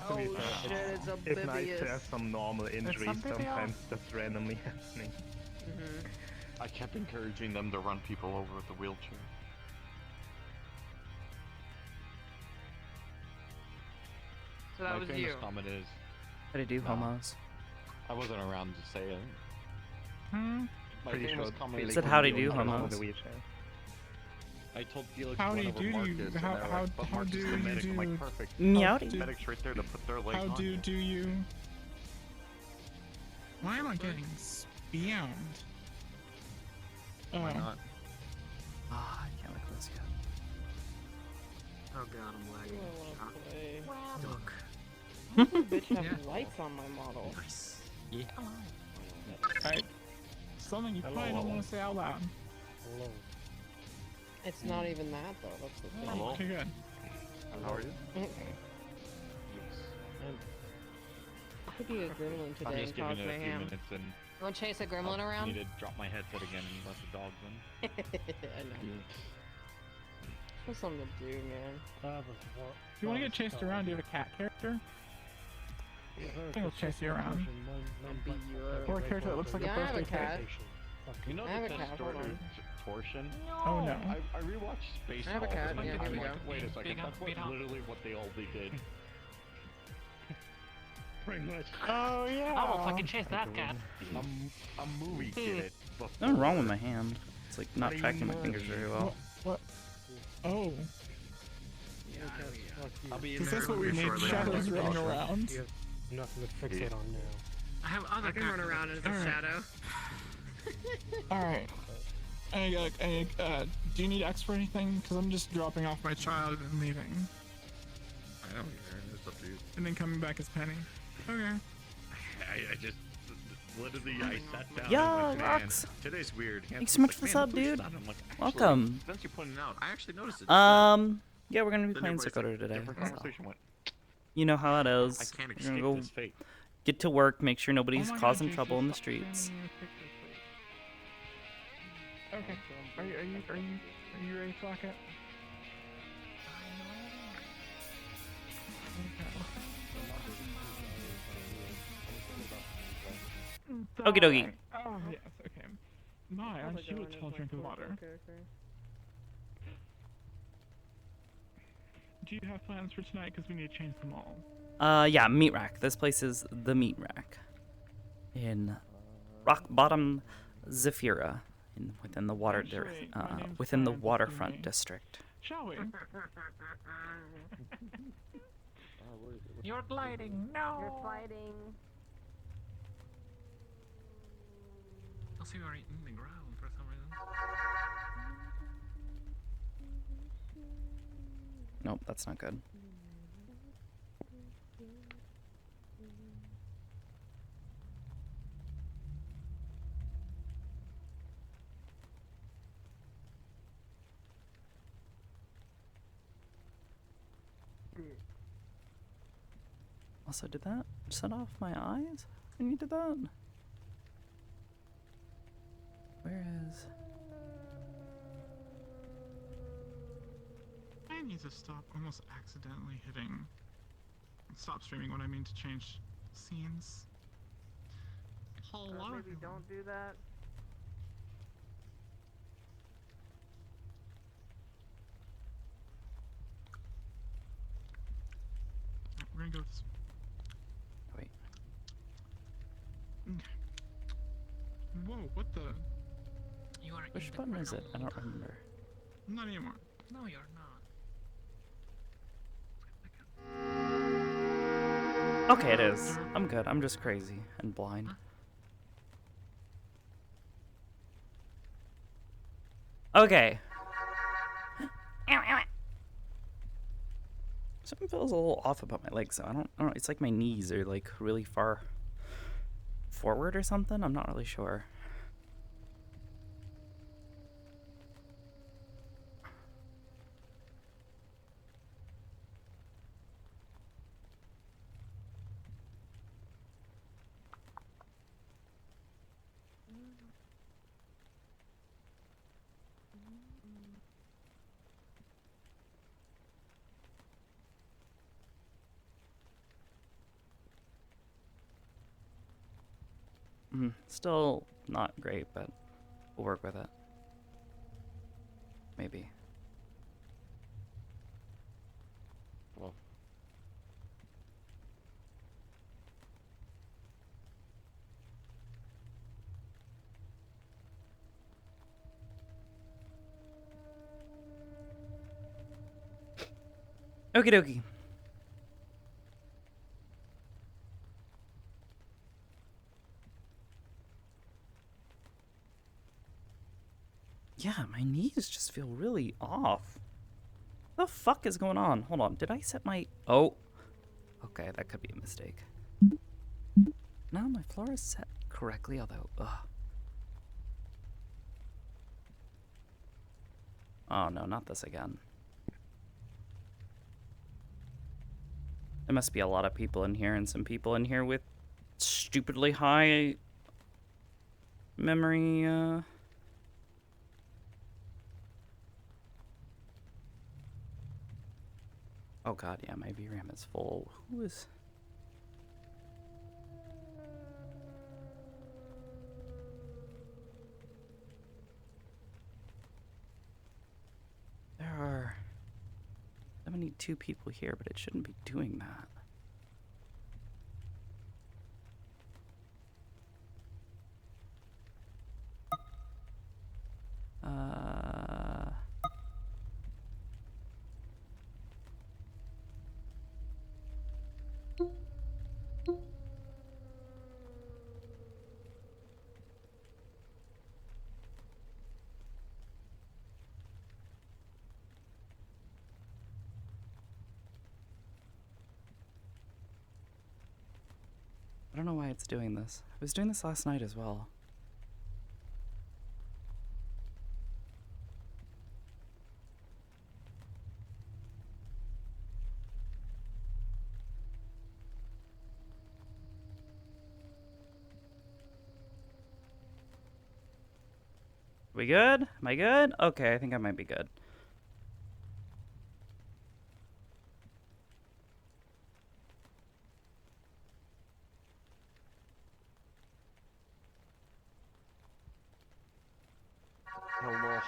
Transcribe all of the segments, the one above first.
Oh shit, it's oblivious. It's nice to have some normal injuries sometimes just randomly happening. I kept encouraging them to run people over with the wheelchair. So that My was famous you. comment is, What do you do, homos? I wasn't around to say it. My Pretty famous sure comment It is, said howdy do, homos. The wheelchair. I told Felix Howdy to run over do Marcus, you? and they're like, but Marcus is the medic. I'm like, perfect. Meowdy. The medic's right there to put their leg How on you. do you? Why am I getting spammed? Why not? Ah, I can't look at this yet. Oh god, I'm lagging. Duck. Bitch have lights on my model. Nice. Yeah. Alright. Something you probably don't want to say out loud. Hello. It's not even that though. That's the thing. Hello? Okay, good. How are you? I could be a gremlin I'm today just and giving cause it a few mayhem. minutes and You wanna chase a gremlin I around? need to drop my headset again and let the dogs in. I know. What's something to do, man? If you want to get chased around, do you have a cat character? I think we'll chase you around. Beat you up. Or a character that looks like Yeah, I a have a birthday cat. cake. You know I have the a cat, hold distorted on. torsion? Oh no. I rewatched Space I have a Balls cat, and yeah, I'm here we like, go. wait a second, that's literally what they all did. Pretty much. Oh yeah. I will fucking chase that cat. A movie did it. Nothing wrong with my hand. It's like not tracking my fingers very well. What? Oh. I'll be in Is there this what we need? shortly. Shadows running around. You have nothing to fixate on now. I have other I can run around as a Alright. shadow. Alright. Do you need X for anything? Because I'm just dropping off my child and leaving. I don't care. It's up to you. And then coming back as Penny. Okay. I just literally I sat down. Yeah, and went, man, Rox. today's weird. Thanks so much for the sub, dude. Welcome. Since you're putting it out, I actually noticed it. Yeah, we're gonna be Then playing everybody's Sakoto like, today. different So. conversation went. You know how it I is. can't We're escape gonna go this fate. get to work, make sure nobody's Oh my causing God, trouble in the Jesus, stop streets. sending me a picture, please. Okay. Are you ready to clock it? Okie dokie. Oh yes, okay. My, aren't you a tall drink of water? Okay. Do you have plans for tonight? Because we need to change them all. Yeah, meat rack. This place is the meat rack. In Rock Bottom Zephyra, within the Actually, my name's within the Brian, waterfront believe me. district. Shall we? You're gliding. No. You're fighting. I see you are eating the ground for some reason. Nope, that's not good. Also, did that set off my eyes when you did that? Where is... I need to stop almost accidentally hitting stop streaming when I mean to change scenes. Hello. Maybe don't do that. We're gonna go with this. Wait. Okay. Whoa, what the? You are Which in the button is it? I ground. don't remember. Not anymore. No, you're not. Okay, it is. I'm good. I'm just crazy and blind. Okay. Something feels a little off about my legs, though. I don't know. It's like my knees are like really far forward or something. I'm not really sure. Still not great, but we'll work with it. Maybe. Well, Okie dokie. Yeah, my knees just feel really off. What the fuck is going on? Hold on. Did I set my... Oh. Okay, that could be a mistake. No, my floor is set correctly, although... Ugh. Oh, no, not this again. There must be a lot of people in here and some people in here with stupidly high memory, Oh god, yeah, my VRAM is full. Who is... There are 72 people here, but it shouldn't be doing that. I don't know why it's doing this. I was doing this last night as well. We good? Am I good? Okay, I think I might be good. hello.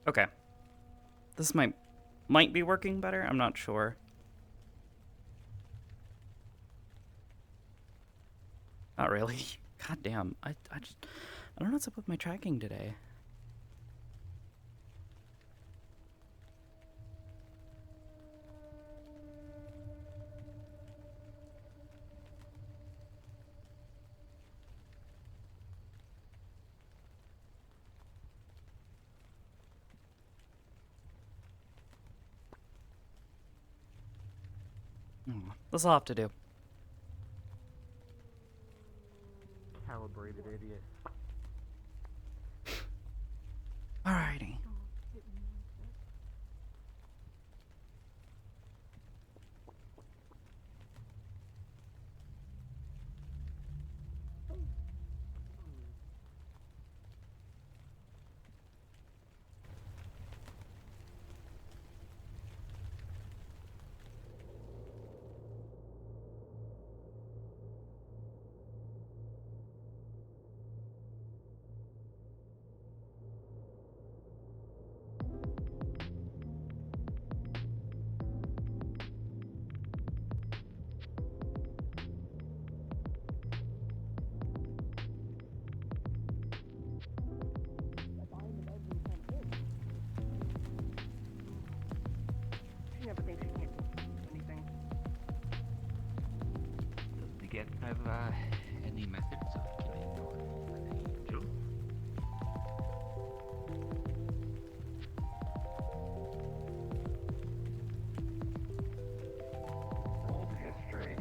Okay. This might be working better. I'm not sure. Not really. God damn. I don't know what's up with my tracking today. This will have to do. Calibrated idiot. Alrighty. Does the get have any methods of killing your angel? Old history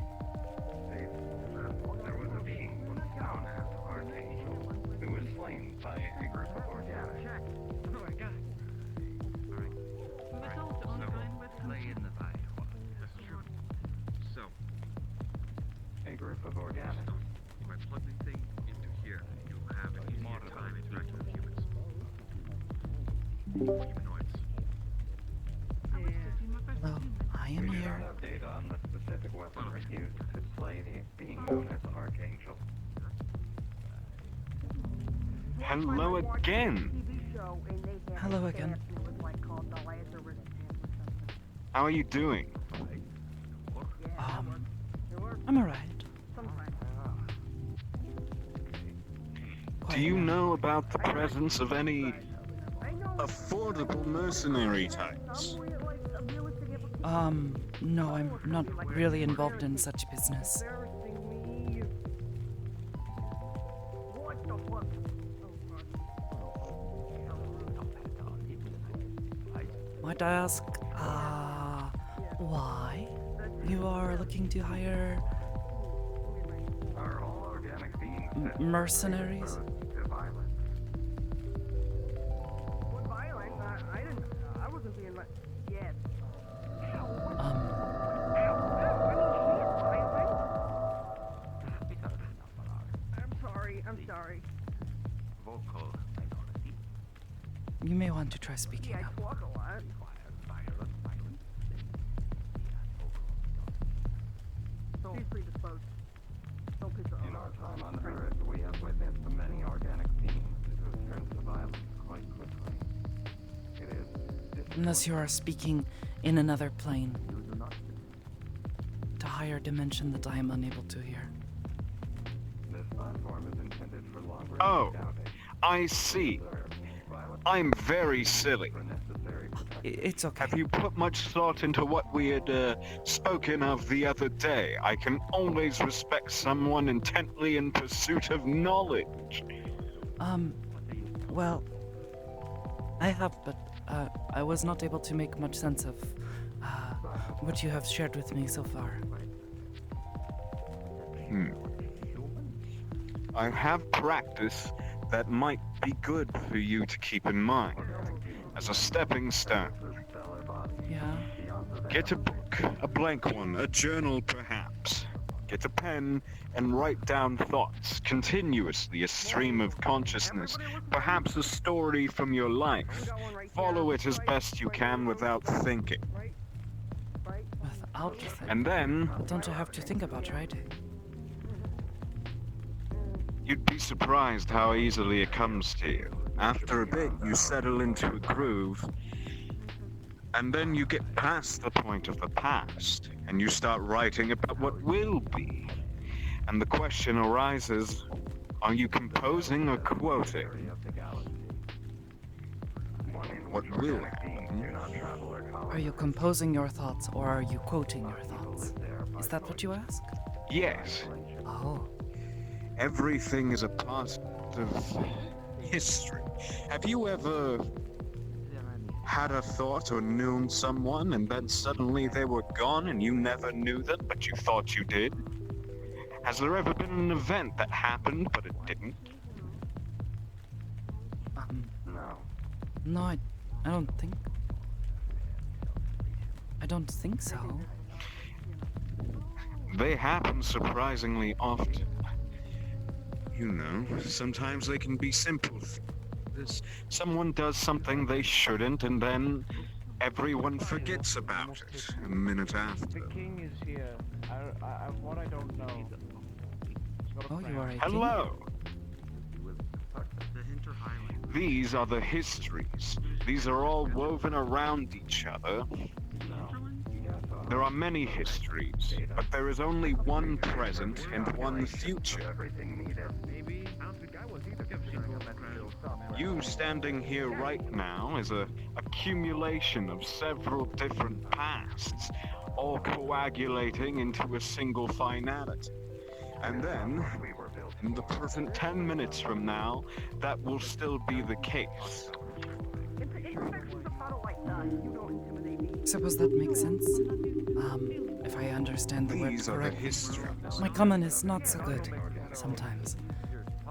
states that there was a being once known as Archangel who was slain by a group of organics. Check. Oh my god. Alright. So, lay in the vibe. That's true. So, a group of organics. If I plug this thing Hello again. Hello again. How are you doing? I'm alright. Do you know about the presence of any affordable mercenary types? No, I'm not really involved in such business. Might I ask, why you are looking to hire Are all organic beings mercenaries? to violence? What violence? I wasn't being like, yes. I'm sorry. Vocal minority. You may want to try speaking Yeah, I up. talk a lot. Seriously disposed. Don't piss In our time on Earth, we have witnessed the many organic beings who have turned to violence quite quickly. It is Unless you are speaking in another plane. To higher dimension that I am unable to hear. this platform is intended for long-range Oh, scouting. I see. I'm very silly. For necessary protection. It's okay. Have you put much thought into what we had spoken of the other day? I can always respect someone intently in pursuit of knowledge. Well, I have, but I was not able to make much sense of what you have shared with me so far. I have practice that might be good for you to keep in mind as a stepping stone. Yeah. Get a book, a blank one, a journal perhaps. Get a pen and write down thoughts continuously, a stream of consciousness, perhaps a story from your life. Follow it as best you can without thinking. Without thinking. And then, Don't you have to think about writing? you'd be surprised how easily it comes to you. After a bit, you settle into a groove, and then you get past the point of the past, and you start writing about what will be. And the question arises, are you composing or quoting? What will happen? Are you composing your thoughts or are you quoting your thoughts? Is that what you asked? Yes, Oh. everything is a part of history. Have you ever had a thought or known someone and then suddenly they were gone and you never knew them but you thought you did? Has there ever been an event that happened but it didn't? No, I don't think. I don't think so. They happen surprisingly often. You know, sometimes they can be simple things. Someone does something they shouldn't and then everyone forgets about it a minute after. The king is here. What I don't know. Oh, you are a king? Hello! These are the histories. These are all woven around each other. There are many histories, but there is only one present and one future. You standing here right now is a accumulation of several different pasts, all coagulating into a single finality. And then, in the present 10 minutes from now, that will still be the case. Suppose that makes sense. If I understand the word These are the correctly. histories. My common is not so good, sometimes.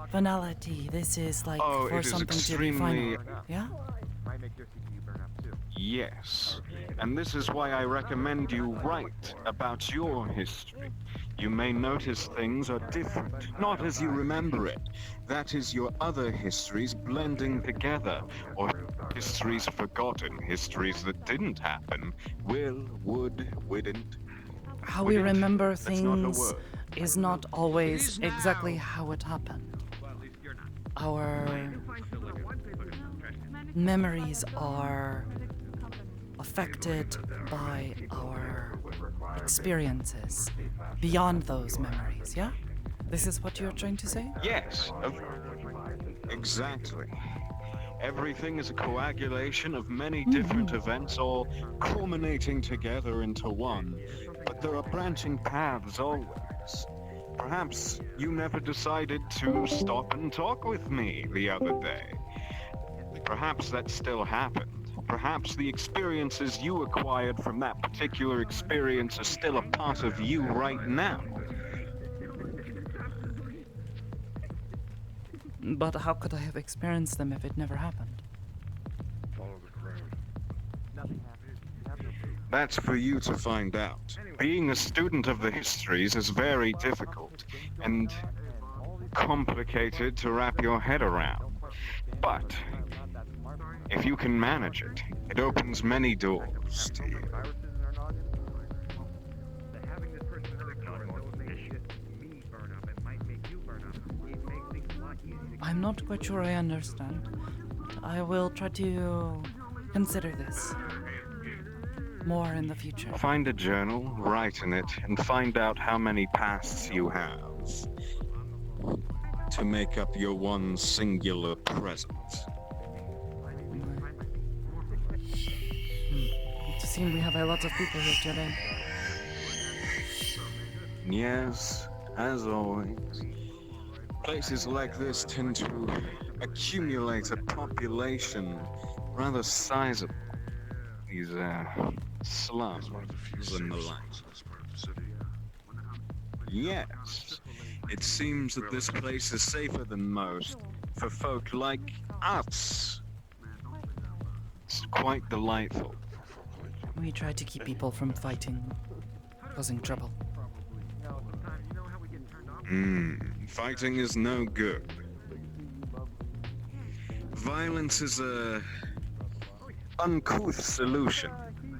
Finality, this is like Oh, for it is something to be final. extremely... Yeah? Yes, and this is why I recommend you write about your history. You may notice things are different, not as you remember it. That is your other histories blending together, or histories forgotten, histories that didn't happen, will, would, wouldn't. How we remember That's not a things word. is not always exactly how it happened. our memories are affected by our experiences beyond those memories, yeah? This is what you're trying to say? Yes, exactly. Everything is a coagulation of many different events, all culminating together into one. But there are branching paths always. Perhaps you never decided to stop and talk with me the other day. Perhaps that still happened. Perhaps the experiences you acquired from that particular experience are still a part of you right now. But how could I have experienced them if it never happened? That's for you to find out. Being a student of the histories is very difficult and complicated to wrap your head around. But if you can manage it, it opens many doors to you. I'm not quite sure I understand. I will try to consider this more in the future. Find a journal, write in it, and find out how many pasts you have to make up your one singular present. It seems we have a lot of people here today. Yes, as always. Places like this tend to accumulate a population rather sizable. These slums and the like. Yes, it seems that this place is safer than most for folk like us. It's quite delightful. We try to keep people from fighting, causing trouble. Fighting is no good. Violence is a uncouth solution,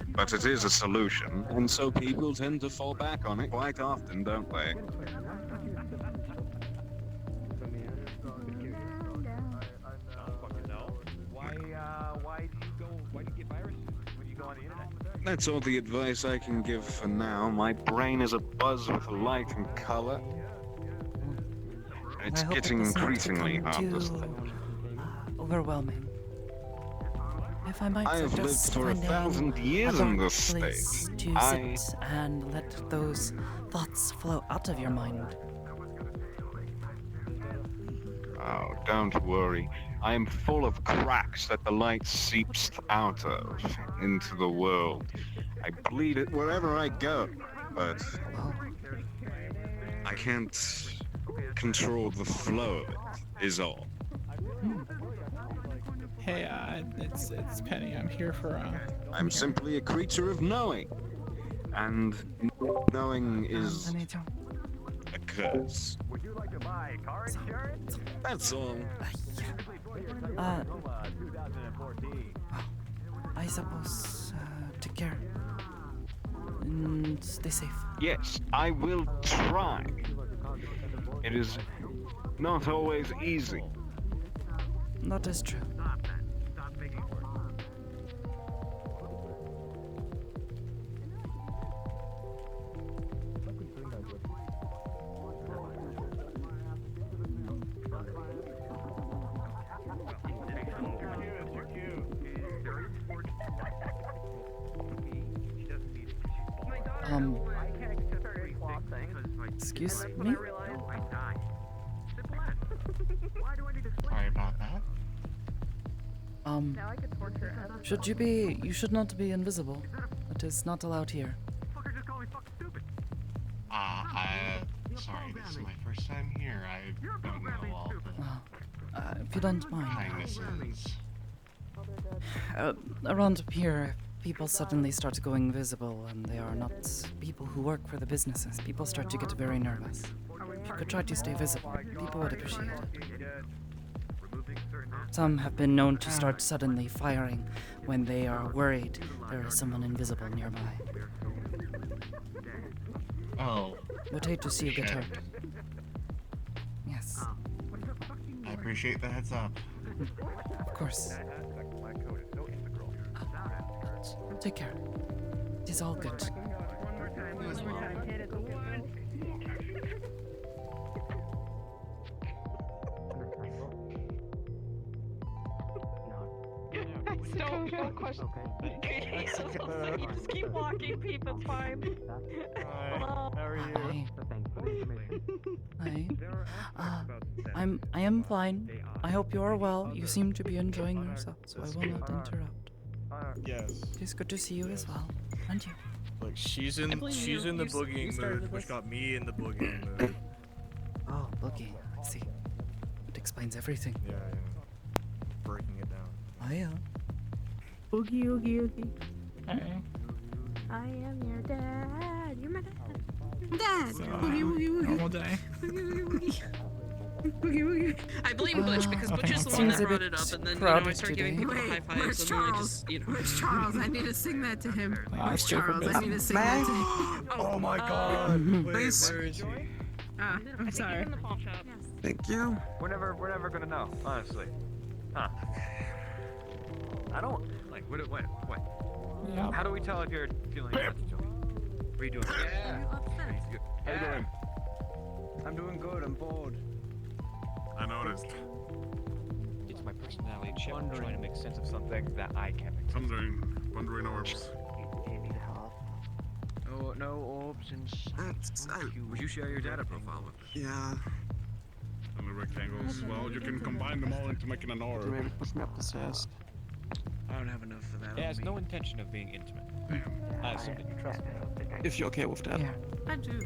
but it is a solution, and so people tend to fall back on it quite often, don't they? That's all the advice I can give for now. My brain is abuzz with light and color. It's I hope getting it doesn't increasingly become hard to too, think. Overwhelming. If I might I have lived suggest for finding 1,000 years a in dark this place state. to sit and let those thoughts flow out of your mind. Oh, don't worry. I am full of cracks that the light seeps out of into the world. I bleed it wherever I go, but I can't control the flow of it, is all. Hey, it's Penny. I'm here for, I'm simply a creature of knowing. And knowing is a curse. Would you like to buy car insurance? That's all. I suppose, take care. And stay safe. Yes, I will try. It is not always easy. That is true. Stop making work. Excuse me? Sorry about that. You should not be invisible. It is not allowed here. Sorry, this is my first time here. I don't know all the If you don't mind. kindnesses. Around here, people suddenly start going visible, and they are not people who work for the businesses. People start to get very nervous. If you could try to stay visible, people would appreciate it. Some have been known to start suddenly firing when they are worried there is someone invisible nearby. Oh, Would hate to see you get shit. hurt. Yes. I Appreciate the heads up. Of course. Take care. It is all good. You as well. Don't got a question. Just keep walking, Peep, it's fine. Hello. How are you? Hi. I am fine. I hope you are well. You seem to be enjoying yourself, so I will not interrupt. Yes. It is good to see you as well. And you. Like she's in the boogieing mood, which got me in the boogieing mood. Oh, boogie. I see. It explains everything. Yeah. Breaking it down. Oh yeah. Oogie, oogie, oogie. Hey. I am your dad. You're my dad. Dad! Boogie, woogie, woogie. Normal day. Boogie, woogie. Boogie, woogie. I blame Butch because Butch is the one Seems that a brought bit it up, and then crowded I start giving today. people high fives, where's and then I Charles? just, Where's Charles? I need to sing that to him. Where's Stupid Charles? I bitch. need to sing that to him. Oh my god! Wait, where is he? I'm sorry. Thank you. We're never gonna know, honestly. Huh. I don't, like, what? Yeah. How do we tell if you're feeling touchy? What are you doing? Yeah. How you doing? I'm doing good, I'm bored. I noticed. It's my personality chip trying to make sense of something that I can't make sense of. Wondering orbs. Oh, no orbs and would you share your data profile with me? Yeah. And the rectangles, well, you can combine them all into making an orb. Maybe push me up the stairs. I don't have enough for that. It has no intention of being intimate. I simply trust me. If you're okay with that. Yeah. I do.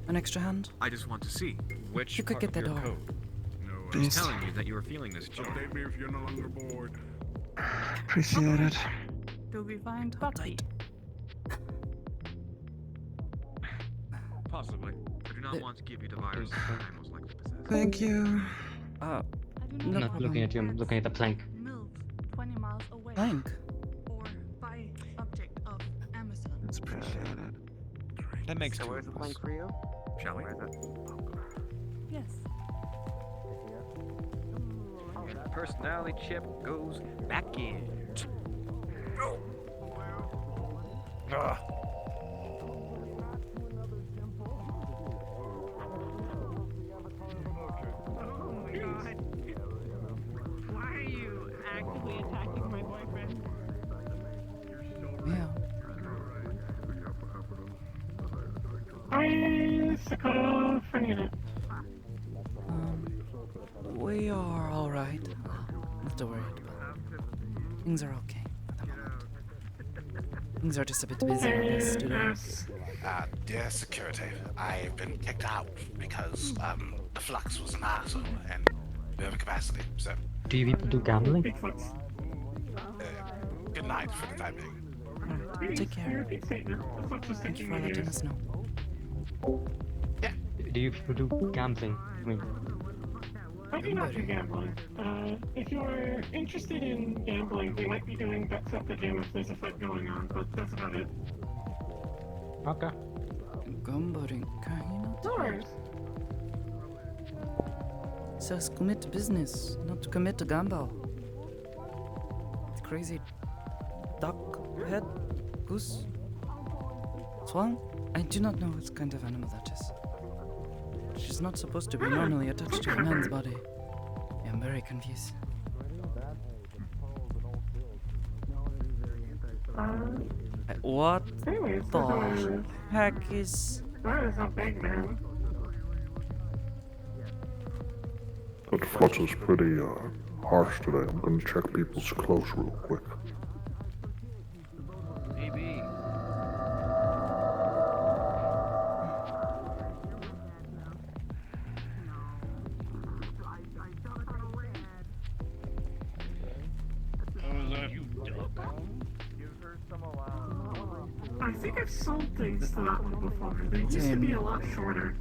An extra hand? I just want to see which You could part get of that your door. code No, is telling you that you were feeling this joy. update me if you're no longer bored. Appreciate it. You'll be fine, Tati. Possibly. I do not want to give you the virus that I most likely possess. Thank you. No I'm not looking at you, I'm looking at the plank. Move 20 miles away. Blank. Or by object of Amazon. It's appreciated. That makes two of us. for you? Shall we? Yes. And the personality chip goes back in. Oh my god. Why are you actively attacking my boyfriend? Yeah. Hi, Sakoto. Forget it. We are alright. Not to worry about. Things are okay at the moment. Things are just a bit busy with the students. Dear security, I've been kicked out because, the Flux was an asshole and overcapacity, so, Do you people do gambling? good night for the time being. Alright, take care. Thank you for letting us know. Do you people do gambling? I mean, I do not do gambling. If you're interested in gambling, we might be doing bets at the gym if there's a fight going on, but that's about it. okay. Gambling, Doors! says commit business, not to commit to gamble. Crazy duck head, goose, swan. I do not know what kind of animal that is. She's not supposed to be normally attached to a man's body. I'm very confused. What the heck is... That is a big man. That flux is pretty harsh today. I'm gonna check people's clothes real quick. Maybe. I think I've sold things to that one before. They used to be a lot shorter.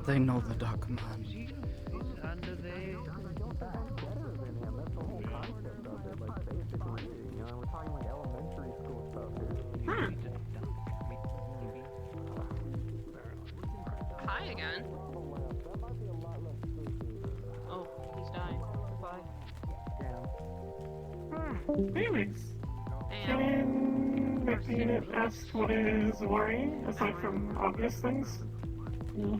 They know the duck man. Hi again. Oh. Anyways, can the unit ask what is worrying, aside from obvious things? Yeah.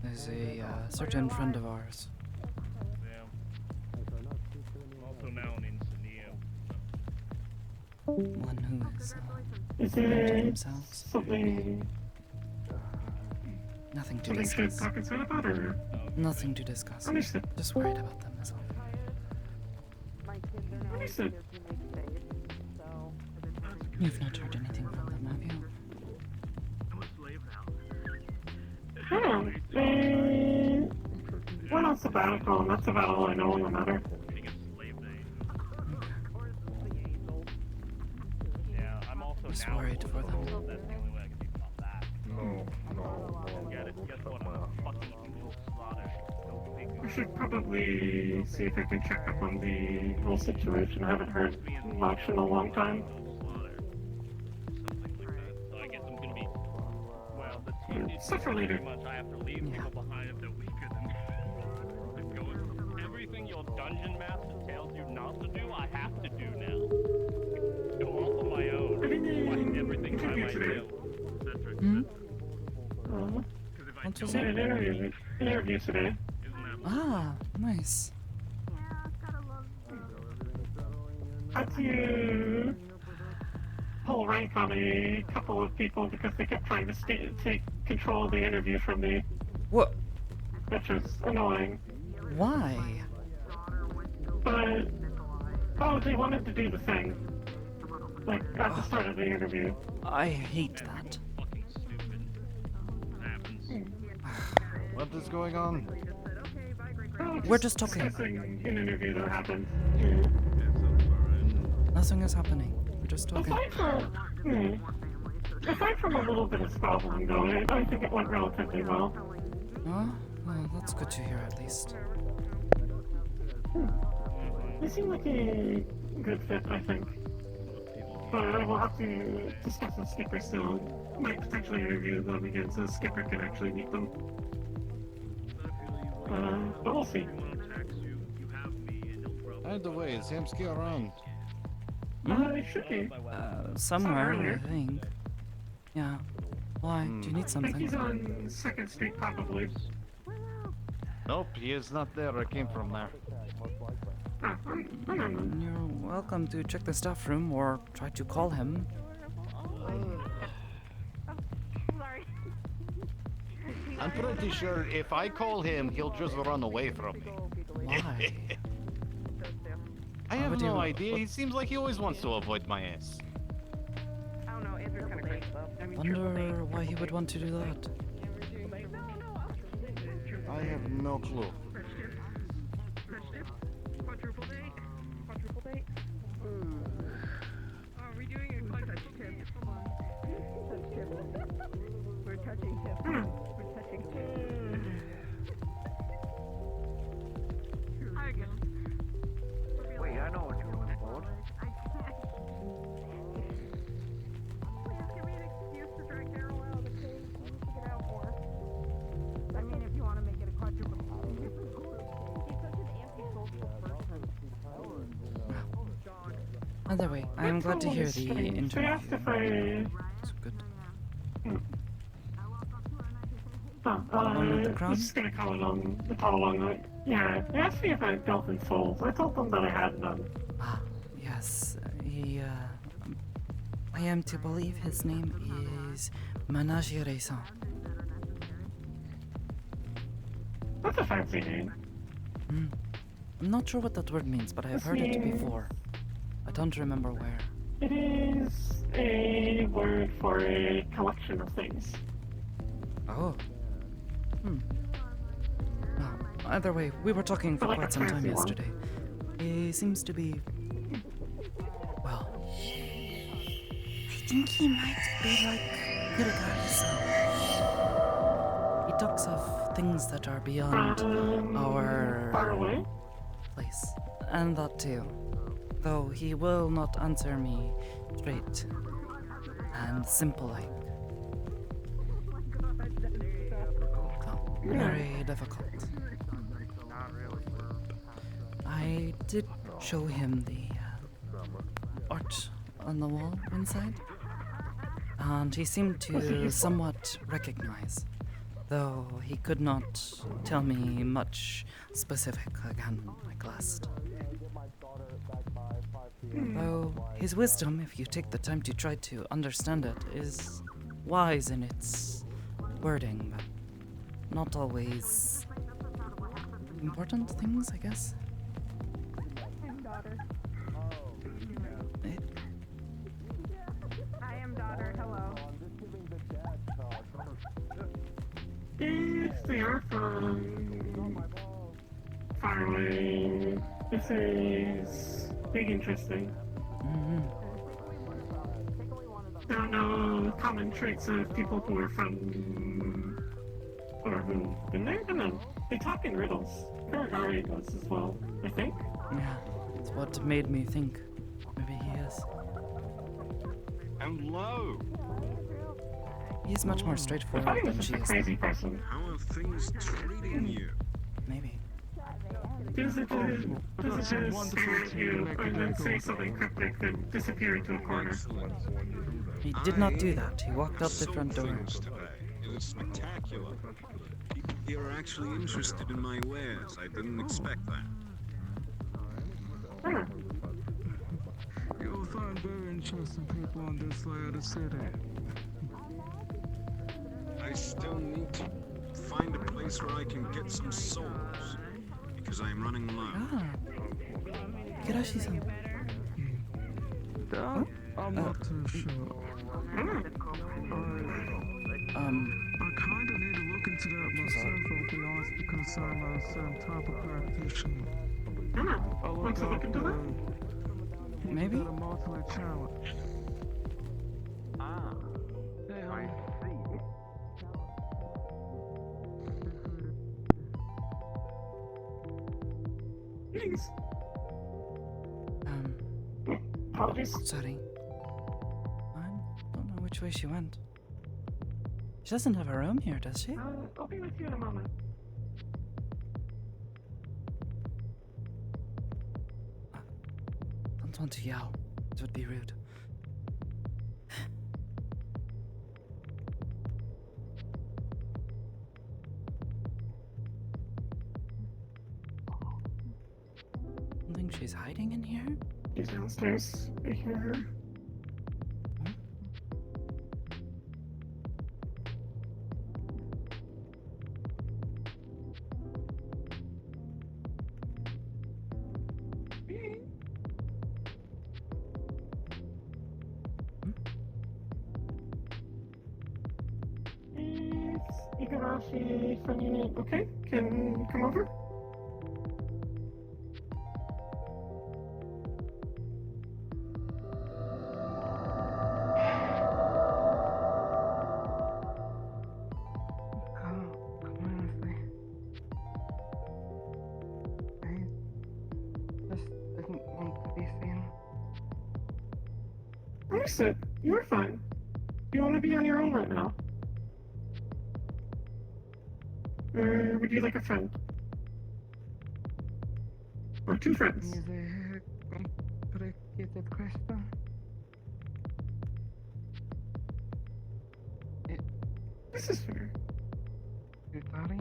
There's a certain friend of ours. Yeah. Also now an Insignia. One who is Is to it himself. something Nothing to something to discuss. talk concern about, or? Nothing to discuss. Understood. Just worried about them as all. Understood. You've not heard anything from them, have you? Oh, they went on sabbatical, and that's about all I know on the matter. Yeah, I'm also Just now worried for them. That's the only way I can keep them off that. No. Get it? Guess what? I'm a fucking evil slaughter. Go figure. I should probably see if I can check up on the whole situation. I haven't heard much in a long time. So I guess I'm gonna be. Well, the team needs Stuff for later. pretty much. I have to leave people behind if they're weaker than me. Everything your dungeon master tells you not to do, I have to do now. Go off on my own. Find everything by myself. What was I had it? an interview today. Ah, nice. Had to pull rank on a couple of people because they kept trying to take control of the interview from me. What? Which was annoying. Why? But, oh, they wanted to do the thing. Like, at the start of the interview. I hate that. What is going on? Oh, We're just talking. Discussing an interview that happened. Nothing is happening. We're just talking. Aside from a little bit of squabbling going, I think it went relatively well. Huh? Well, that's good to hear at least. They seem like a good fit, I think. But I will have to discuss with Skipper still. Might potentially interview them again so Skipper can actually meet them. But we'll see. Either way, is Hamsky around? It should be. Somewhere, earlier. I think. Yeah. Why? Do you need I think something? he's on 2nd Street, probably. Nope, he is not there. I came from there. You're welcome to check the staff room or try to call him. I'm pretty sure if I call him, he'll just run away from me. Why? I have no idea. He seems like he always wants to avoid my ass. I don't know, Andrew's kind of crazy though. I mean, Wonder why he would want to do that. I have no clue. Quadruple date? Quadruple date? Are we doing a touch tip? Come on. Touch tip. We're touching tip. We're touching tip. I guess. Wait, I know what you're looking for. Please give me an excuse to drag Daryl out of the cave. We need to get out more. I mean, if you want to make it a quadruple. He's such an antisocial person. Either way, I am glad to hear the They asked if interview. I... It's good. I'm just gonna call along. Yeah, they asked me if I had dealt in souls. I told them that I had none. Ah, yes. I am to believe his name is Menagerie-san. That's a fancy name. I'm not sure what that word means, but I have heard it before. I don't remember where. It is a word for a collection of things. Oh. Well, either way, we were talking for Like quite a some time fancy one. yesterday. He seems to be... well... I think he might be like Hiragari-san. He talks of things that are beyond Far our away? place. And that too. Though he will not answer me straight and simple like. So, very difficult. I did show him the art on the wall inside, and he seemed to somewhat recognize, though he could not tell me much specific again like last. Though his wisdom, if you take the time to try to understand it, is wise in its wording, but not always important things, I guess. Daughter. Eh? I am daughter. Hello. If they are from far away, this is big interesting. There are no common traits of people who are from or who've been there. I don't know. They talk in riddles. Ari does as well, I think. Yeah, it's what made me think. Maybe he is. Hello. He's much more straightforward than she is. Crazy person. How are things treating you? Maybe. Does it just stare at you and then say something cryptic, then disappear into a corner? He did not do that. He walked out the front door. It was spectacular. People here are actually interested in my wares. I didn't expect that. You'll find very interesting people on this layer of the city. I still need to find a place where I can get some souls, because I'm running low. Ah. Kirashi-san. That, I'm not too sure. I kinda need to look into that myself, I'll be honest, because I'm a certain type of practitioner. Want to look into that? Maybe? A multiple challenge. Ah, I see. Thanks. Apologies. Sorry. I don't know which way she went. She doesn't have a room here, does she? I'll be with you in a moment. Don't want to yell. It would be rude. I think she's hiding in here? She's downstairs. I hear her. Igarashi from Unit. Okay, can come over? Understood. You're fine. You want to be on your own right now? Or would you like a friend? Or two friends? Complicated question. This is fair. Utari?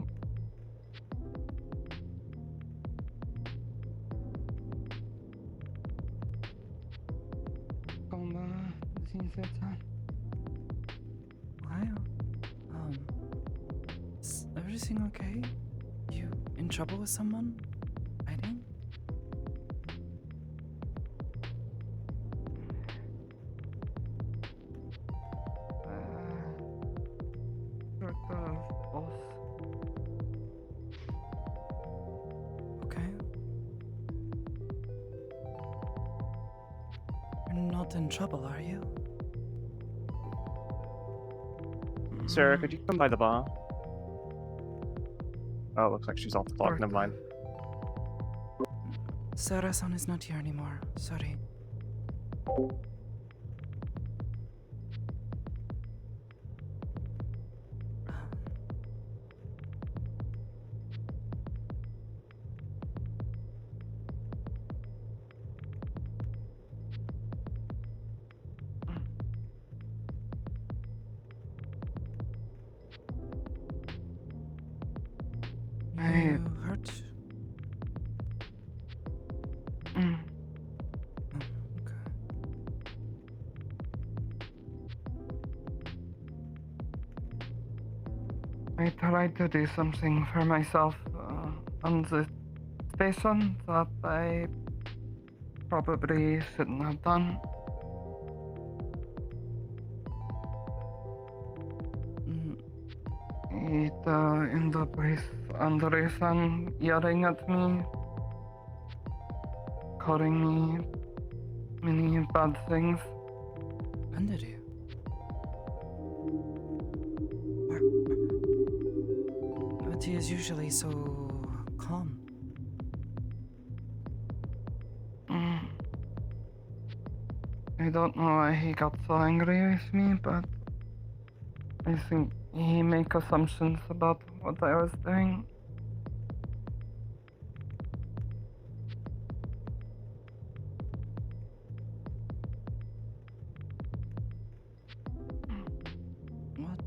Is everything okay? You in trouble with someone? Hiding? Sort of off. Okay. You're not in trouble, are you? Sarah, could you come by the bar? Oh, looks like she's off the clock. Never mind. Sarah-san is not here anymore. Sorry. You hurt? Mm. I tried to do something for myself on the station that I probably shouldn't have done. It ended up with Andresan yelling at me, calling me many bad things. When did you? But he is usually so calm. I don't know why he got so angry with me, but I think he make assumptions about what I was doing. What?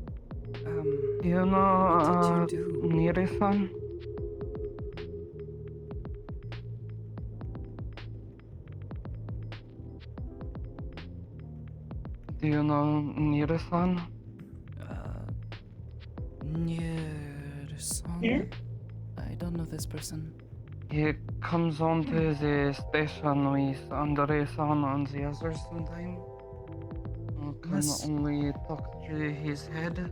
You know, what did you do? Niri-san? Do you know Niri-san? Near-san? Yeah? I don't know this person. He comes onto the station with Andre-san and the others sometimes. I can Yes. only talk through his head.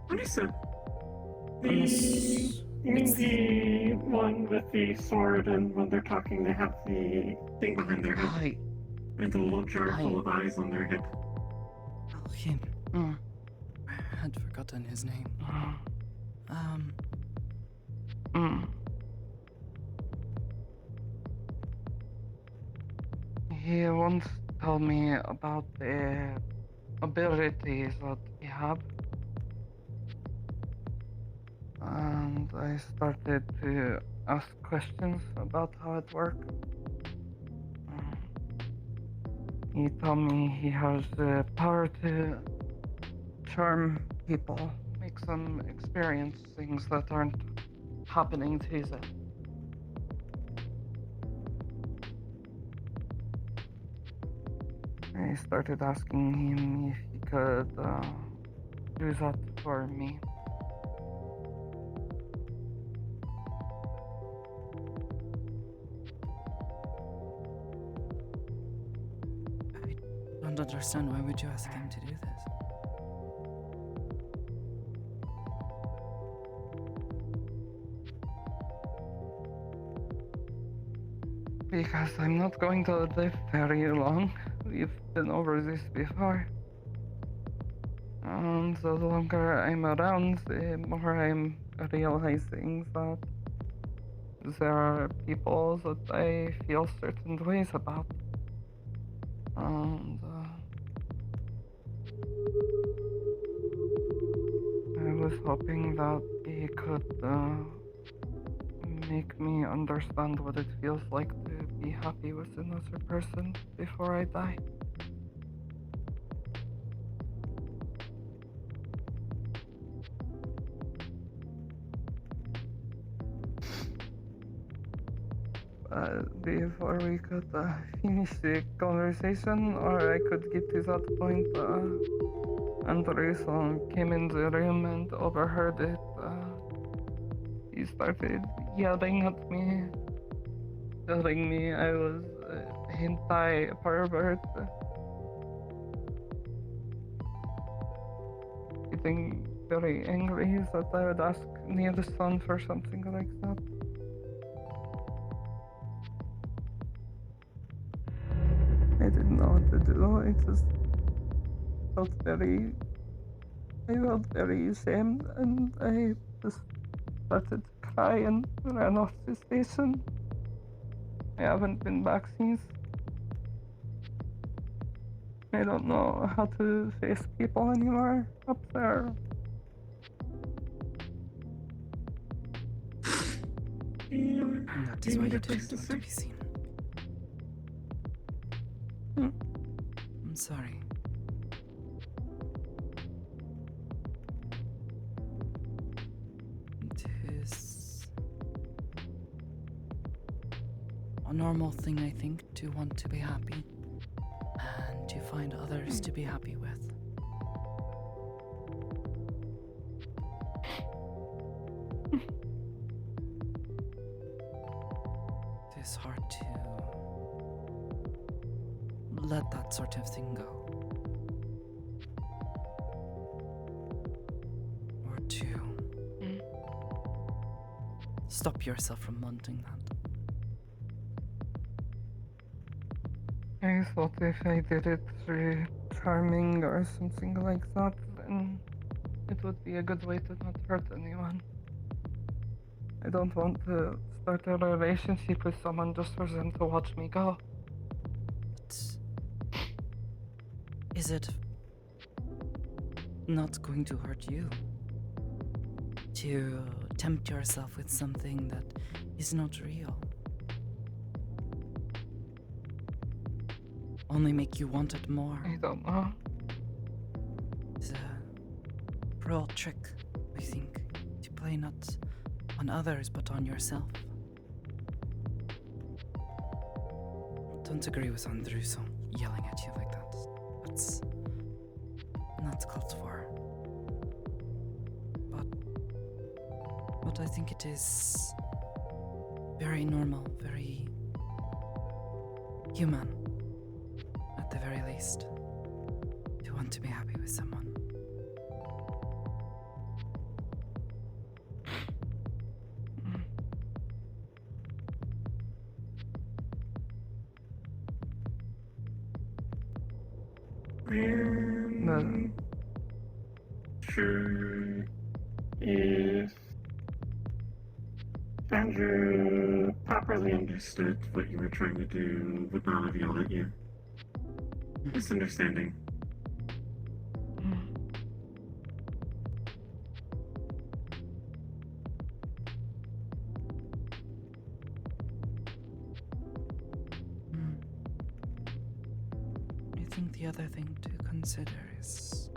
Understood. Unless You mean the one with the sword, and when they're talking, they have the thing behind their head? And the little jar full of eyes on their head. Oh, him. I had forgotten his name. He once told me about the abilities that he had. And I started to ask questions about how it worked. He told me he has the power to charm people, make them experience things that aren't happening to them. I started asking him if he could do that for me. I don't understand. Why would you ask him to do this? Because I'm not going to live very long. We've been over this before. And the longer I'm around, the more I'm realizing that there are people that I feel certain ways about. And I was hoping that he could make me understand what it feels like to be happy with another person before I die. Before we could finish the conversation, or I could get to that point, Andreson came in the room and overheard it. He started yelling at me, telling me I was a hentai pervert. Getting very angry that I would ask Nielsen for something like that. I didn't know what to do. I just felt very ashamed, and I just started to cry and ran off the station. I haven't been back since. I don't know how to face people anymore up there. That is why you didn't want to be seen. I'm sorry. normal thing, I think, to want to be happy and to find others to be happy with. It is hard to let that sort of thing go. Or to stop yourself from wanting that. I thought if I did it through charming or something like that, then it would be a good way to not hurt anyone. I don't want to start a relationship with someone just for them to watch me go. Is it not going to hurt you to tempt yourself with something that is not real? Only make you want it more. I don't know. It's a cruel trick, I think, to play not on others but on yourself. Don't agree with Andruso yelling at you like that. That's not called for. But I think it is very normal, very human, at the very least, to want to be happy with someone. I'm sure if Andrew properly understood what you were trying to do, would not have yelled at you. Misunderstanding. I think the other thing to consider is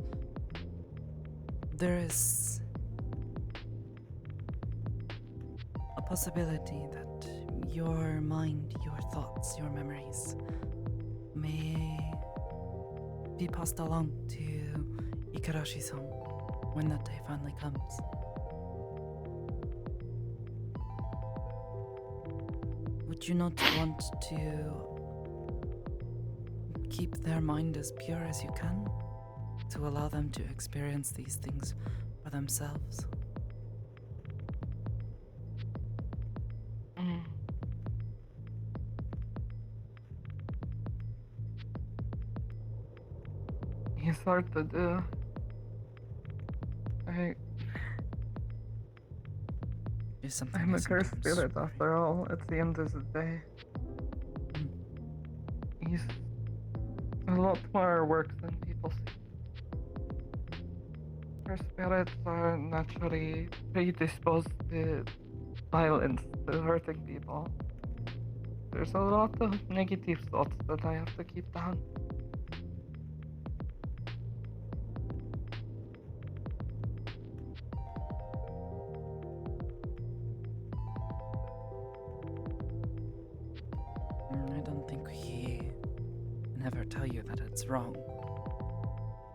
there is a possibility that your mind, your thoughts, your memories may be passed along to Igarashi-san when that day finally comes. Would you not want to keep their mind as pure as you can to allow them to experience these things for themselves? It's hard to do. I'm a cursed spirit after all, at the end of the day. He's a lot more work than people see. Cursed spirits are naturally predisposed to violence, to hurting people. There's a lot of negative thoughts that I have to keep down. I don't think we can ever tell you that it's wrong.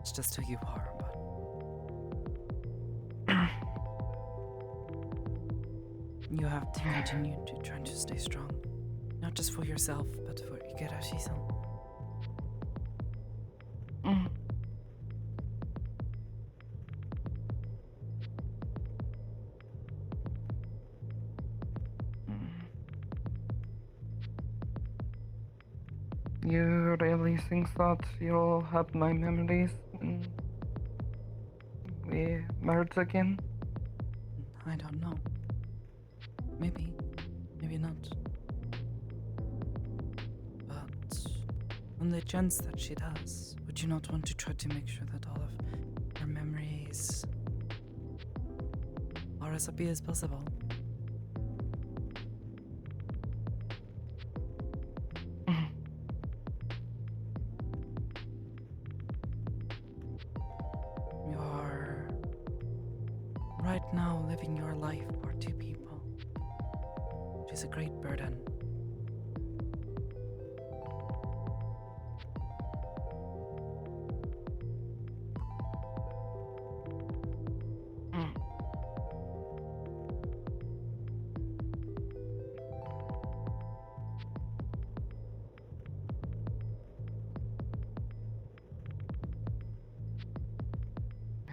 It's just who you are, but you have to continue to try to stay strong. Not just for yourself, but for Igarashi-san. You really think that you'll have my memories when we merge again? I don't know. Maybe. Maybe not. But on the chance that she does, would you not want to try to make sure that all of her memories are as happy as possible? You're right now living your life for two people, which is a great burden.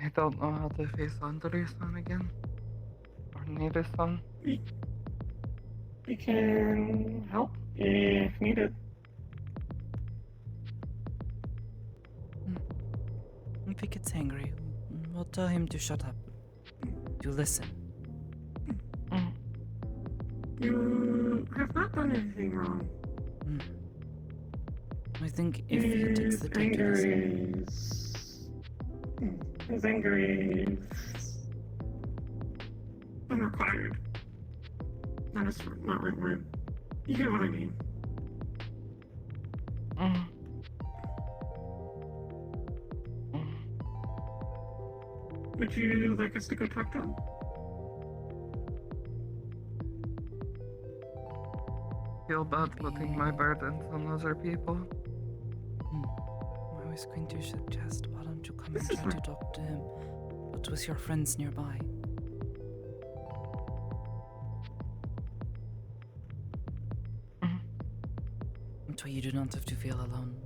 I don't know how to face Andreson again. Or Nereson. We can help if needed. If he gets angry, we'll tell him to shut up. To listen. You have not done anything wrong. I think if he takes the time to listen. His anger is unrequired. That is not right word. You get what I mean. Would you like us to go talk to him? Feel bad putting my burdens on other people. I was going to suggest, why don't you come and try to talk to him, but with your friends nearby. So you do not have to feel alone.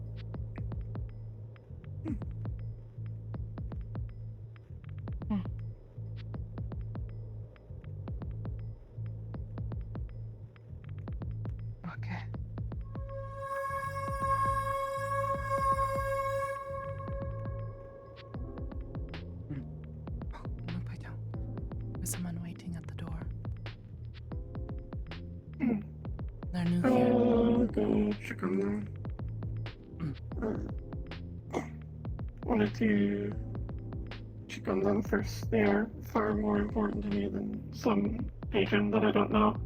Okay. Look by down. There's someone waiting at the door. They're new here. I'll go check on them. Wanted to check on them first. They are far more important to me than some agent that I don't know.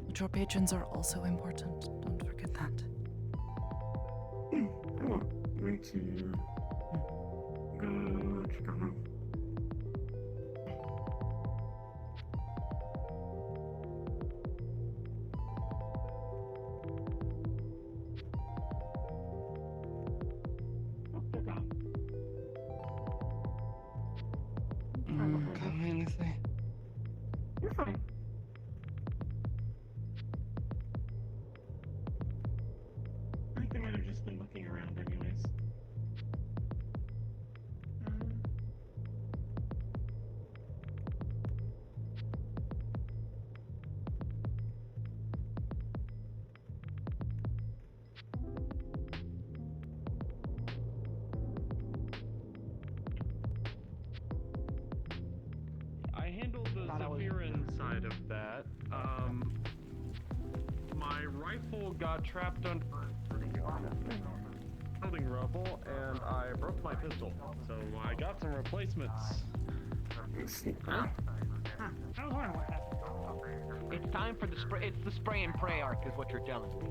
But your patrons are also important. Don't forget that. I'm going to go check on them. Come anything. You're fine. I think they might have just been looking around anyways. I handled the Zephyrin side of that. My rifle got trapped under building rubble, and I broke my pistol. So I got some replacements. It's time for the spray. It's the spray and pray arc, is what you're telling me.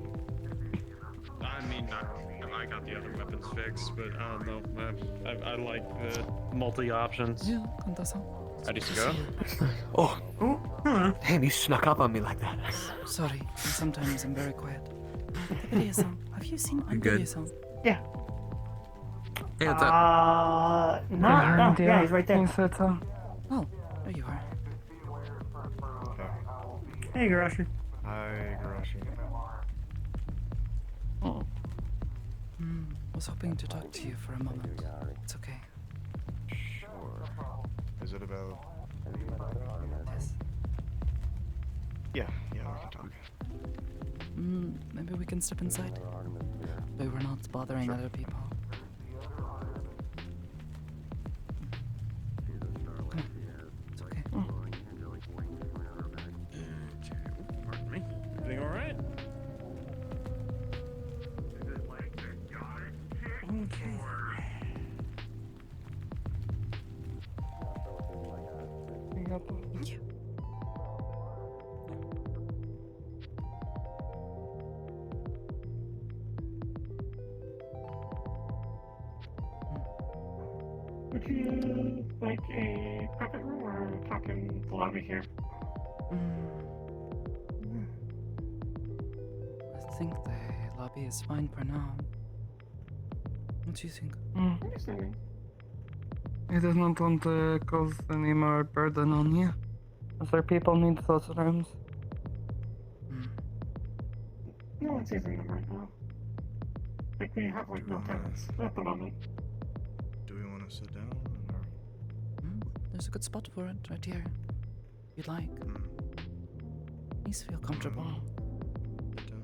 I mean, I got the other weapons fixed, but I don't know. I like the multi options. Yeah, contação. How do you go? Oh, damn, you snuck up on me like that. Sorry, sometimes I'm very quiet. Andrea-san, have you seen Andrea-san? Yeah. Hey, what's up? No, yeah, he's right there. Oh, there you are. Hey, Garashi. Hi, Garashi. Was hoping to talk to you for a moment. It's okay. Sure. Is it about... Yes. Yeah, we can talk. Maybe we can step inside. We were not bothering other people. Come on. It's okay. Pardon me. Everything alright? Okay. Thank you. Would you like a private room or talk in the lobby here? I think the lobby is fine for now. What do you think? Understanding. I do not want to cause any more burden on you. Other people need those rooms. No one's using them right now. Like, we have, like, no tenants at the moment. Do we want want to sit down? Or... There's a good spot for it right here. If you'd like. Please feel comfortable. Sit down.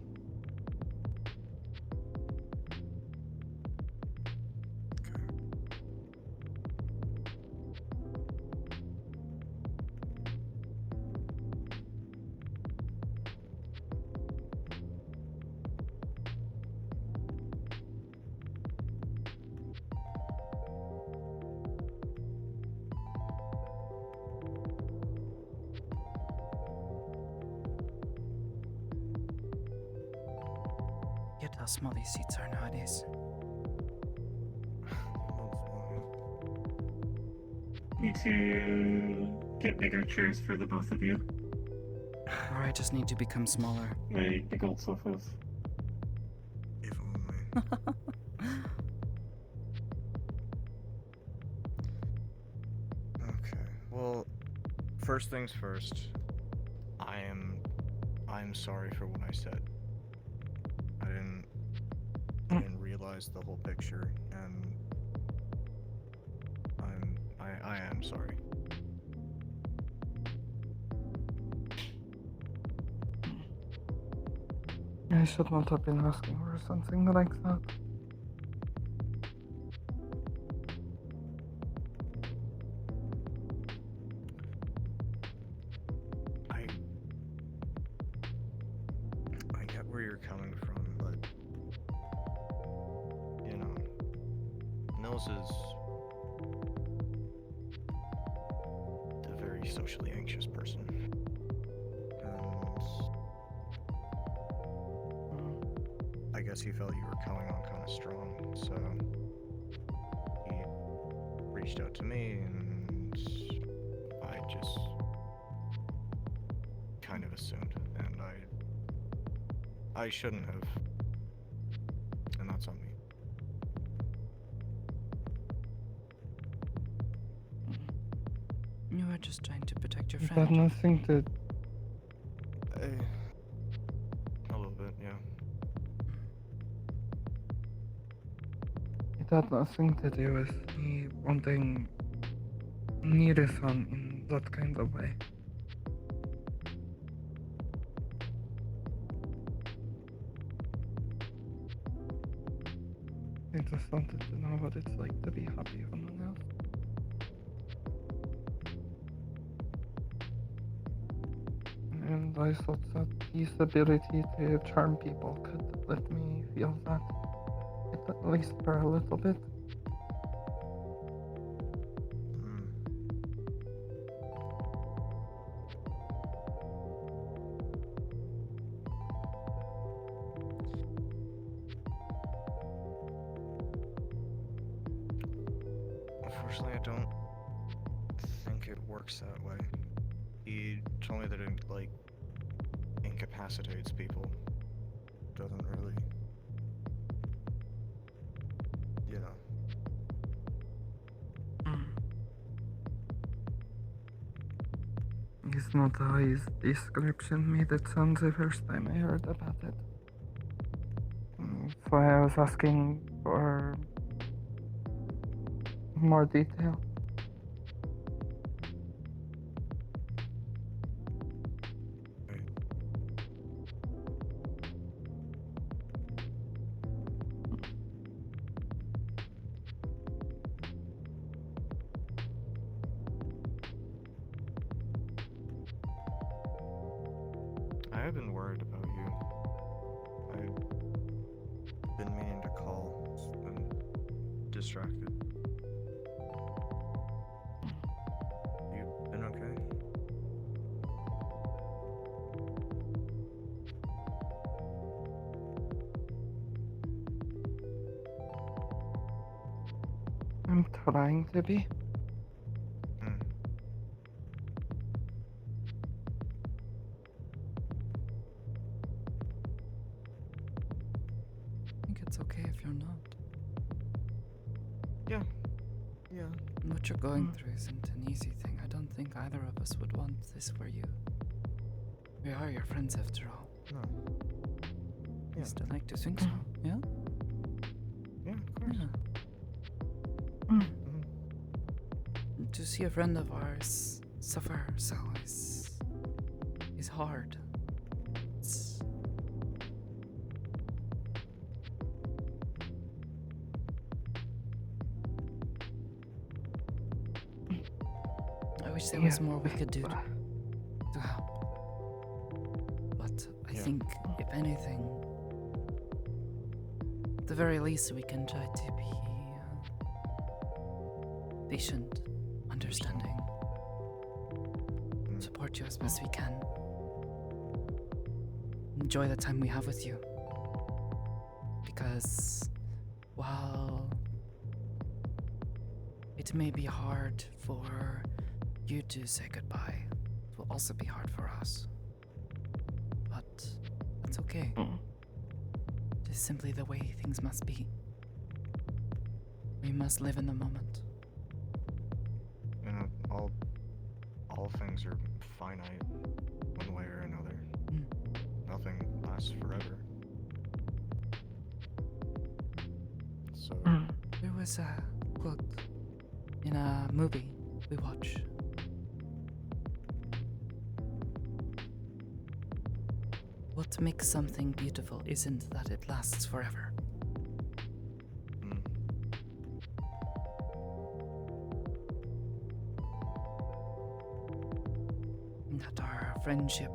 Yet how small these seats are nowadays. Need to get bigger chairs for the both of you. Or I just need to become smaller. Like the gold sofas. If only. Okay. Well, first things first. I'm sorry for what I said. I didn't realize the whole picture, and I am sorry. I should not have been asking for something like that. I get where you're coming from, but you know, Nils is a very socially anxious person. And I guess he felt you were coming on kind of strong, so he reached out to me, and I just kind of assumed, and I shouldn't have, and that's on me. You were just trying to protect your Is that friend. nothing to... A little bit, yeah. It had nothing to do with me wanting Nira-san in that kind of way. I just wanted to know what it's like to be happy for someone else. And I thought that his ability to charm people could let me feel that, at least for a little bit. Unfortunately, I don't think it works that way. He told me that it, like, incapacitates people. Doesn't really... You know. It's not how his description made it sound the first time I heard about it. So I was asking for more detail. I have been worried about you. I've been meaning to call. Just been distracted. You been okay? I'm trying to be. I think it's okay if you're not. Yeah. Yeah. What you're going through isn't an easy thing. I don't think either of us would want this for you. We are your friends after all. No. I used to like to think so, yeah? Yeah, of course. Yeah. see a friend of ours suffer so is hard. It's, I wish there was more we could do to help. But I think, if anything, at the very least, we can try to be patient, understanding, support you as best we can. Enjoy the time we have with you. Because while it may be hard for you to say goodbye, it will also be hard for us. But that's okay. It is simply the way things must be. We must live in the moment. You know, all things are finite, one way or another. Nothing lasts forever. So. There was a quote in a movie we watch. What makes something beautiful isn't that it lasts forever. That our friendship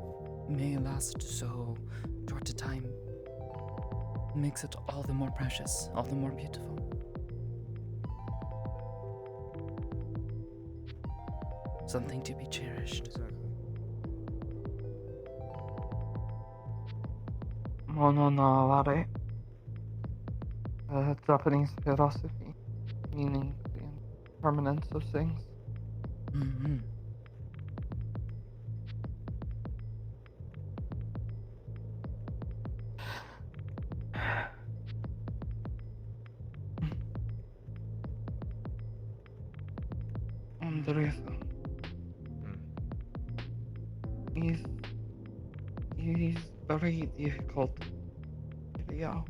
may last so short a time makes it all the more precious, all the more beautiful. Something to be cherished. Mononaware. Japanese philosophy, meaning the impermanence of things. Mm-hmm. Andresa. He's very difficult to figure out.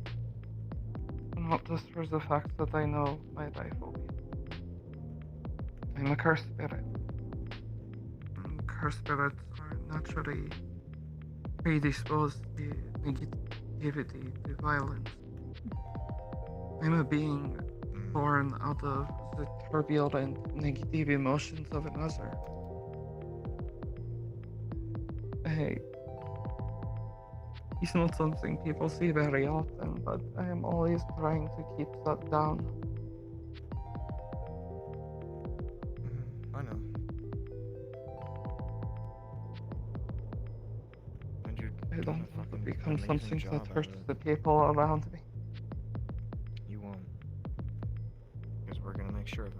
Not just for the fact that I know my life will be. I'm a cursed spirit. Cursed spirits are naturally predisposed to negativity, to violence. I'm a being born out of the turbulent negative emotions of another. It's not something people see very often, but I am always trying to keep that down. I know. And you're I don't doing a want to fucking become amazing something job that at hurts it. the people around me. You won't. Because we're gonna make sure of it.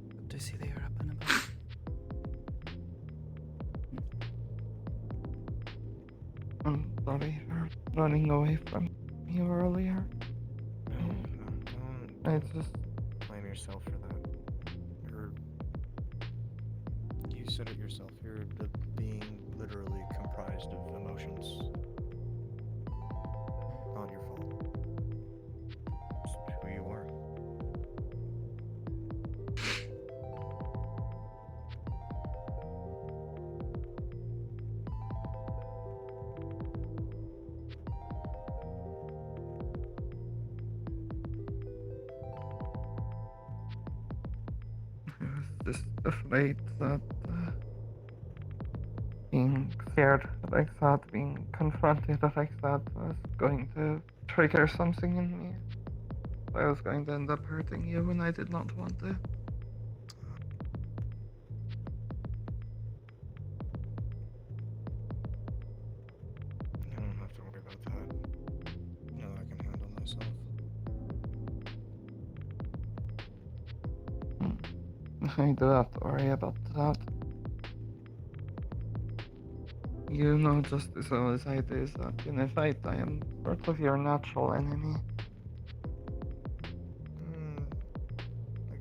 Good to see that you're up and about. I'm sorry for running away from you earlier. I just... blame yourself for that. You said it yourself. You're the being literally comprised of emotions. Not your fault. It's who you are. I was just afraid that being scared like that, being confronted like that was going to trigger something in me. I was going to end up hurting you when I did not want to. You don't have to worry about that. You know I can handle myself. I do have to worry about that. You know just as well as I do that in a fight I am sort of your natural enemy. I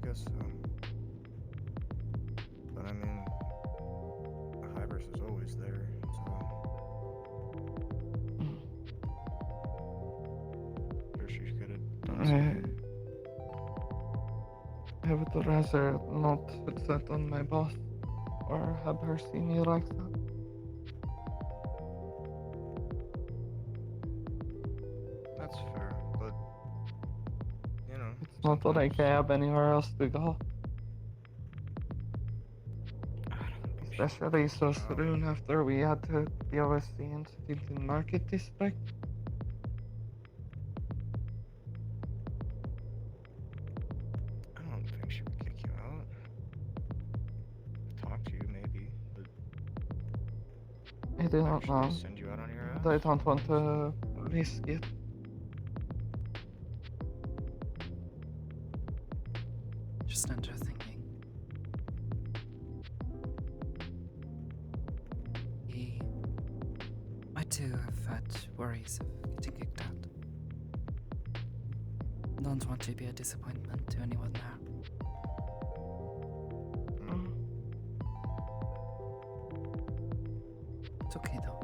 I would rather not put that on my boss or have her see me like that. That's fair, but you know. It's not like I have anywhere else to go. Especially so soon after we had to deal with the incident in Market District. I don't think she would kick you out. Talk to you maybe, but I do not actually know. send you out on your ass. I don't want to risk it. Just enter thinking. I too have had worries of getting kicked out. Don't want to be a disappointment to anyone there. It's okay though.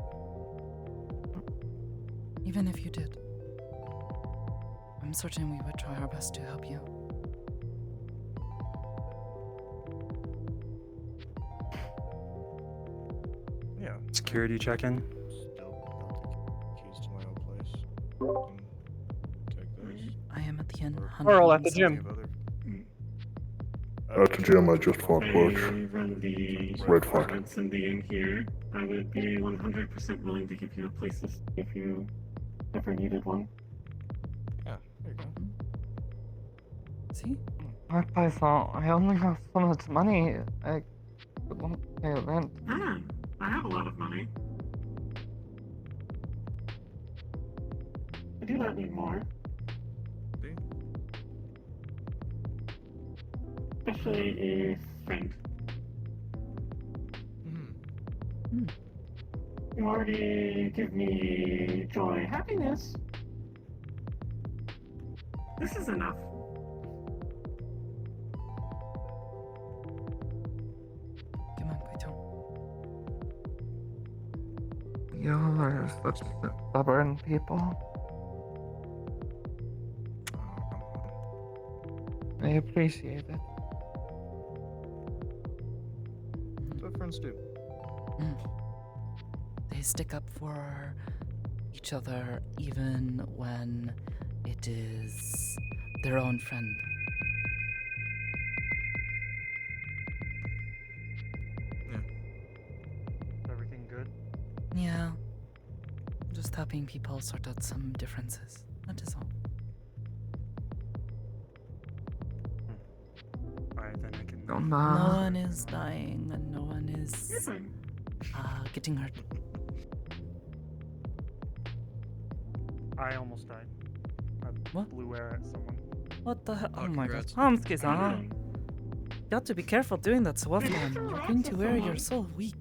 Even if you did, I'm certain we would try our best to help you. Yeah. Security check-in. Still got the keys to my old place. Take those. I am at the inn. Carl at the gym. At the gym, I just fought Butch. I run the Red flag. apartments in the inn here. I would be 100% willing to give you a place if you ever needed one. Yeah, there you go. See? My Python, I only have so much money. I won't pay rent. Ah, I have a lot of money. I do not need more. Especially a friend. You already give me joy, happiness. This is enough. Come on, Python. Y'all are such stubborn people. I appreciate it. That's what friends do. They stick up for each other even when it is their own friend. Everything good? Yeah. Just helping people sort out some differences. That is all. Alright, then I can. No one is dying and no one is getting hurt. I almost died. I blew air at someone. What the hell? Oh my god. congrats. Hamski-san. You got to be careful doing that so often. You're going to wear your soul weak.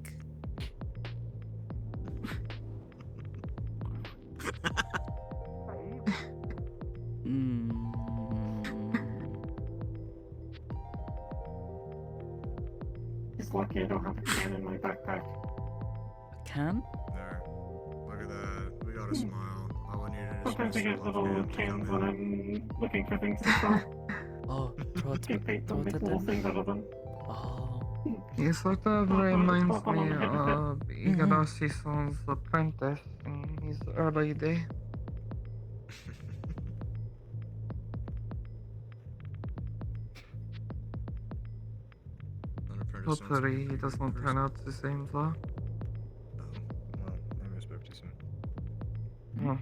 It's lucky I don't have a can in my backpack. A can? There. Look at that. We got a smile. All we needed is Sometimes I Mr. get little Left-Hand to cans come when in. I'm looking for things to sell. Oh, Get paid to make little things out of them. Oh. He sort of reminds me of Igarashi-san's apprentice in his early day. Hopefully he doesn't turn out the same though. Well, maybe I spoke too soon. Hmm.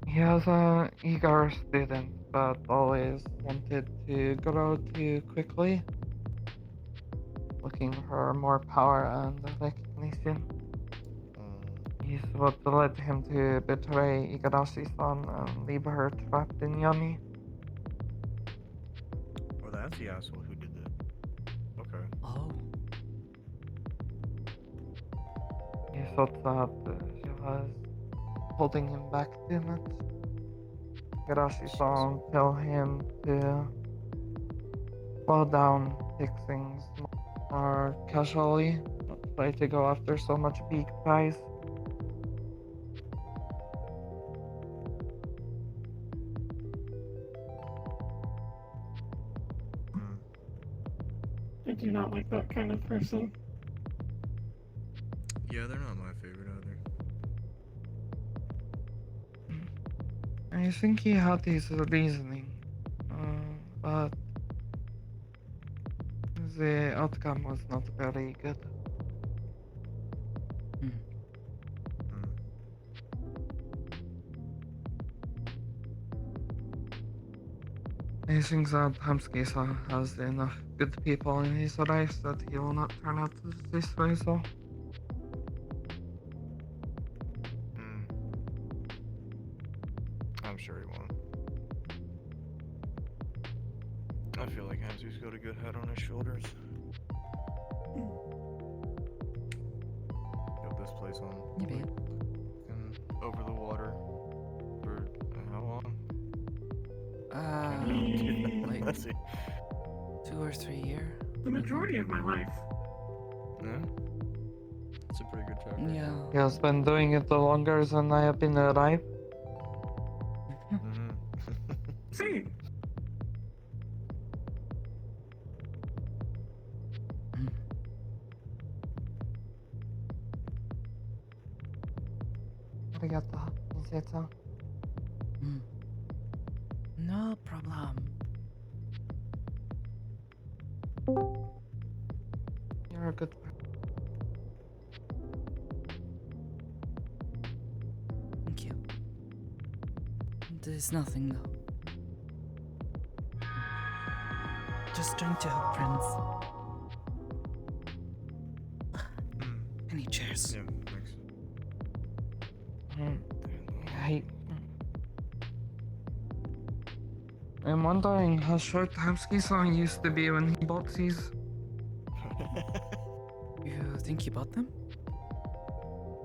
He has a eager student but always wanted to grow too quickly, looking for more power and recognition. He's what led him to betray Igarashi-san and leave her trapped in Yami. Well, that's the asshole who did that. Okay. Oh. He thought that she was holding him back too much. Igarashi-san tell him to slow down, take things more casually, not try to go after so much big prize. do not like that kind of person. Yeah, they're not my favorite either. I think he had his reasoning, but the outcome was not very good. I think that Hamskisa has enough good people in his life that he will not turn out this way, so. I'm sure he won't. I feel like Hamsy's got a good head on his shoulders. Got this place on. And over the water for how long? Like Let's see. 2 or 3 years. The majority of my life. Yeah. It's a pretty good track. Yeah. He has been doing it longer than I have been alive. See. Arigato, Nisetsu. No problem. You're a good person. Thank you. There's nothing though. Just trying to help friends. Any chairs? Yeah, thanks. I'm wondering how short Hamski-san used to be when he bought these. You think he bought them?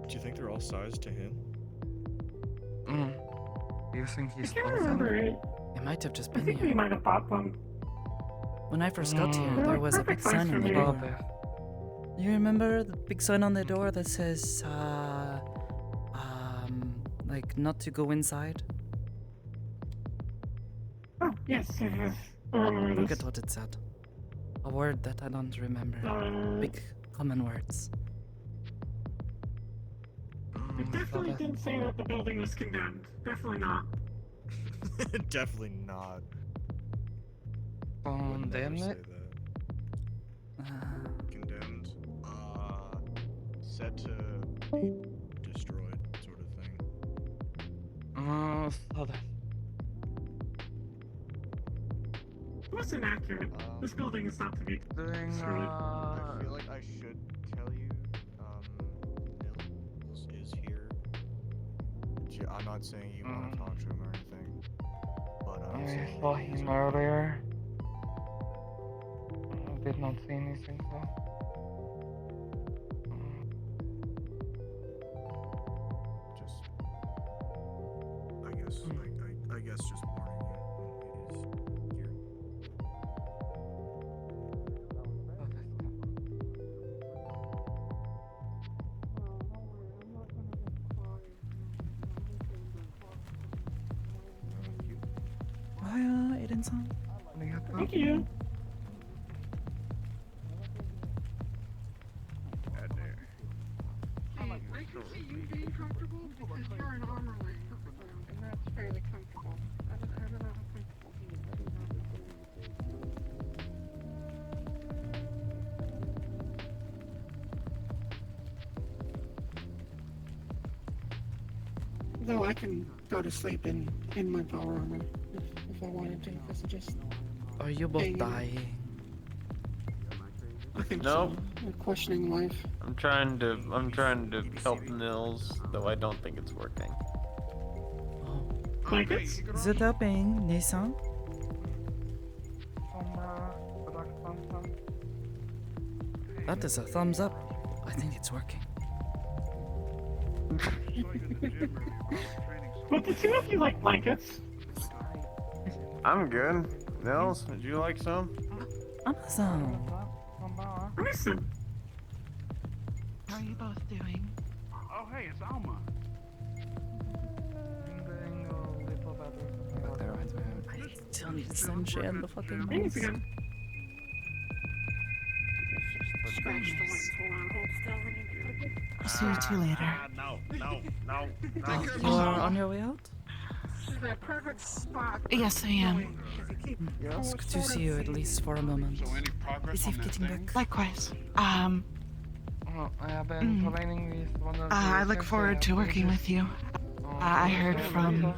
Do you think they're all sized to him? Do you think he's I can't remember it. It might have just I been think we here. might have bought them. When I first got here, there was a big Perfect size sign for on the me. door. You remember the big sign on the door that says, like not to go inside? Oh, yes, yes. I remember Look this. at what it said. A word that I don't remember. Big common words. It definitely didn't say that the building was condemned. Definitely not. Definitely not. Damn Say it. that. Condemned. Set to be destroyed, sort of thing. So that. It was inaccurate. This building is not to be destroyed. I feel like I should tell you, Nils is here. I'm not saying you want to talk to him or anything, but I saw him earlier. I did not see anything though. just, I guess just warning you when he's here. Hiya, Aiden-san. Thank you. I can see you being comfortable because you're an armor like and that's fairly comfortable. I don't know how comfortable he is. Though I can go to sleep in my power armor if I wanted to, because it just. Are you both dying? I think Nope. so. I'm questioning life. I'm trying to help Nils, though I don't think it's working. Blankets? Is it helping, Nissan? That is a thumbs up. I think it's working. But the two of you like blankets. I'm good. Nils, would you like some? Amazon. Listen. How are you both doing? Oh, hey, it's Alma. I still need sunshine in the fucking Thanks house. again. I'll see you two later. You're on your way out? Yes, I am. It's good to see you at least for a moment. Be safe getting back. Likewise. I have been providing with one of I look forward to working with you. I heard from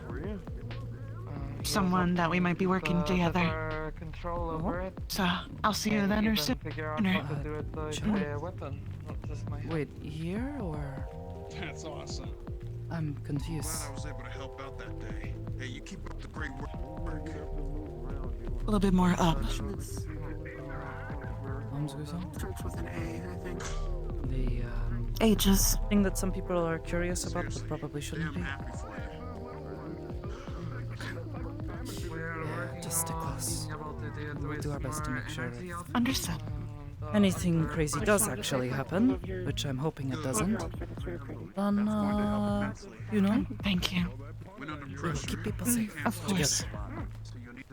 someone that we might be working together. Control over it. So I'll see you then or sooner. Wait, here or? That's awesome. I'm confused. Glad I was able to help out that day. Hey, you keep up the great work. A little bit more up. Starts with an A, I think. The Ages. thing that some people are curious about but probably shouldn't be. Yeah, just stick close. We'll do our best to make sure Understood. anything crazy does actually happen, which I'm hoping it doesn't. Then, you know. Thank you. We will keep people safe. Of course. Together.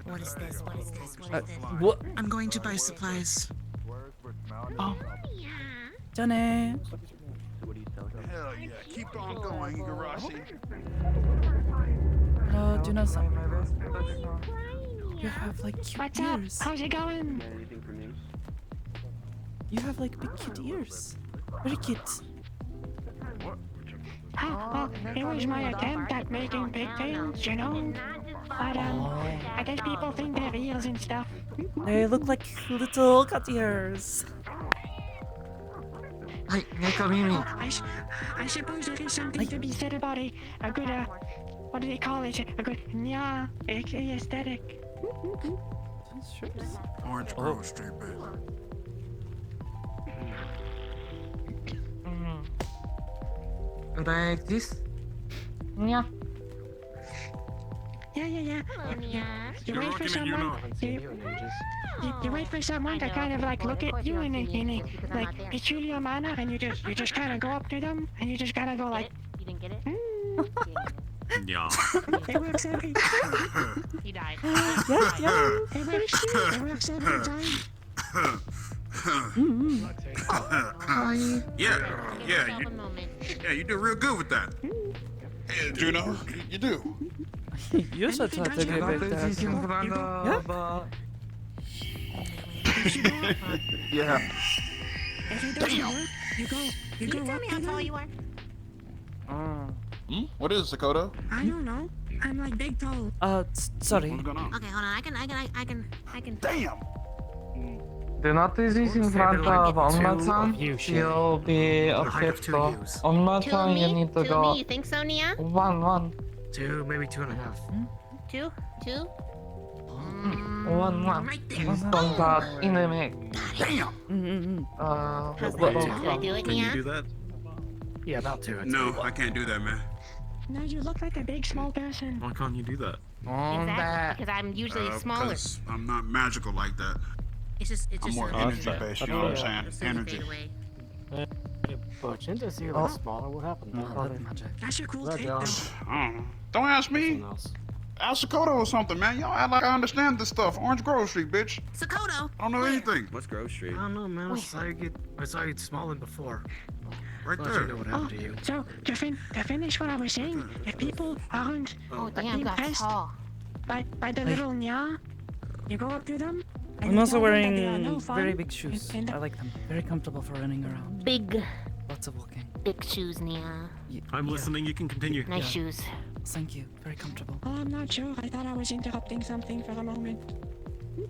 What is this? What is this? What is this? What? I'm going to buy supplies. Oh. Johnny. Hell yeah, keep on going, Igarashi. Hello, do you know something? You have like cute What's ears. up? How's it going? You have like big cute ears. Very cute. Well, it was my attempt at making big things, you know? But, I guess people think they're ears and stuff. They look like little cat ears. Hey, Nicolini. I suppose there is something to be said about a good, what do they call it? A good, aesthetic. Orange Grove Street, baby. Like this? Yeah. Yeah. You wait for someone. You wait for someone to kind of like look at you in a like peculiar manner, and you just kind of go up to them, and you just kind of go like. You didn't get it? Yeah. It works every time. He died. It works every time. Yeah, you do real good with that. Hey, Juno, you do. You should try to give it that. Yeah. If it doesn't work, you go Can you tell up me to how tall them. you are? What is it, Sakoto? I don't know. I'm like big tall. Sorry. What's going on? Okay, hold on. I can. Damn. Do not do this in front of Onma-san. She'll be upset though. Onma-san, you need to Two go. me, you think so, Nia? One. 2, maybe 2.5. Two? One. Right there. Don't that in the mix. Damn. How's that? Did I do it, Can you Nia? do that? Yeah, about 2. No, I can't do that, man. No, you look like a big small person. Why can't you do that? Exactly, because I'm usually smaller. Because I'm not magical like that. It's just I'm more energy based, you know what I'm saying? Energy. But Shinta see like smaller, what happened? That's a cool Good take, job. though. Don't ask me. Ask Sakoto or something, man. Y'all act like I understand this stuff. Orange Grove Street, bitch. Sakoto. I don't know anything. What's Grove Street? I don't know, man. I saw you smaller before. Right Glad there. you know what happened to you. So, to finish what I was saying, if people aren't Damn, got impressed tall. by the little nya, you go up to them. And I'm you also tell them that they are wearing no fun, very big shoes. and I like them. Very comfortable for running around. Big Lots of walking. shoes, Nia. I'm listening. You can continue. Nice shoes. Thank you. Very comfortable. Oh, I'm not sure. I thought I was interrupting something for a moment.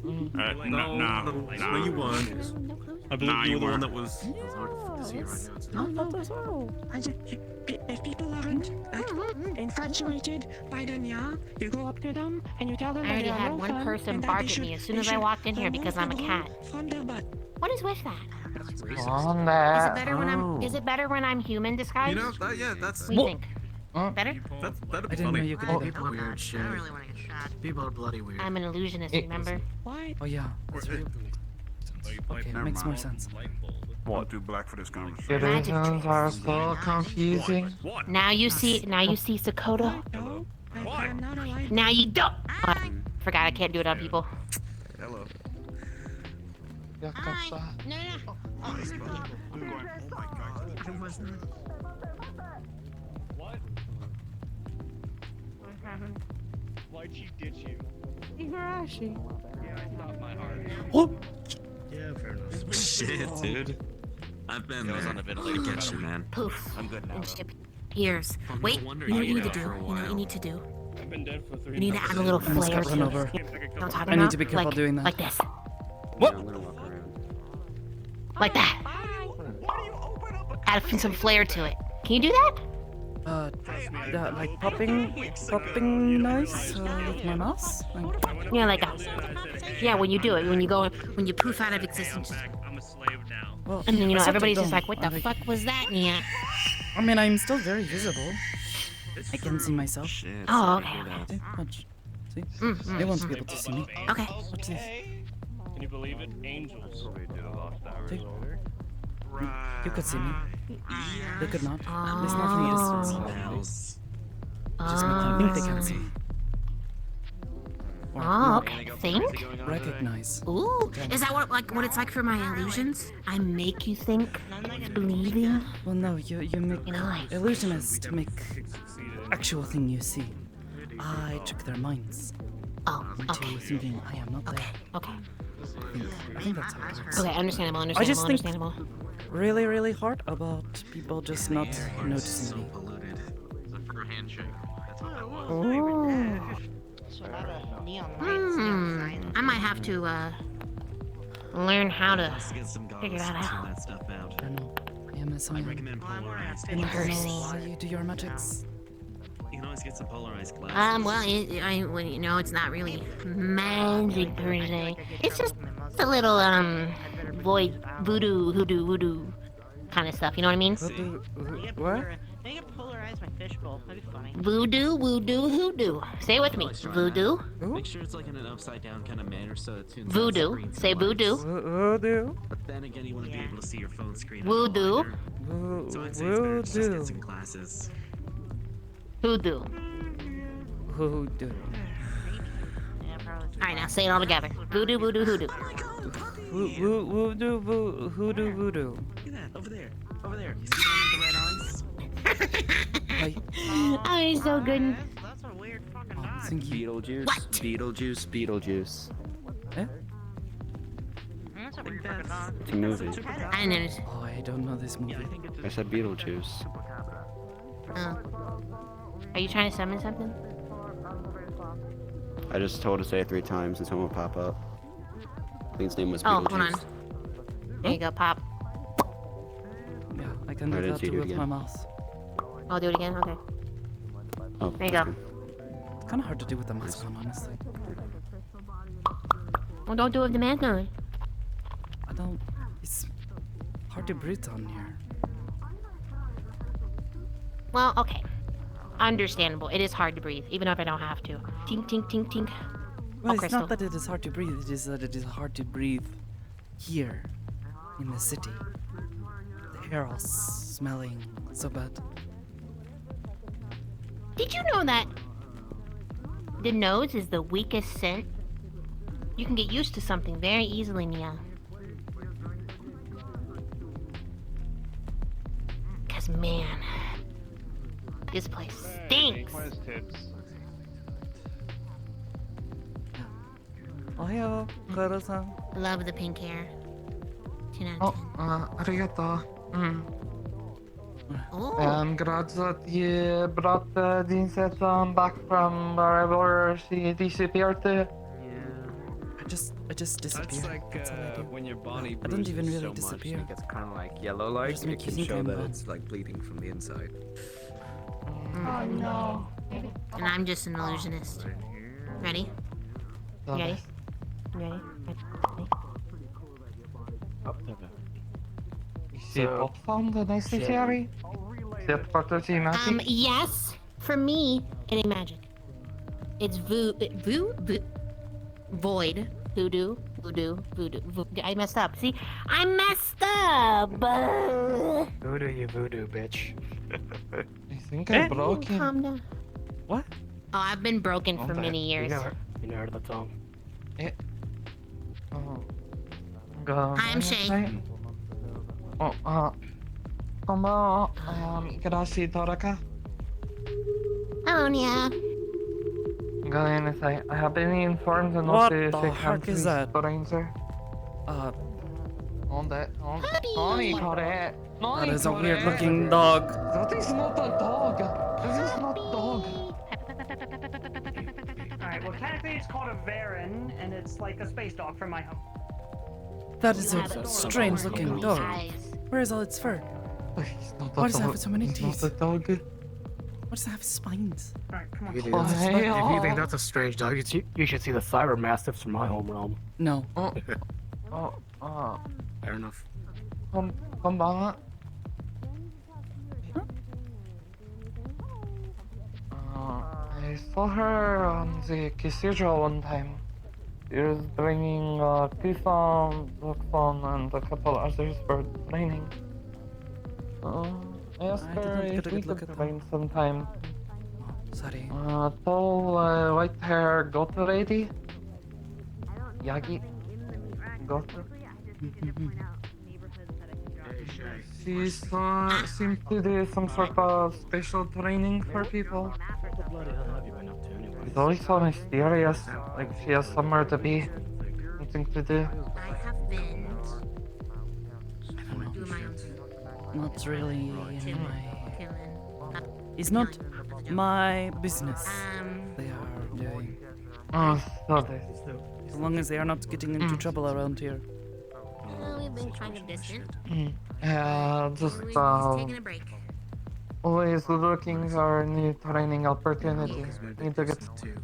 No, you weren't. I believe you were the one that was. If people aren't infatuated by the nya, you go up to them and you tell them I that already they are had no one fun person and that bark they at should- me as soon they as I should walked in here remove because I'm a the cat. ball from their butt. What is with that? On Is that. it better when I'm? Is it better when I'm human disguised? You know, that's. What do you think? Better? That'd I didn't know you could do People that. weird shit. I don't really want to get shot. People are bloody weird. I'm an illusionist, remember? Why? Oh yeah. That's right. Okay, makes more sense. What? Too black for this conversation. Citizens are so confusing. Now you see Sakoto. Hello. I'm not alive. Now you don't. Forgot I can't do it on people. Hello. Hi. No. What? What happened? Why'd she ditch you? Igarashi. Yeah, I thought my heart. Oh! Yeah, fair enough. Shit, dude. I've been there. I was on the ventilator. I get you, man. Poof. I'm good now. And ship ears. I'm Wait, no wonder you know what you you need to were do? out for a You know what you while. need to do? I've been dead for 3 You need to add a little I almost flair got to run it. over. You know what I'm talking I need about? to be careful like, doing that. Like this. What? I'm gonna walk around. Like that. Add some flair to it. Can you do that? Like popping noise with my mouse? Yeah, like that. Yeah, when you do it, when you poof out of existence. I'm a slave now. Well, And then, you know, I set everybody's it just down. like, what the fuck was that, Nia? I mean, I'm still very visible. I can see myself. Shit, Oh, sorry to okay. hear that. See? Watch. See? Mm, They won't be able to see me. Okay. Watch this. Can you believe it? Angels. See? You could see me. They could not. There's nothing in distance. Just make them think they can see me. Or, Oh, okay. Think? recognize. Ooh, is that what it's like for my illusions? I make you think, believing. Well, no, you make You know, like- illusionists to make actual thing you see. I trick their minds Oh, into okay. thinking I am not there. Okay. I think that's how it works. Okay, understandable, I just think understandable. really, really hard about people just not noticing me. For a handshake. That's what that was. Ooh. I might have to learn how to Let's get some figure goggles that to out. tune that stuff out. I know. I am a I scion. recommend polarized And glasses. while you do your magics. You can always get some polarized glasses. Well, well, you know, it's not really magic per se. It's just a little, void, voodoo kind of stuff, you know what I mean? What? They can polarize my fishbowl. That'd be funny. Voodoo, hoodoo. Say it with me. Voodoo, Make sure it's like in an upside down kind of manner so it tunes out voodoo. screens Say and lights. voodoo. Voodoo. But then again, you want to be able to see your phone screen. Voodoo. So I'd say it's better to just Voodoo. get some glasses. Hoodoo. Voodoo. Alright, now say it all together. Voodoo, voodoo, hoodoo. Voodoo, hoodoo, voodoo. Look at that, over there. Over there. You see the one with the red eyes? Oh, you're so good. That's a weird fucking Oh, dog. Beetlejuice. What? Beetlejuice. Beetlejuice. Eh? That's a weird fucking dog. It's a movie. I didn't notice. Oh, I don't know this movie. I said Beetlejuice. Oh. Are you trying to summon something? I just told her to say it 3 times and someone will pop up. I think his name was Oh, Beetlejuice. hold on. There you go, Pop. Yeah, I can do I didn't that see you too do it with again. my mouse. I'll do it again. Okay. Oh, There you go. It's kind of hard to do with the mask on, honestly. Well, don't do it with the mask on. I don't. It's hard to breathe on here. Well, okay. Understandable. It is hard to breathe, even if I don't have to. Tink, tink, tink, tink. Well, Oh, it's Crystal. not that it is hard to breathe. It is that it is hard to breathe here, in the city. The air all smelling so bad. Did you know that the nose is the weakest scent? You can get used to something very easily, Nia. Cause man, this place stinks. Ohio, Koro-san. Love the pink hair. 10 out Oh, of 10. arigato. Oh. I'm glad that you brought the Dinsetsu back from wherever she disappeared to. I just disappear. That's like when your body I don't even bruises really so much, disappear. it gets kind of like yellow-like. Just It make you can think show I'm that gone. it's like bleeding from the inside. Oh no. And I'm just an illusionist. Ready? You ready? You ready? Is it pop sound necessary? Is it part of the magic? Yes. For me, it ain't magic. It's void. Voodoo. I messed up. See? I messed up. Voodoo, you voodoo, bitch. I think I broke him. Calm down. What? Oh, I've been broken for many years. You never heard that song? Oh. Hi, I'm Shay. Como, gracias, Toraka. Hello, Nia. Guys, I have been informed that What the the heck is that? Ranger. On that. Nani, Kore. That is a weird looking dog. That is not a dog. This is not a dog. Alright, well technically it's called a Varan, and it's like a space dog from my home. That is a strange looking dog. Where is all its fur? Why does it have so many teeth? Not a dog. Why does it have spines? Alright, come on. If you think that's a strange dog, you should see the Cyber Mastiffs from my home realm. No. Fair enough. Konbanwa. I saw her on the cathedral one time. She was bringing Kisan, Luxon, and a couple others for training. I asked her if we could train sometime. Sorry. Tall, white hair goat lady. Yagi. Goat. She seems to do some sort of special training for people. What the bloody hell have you been up to anyway? She's always so mysterious, like she has somewhere to be, something to do. I have been doing my own Not really in my... killing. It's not my business they are doing. Oh, sorry. As long as they are not getting into trouble around here. We've been kind of distant. Just Taking a break. always looking for new training opportunities. Need to get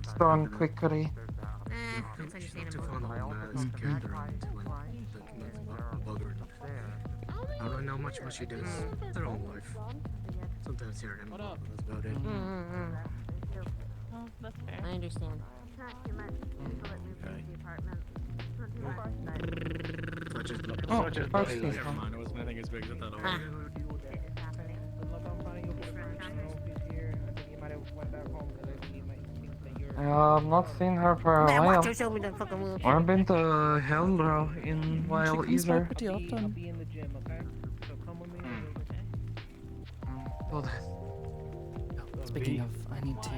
strong quickly. That's understandable. I don't know much what she does. Their own life. Sometimes hearing him about it, that's about it. Oh, that's fair. I understand. Such bloody never mind. It wasn't anything as big as I thought it was. I've not seen her for a Man, while. watch yourself with that fucking wheel. I haven't been to Hellbrow in a while Comes by either. pretty often. Speaking of, I need to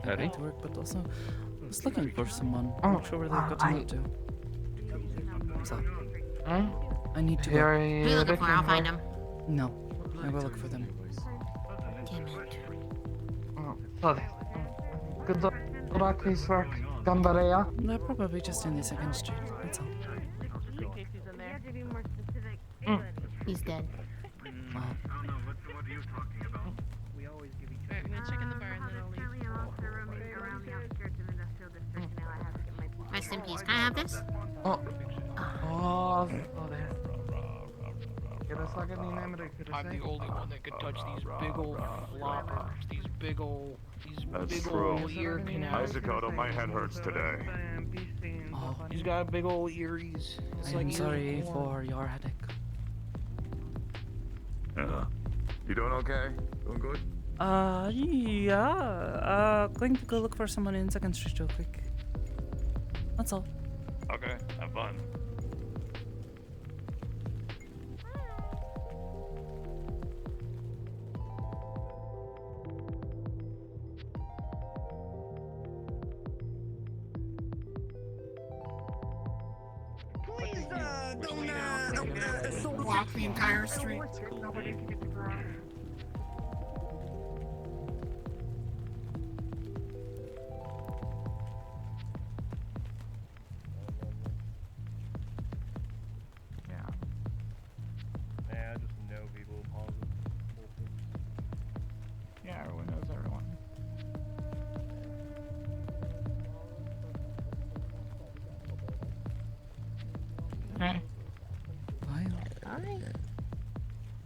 go back to work, but also I was looking for someone. I'm not sure where they've gotten up to. What's up? I need to go. Who are you looking for? I'll find him. No, I will look for them. Sorry. Good luck, his work. Gambareya. They're probably just in the second street. That's all. He's dead. Wow. I'm gonna check in the bar and then I'll leave. Rest in peace. Can I have this? I'm the only one that could touch these big old floppers, these big old ear canals. Sakoto, my head hurts today. Oh, he's got big old earies. It's I'm like sorry for your headache. You doing okay? Doing good? Yeah. Going to go look for someone in Second Street real quick. That's all. Okay, have fun. Please, don't block the entire street. Yeah, I just know people with pauses. Yeah, everyone knows everyone. Hey. Hi.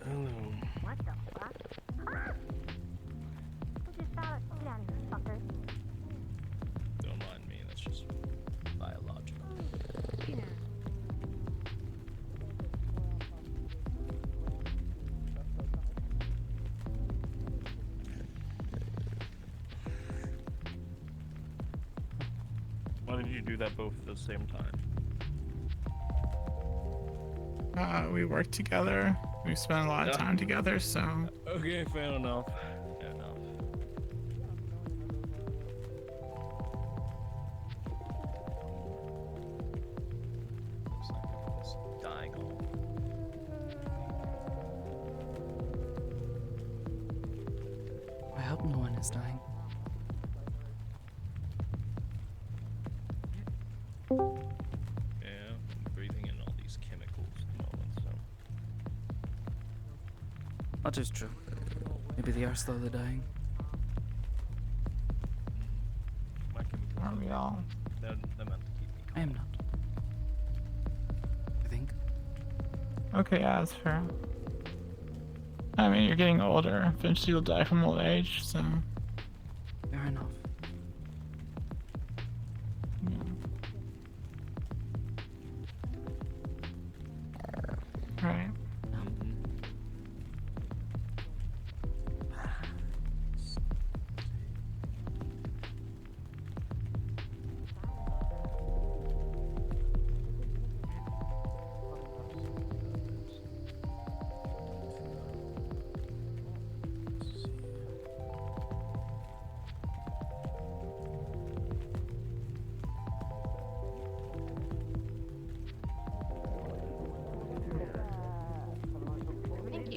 Hello. What the fuck? Who just thought of get out of here, fucker? Don't mind me, that's just biological. Why did you do that both at the same time? We work together. We've spent a lot of time together, so. Okay, fair enough. Fair enough. Looks like everyone's dying off. I hope no one is dying. Yeah, I'm breathing in all these chemicals at the moment, so. That is true. Maybe they are slowly dying. My chemicals Aren't we all? They're meant to keep me I am not. I think. Okay, yeah, that's fair. I mean, you're getting older. Eventually you'll die from old age, so. Fair enough. Right.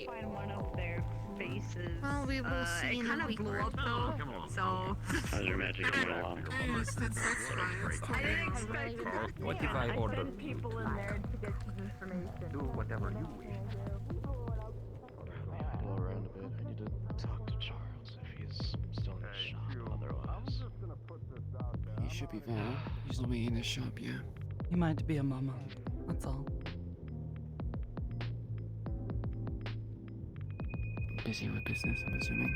Find one of their faces. Well, we will see It in kind a of week blew or up though, so. How's your magic coming along? I didn't expect it. What if I order? Send people in there to get some information. Do whatever you wish. Go around a bit. I need to talk to Charles if he's still in the shop. Otherwise, He should be there. He's not in the shop yet. He might be a mama. That's all. Busy with business, I'm assuming.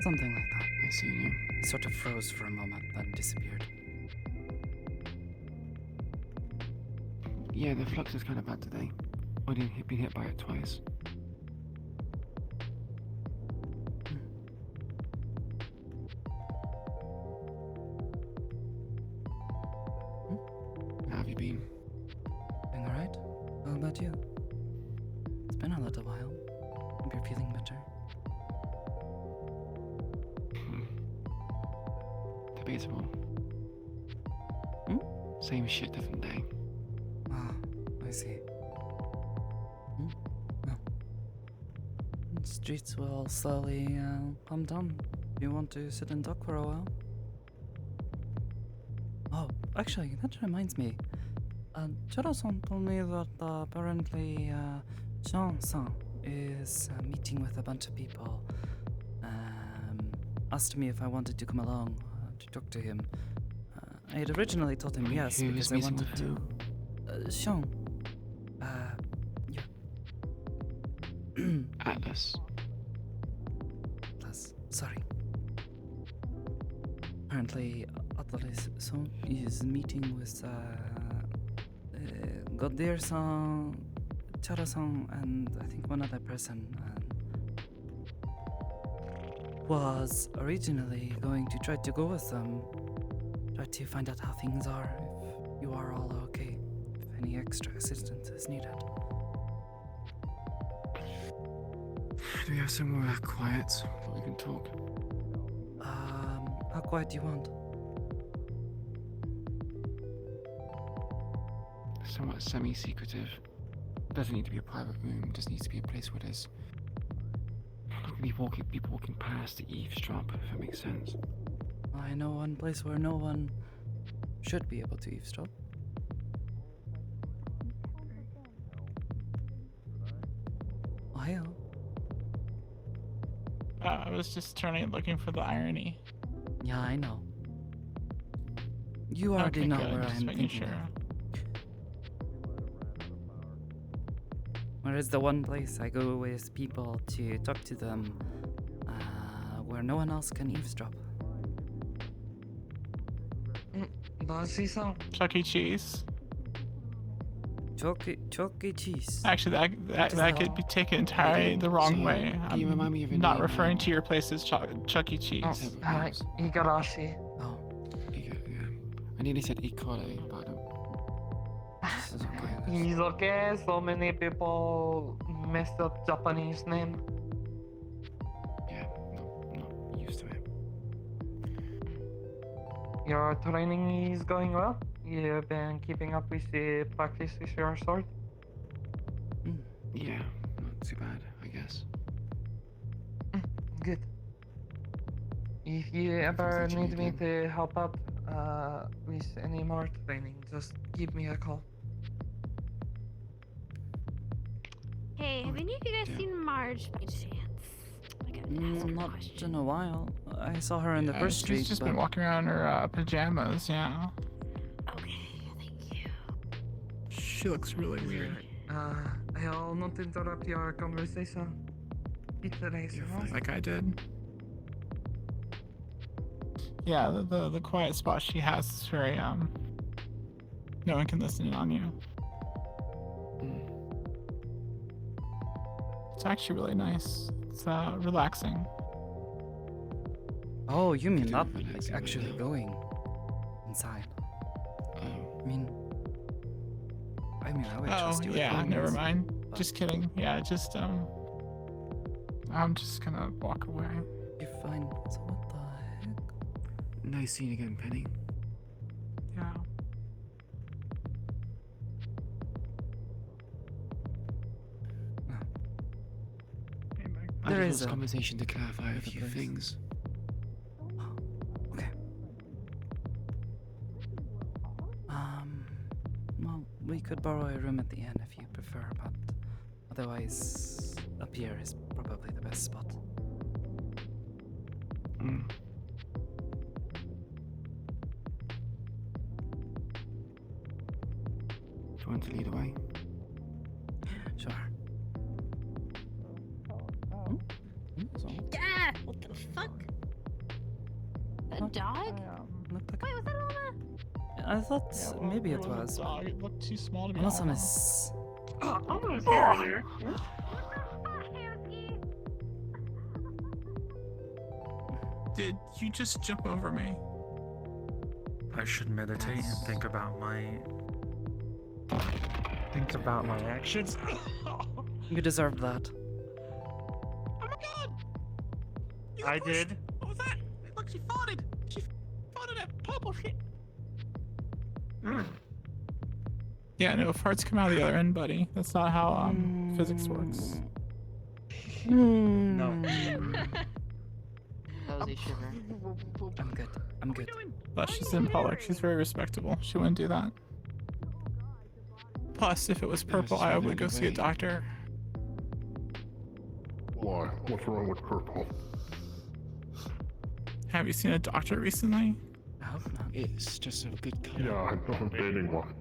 Something like that. I see you. He sort of froze for a moment, then disappeared. Yeah, the flux is kind of bad today. Already been hit by it twice. How have you been? Doing alright? How about you? It's been a little while. Hope you're feeling better. Debatable. Same shit, different day. Ah, I see. Well. The streets will slowly calm down. Do you want to sit and talk for a while? Oh, actually, that reminds me. Chara-san told me that apparently Jean-san is meeting with a bunch of people. Asked me if I wanted to come along to talk to him. I had originally told him yes Who because is I meeting wanted with to. Sean. Atlas. Atlas. Sorry. Apparently, Atlas is meeting with Godir-san, Chara-san, and I think one other person. Was originally going to try to go with them, try to find out how things are, if you are all okay, if any extra assistance is needed. Do we have somewhere quiet where we can talk? How quiet do you want? Somewhat semi-secretive. Doesn't need to be a private room, just needs to be a place where there's people walking past to eavesdrop, if that makes sense. I know one place where no one should be able to eavesdrop. Ohio. I was just turning and looking for the irony. Yeah, I know. You already know good, where just I'm making thinking sure. of. Where is the one place I go with people to talk to them, where no one else can eavesdrop? Chuck E. Cheese. Chuck E. Cheese. Actually, that could be taken entirely the wrong way. Can you remind me of your not name, referring to your place as Chuck E. Cheese. Igarashi. I nearly said Ikore, but He's okay. So many people messed up Japanese name. Yeah, no, not used to it. Your training is going well? You've been keeping up with the practice with your sword? Yeah, not too bad, I guess. Good. If you ever need me to help out with any more training, just give me a call. Hey, have any of you guys seen Marge by chance? Not in a while. I saw her in the first street. She's just but... been walking around in her pajamas, yeah. She looks really weird. I'll not interrupt your conversation. Like I did. Yeah, the quiet spot she has is very no one can listen in on you. It's actually really nice. It's relaxing. Oh, you mean not like actually going inside? I mean, I would trust you. Yeah, with never things, mind. but- Just kidding. Yeah, just I'm just gonna walk away. You're fine. So what the heck? Nice seeing you again, Penny. Yeah. There I is just a conversation to clarify a bit of few place. things. Okay. Well, we could borrow a room at the inn if you prefer, but otherwise, up here is probably the best spot. If you want to lead away. Sure. Ah! What the fuck? A dog? Looked like Wait, was that Alma? I thought maybe it was. Dog. It looked too small to be. Unless I Alma. miss. Alma was here earlier. Did you just jump over me? I should meditate and think about my actions. You deserved that. Oh my god! I did. What was that? Look, she farted. She farted that purple shit. Yeah, no, farts come out of the other end, buddy. That's not how physics works. No. That was a shiver. I'm good. I'm good. But she's in public. She's very respectable. She wouldn't do that. Plus, if it was purple, I would go see a doctor. Why? What's wrong with purple? Have you seen a doctor recently? I hope not. It's just a good color. Yeah, I know I'm dating one.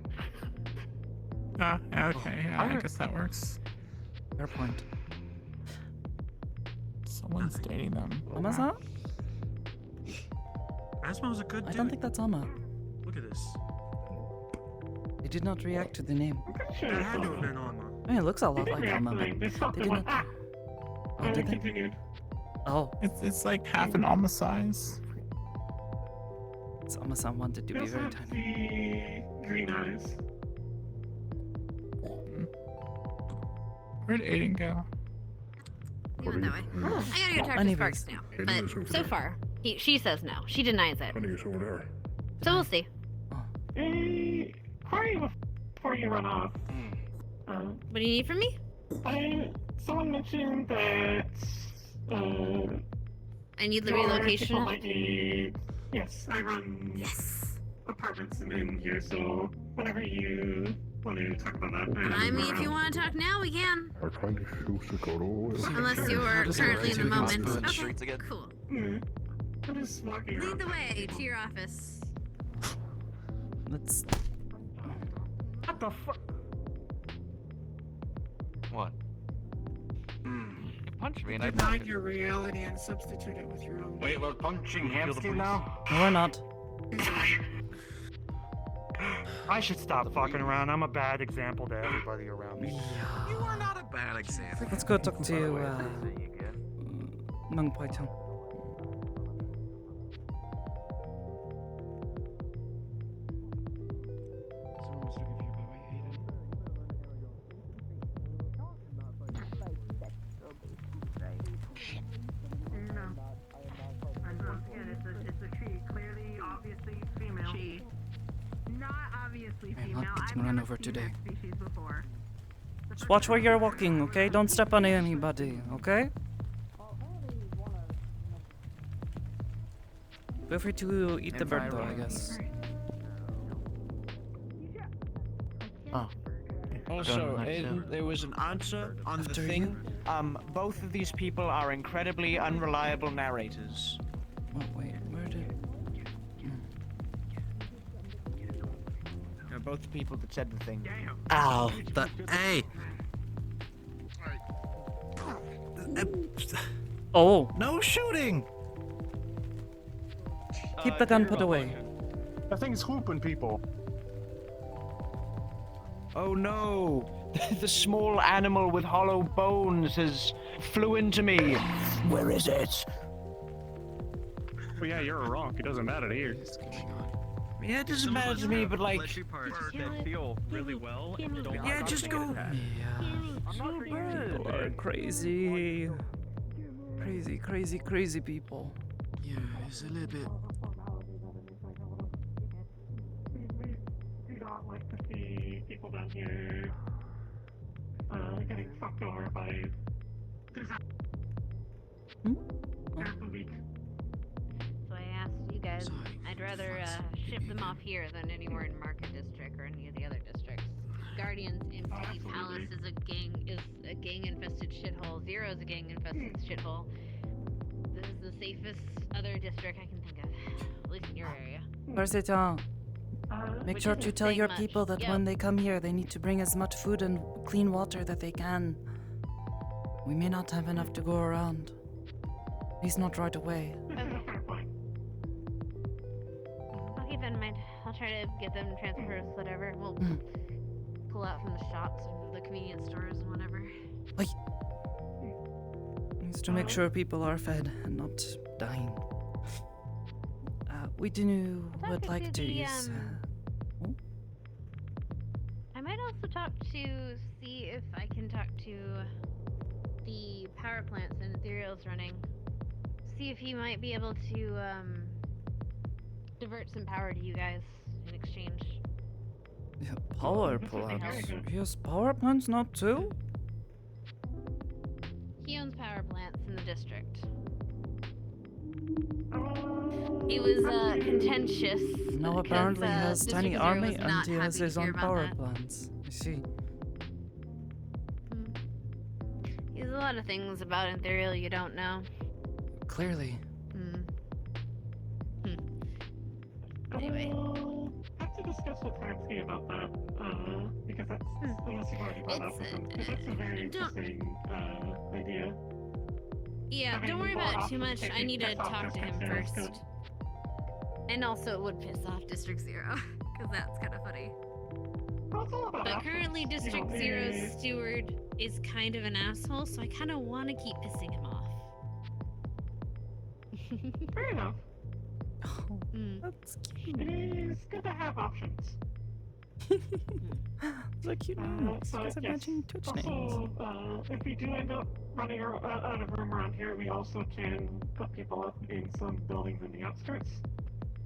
Okay, yeah, I guess that works. Fair point. Someone's dating them. Alma's not? Asmo's a good dude. I don't think that's Alma. Look at this. They did not react to the name. That had to have been Alma. I mean, it looks a lot like Alma, but they did not. Oh, did they? Oh. It's like half an Alma size. It's almost wanted to be very tiny. Green eyes. Where'd Aiden go? He went that way. I gotta go talk to Sparks now. But so far, she says no. She denies it. over there. So we'll see. Hey, hurry before you run off. What do you need from me? Someone mentioned that I need the your relocation. people might need. Yes, I run apartments in here, so whenever you want to talk about that. I mean, if you want to talk now, we can. I'm trying to shoot Sakoto. Unless you are currently in the moment. Okay. Okay, cool. I'm just walking Lead the way to your office. Let's. What the fuck? What? You punched me and I Denied your reality and substitute it with your own. Wait, we're punching Hamsky now? No, we're not. I should stop fucking around. I'm a bad example to everybody around me. You are not a bad example. Let's go talk to Mung Pai Chung. species. I'm Now, not I've getting run never over seen today. that species before. Just watch where you're walking, okay? Don't step on anybody, okay? Feel free to eat the bird though, I guess. Oh. Also, there was an answer on the thing. Both of these people are incredibly unreliable narrators. Oh wait, where did? They're both the people that said the thing. Ow. Hey. Oh. No shooting. Keep the gun put away. That thing's whooping people. Oh no! The small animal with hollow bones has flew into me. Where is it? Well, yeah, you're wrong. It doesn't matter here. Yeah, it doesn't matter to me, but like. Fleshy parts that feel really well and don't. Yeah, just go. People are crazy. Crazy people. Yeah, it's a little bit. We do not like to see people down here getting fucked over by So I asked you guys, I'd rather ship them off here than anywhere in Market District or any of the other districts. Guardian's Empty Palace is a gang infested shithole. Zero is a gang infested shithole. This is the safest other district I can think of, at least in your area. Barsetan, make Which sure isn't to tell saying your much. people that Yep. when they come here, they need to bring as much food and clean water that they can. We may not have enough to go around. At least not right away. I'll keep that in mind. I'll try to get them transfers, whatever. We'll pull out from the shops and the convenience stores and whatever. Needs to make sure people are fed and not dying. We would like to use. I might also talk to see if I can talk to the power plants and Ethereal's running. See if he might be able to divert some power to you guys in exchange. Yeah, power plants. Yes, power plants not too? He owns power plants in the district. It was contentious. Now apparently he has District tiny Zero army was and not he has happy his to hear own about power that. plants. I see. There's a lot of things about Ethereal you don't know. Clearly. Anyway. I have to discuss with Taxi about that, because that's, unless you've already brought up with him, because that's a very interesting idea. Yeah, don't worry about it too much. I need to talk to him first. And also, it would piss off District Zero, because that's kind of funny. But currently, District Zero's steward is kind of an asshole, so I kind of want to keep pissing him off. Fair enough. That's cute. It is good to have options. So cute names. So, Because I'm yes. matching Twitch names. Also, if we do end up running out of room around here, we also can put people up in some buildings in the outskirts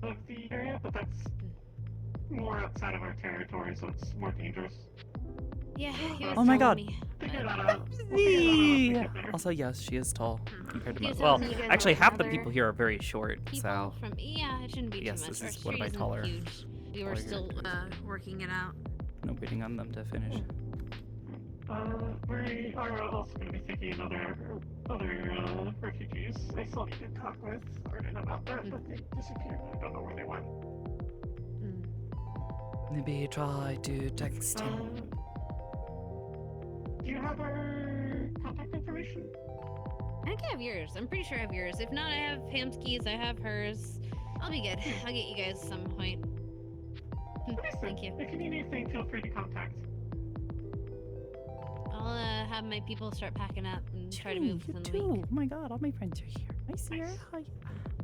of the area, but that's more outside of our territory, so it's more dangerous. Yeah, he was Oh my telling god. me. Figure that out. Also, yes, she is tall compared to He my. was Well, telling me you guys actually, have half the other people here are very short, so. From yeah, it shouldn't be Yes, too much. this Our is one of street my isn't taller. huge. We were still working it out. No beating on them to finish. We are also going to be taking other refugees. I still need to talk with Arden about that, but they disappeared. I don't know where they went. Maybe try to text him. Do you have our contact information? I think I have yours. I'm pretty sure I have yours. If not, I have Pamski's. I have hers. I'll be good. I'll get you guys some point. Thank you. If you need anything, feel free to contact. I'll have my people start packing up and try to move You within the too. week. Oh my god, all my friends are here. Hi, Sierra. Hi.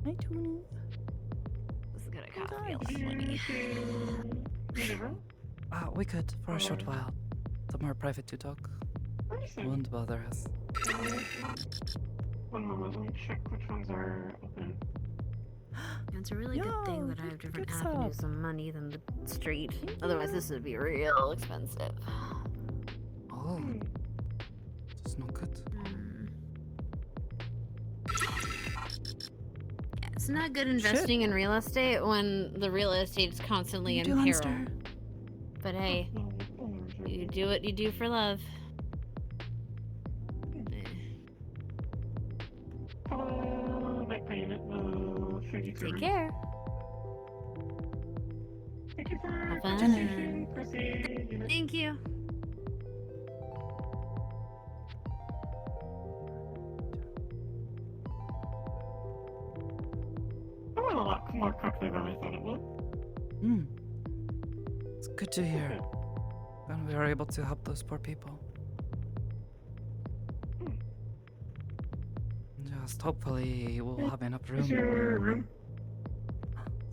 Hi, Tony. Let's get a coffee. guys. We could for a short while. Somewhere private to talk. Won't bother us. One moment, let me check which ones are open. It's a really good thing that I have different good avenues stuff. of money than the street. Otherwise, this would be real expensive. Oh, that's not good. Yeah, it's not good investing in real estate when the real estate's constantly in do, peril. Leinster? But hey, you do what you do for love. Make payment. Take care. Thank you for Have fun. Thank you. That went a lot more quickly than I thought it would. It's good to hear. Then we are able to help those poor people. Just hopefully we'll have enough room. Is your room?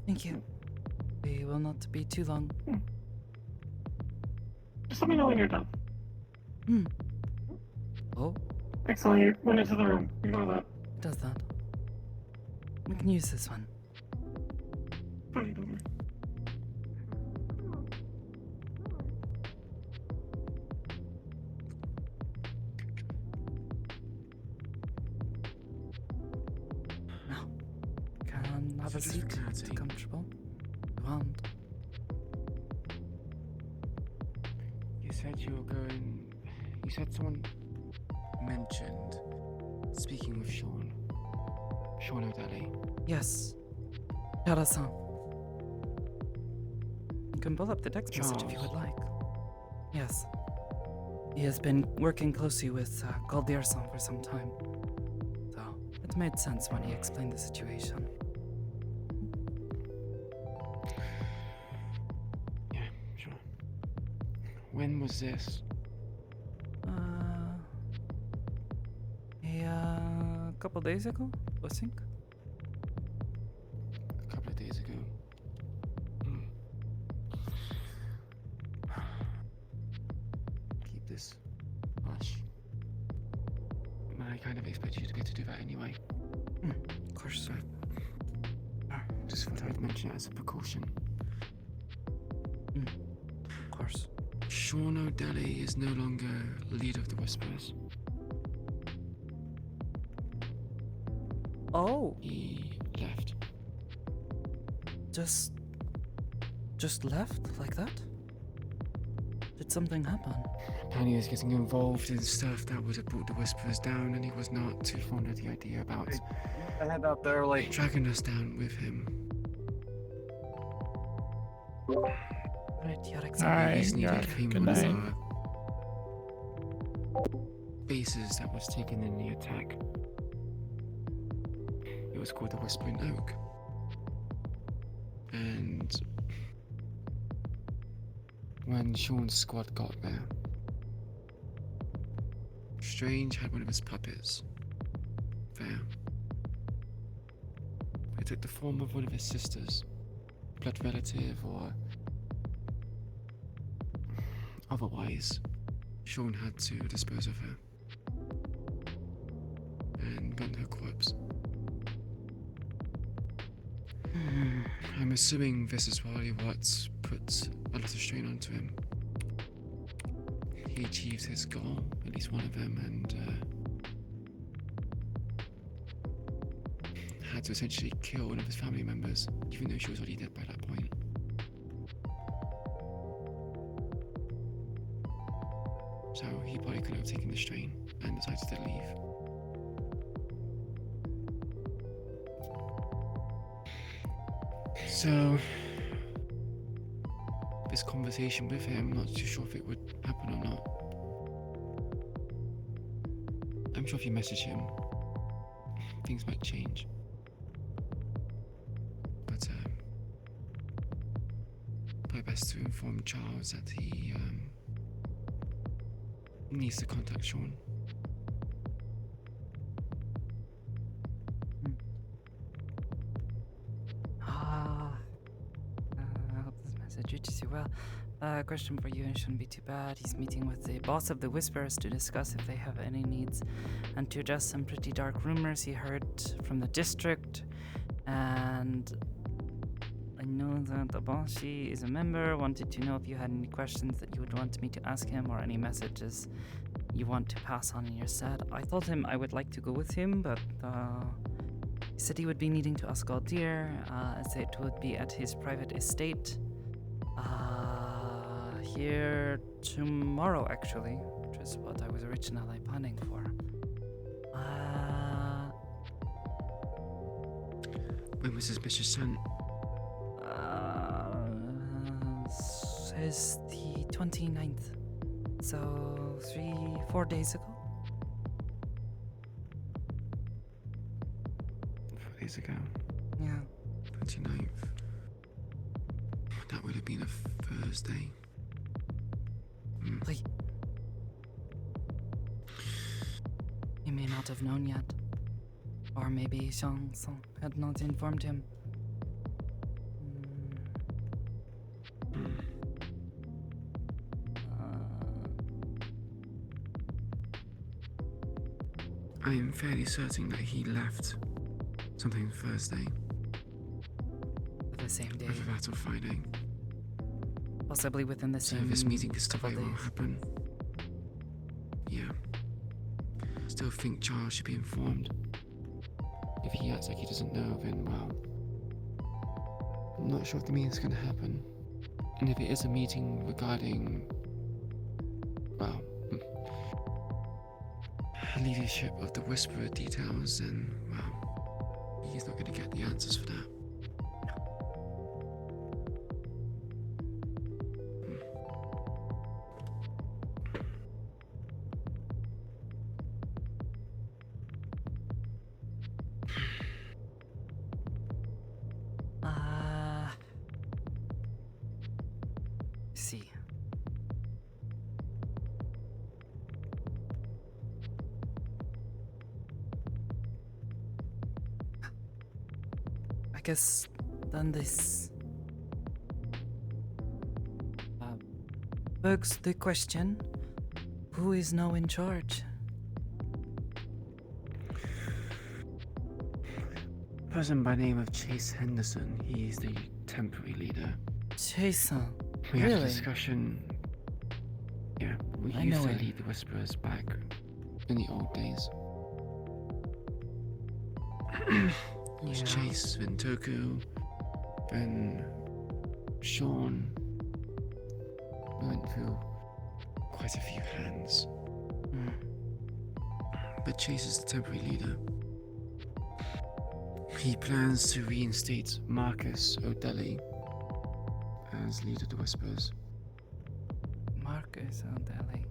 Thank you. We will not be too long. Just let me know when you're done. Oh, Excellent, you went into the room. Ignore that. it does that. We can use this one. Fine, don't worry. Now, can have a seat. It's comfortable. You want? You said you were going. You said someone mentioned speaking with Sean. Sean O'Daly. Yes. Yara-san. You can pull up the text message if you would like. Yes. He has been working closely with Galdir-san for some time. So, it made sense when he explained the situation. Yeah, sure. When was this? A couple days ago, I think. A couple of days ago. Keep this hush. I kind of expect you to be able to do that anyway. Of course. Just thought I'd mention it as a precaution. Of course. Sean O'Daly is no longer leader of the Whisperers. Oh. He left. Just left like that? Did something happen? Apparently he was getting involved in stuff that would have brought the Whisperers down, and he was not too fond of the idea about Head up there, like dragging us down with him. Right, Yarek. Alright, Recently Yarek, became good one of night. our bases that was taken in the attack. It was called the Whispering Oak. And when Sean's squad got there, Strange had one of his puppets there. It took the form of one of his sisters, blood relative or otherwise. Sean had to dispose of her and burn her corpse. I'm assuming this is why what put a lot of strain onto him. He achieved his goal, at least one of them, and had to essentially kill one of his family members, even though she was already dead by that point. So he probably could have taken the strain and decided to leave. So this conversation with him, I'm not too sure if it would happen or not. I'm sure if you message him, things might change. But probably best to inform Charles that he needs to contact Sean. I hope this message reaches you well. Question for you, and it shouldn't be too bad. He's meeting with the boss of the Whisperers to discuss if they have any needs and to address some pretty dark rumors he heard from the district. And I know that Abashi is a member. Wanted to know if you had any questions that you would want me to ask him or any messages you want to pass on in your set. I told him I would like to go with him, but he said he would be needing to ask Aldir, as it would be at his private estate. Here tomorrow, actually, which is what I was originally planning for. When was this message sent? Says the 29th. So 4 days ago. 4 days ago. Yeah. 29th. That would have been a Thursday. Wait. He may not have known yet. Or maybe Shang Tsung had not informed him. I am fairly certain that he left sometime Thursday. The same day. Whether that or Friday. Possibly within the same. So this meeting could still very well days. happen. Yeah. Still think Charles should be informed. If he acts like he doesn't know, then well, I'm not sure if the meeting's gonna happen. And if it is a meeting regarding, well, leadership of the Whisperer details, then well, he's not gonna get the answers for that. See. I guess then this begs the question, who is now in charge? A person by the name of Chase Henderson. He's the temporary leader. Chase, We had a really? discussion. Yeah, we I used know to it. lead the Whisperers back in the old days. It was Chase, then Toku, then Sean. We went through quite a few hands. But Chase is the temporary leader. He plans to reinstate Marcus O'Delly as leader of the Whisperers. Marcus O'Delly.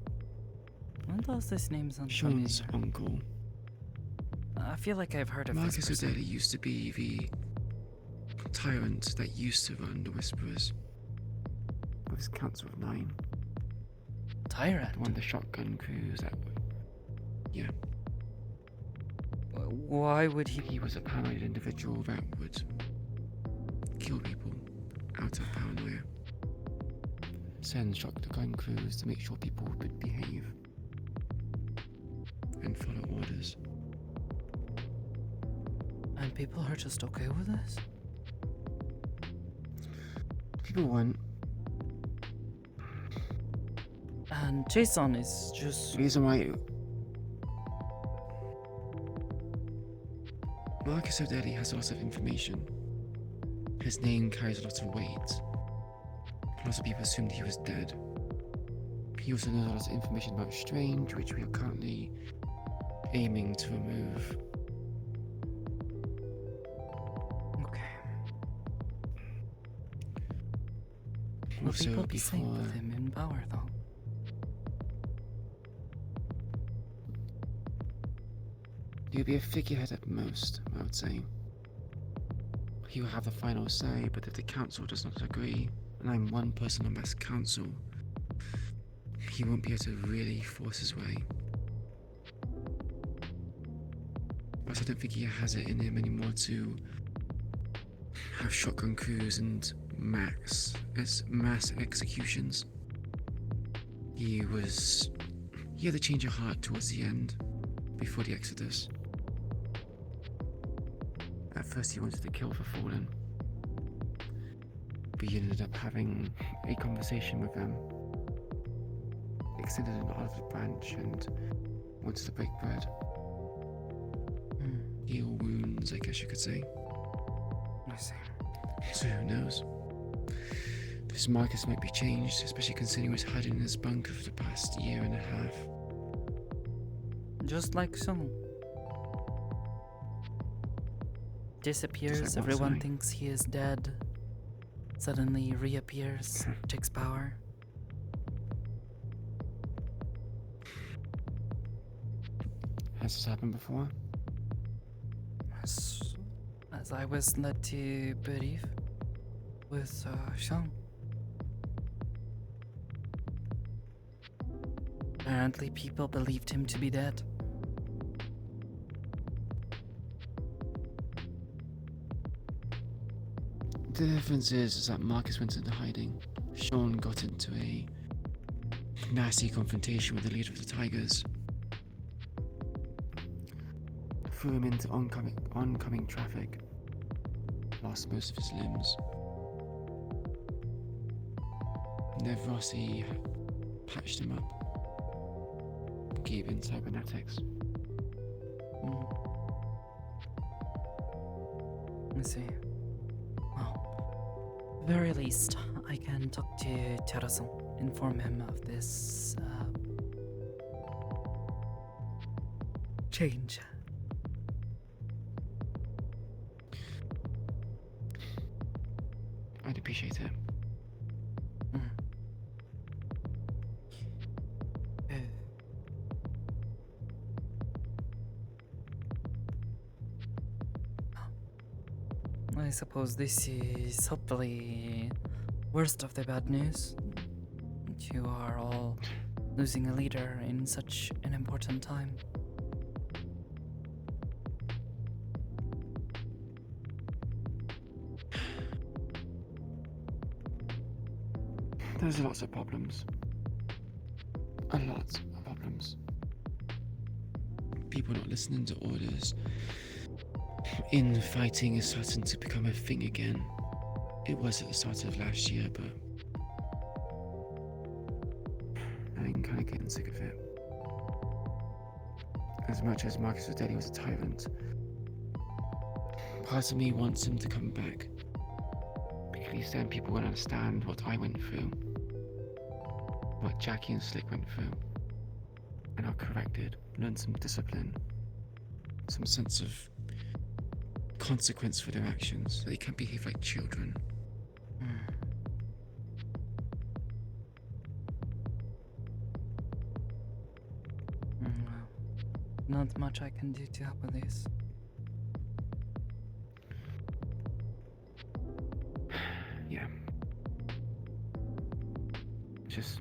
When does this name sound familiar? Sean's uncle. I feel like I've heard of Marcus this person. O'Delly used to be the tyrant that used to run the Whisperers. With his council of 9. Tyrant? One of the shotgun crews that were... Yeah. Why would he... He was a paranoid individual that would kill people out of paranoia. Send shotgun crews to make sure people would behave and follow orders. And people are just okay with this? People weren't. And Jason is just... The reason why... Marcus O'Delly has a lot of information. His name carries a lot of weight. Lots of people assumed he was dead. He also knows a lot of information about Strange, which we are currently aiming to remove. Okay. Will Also, people be safe before- with him in power, though? He would be a figurehead at most, I would say. He will have the final say, but if the council does not agree, and I'm one person on that council, he won't be able to really force his way. But I don't think he has it in him anymore to have shotgun crews and mass executions. He had a change of heart towards the end, before the Exodus. At first he wanted to kill for Fallen. But he ended up having a conversation with them. Extended an olive branch and wanted to break bread. Heal wounds, I guess you could say. I see. So who knows? This Marcus might be changed, especially considering he was hiding in his bunker for the past year and a half. Just like so. Disappears, Just like what, everyone sorry? thinks he is dead. Suddenly reappears, takes power. Has this happened before? As I was led to believe, with Shang. Apparently people believed him to be dead. The difference is that Marcus went into hiding. Sean got into a nasty confrontation with the leader of the Tigers. Threw him into oncoming traffic. Lost most of his limbs. Then Rossi patched him up. Gave him cybernetics. I see. Well, at the very least, I can talk to Terasan, inform him of this change. I'd appreciate it. I suppose this is hopefully worst of the bad news. You are all losing a leader in such an important time. There's lots of problems. A lot of problems. People not listening to orders. Infighting is starting to become a thing again. It was at the start of last year, but I'm kind of getting sick of it. As much as Marcus was dead, he was a tyrant. Part of me wants him to come back. Because then people will understand what I went through. What Jackie and Slick went through. And are corrected, learn some discipline. Some sense of consequence for their actions, so they can't behave like children. Well, not much I can do to help with this. Yeah. Just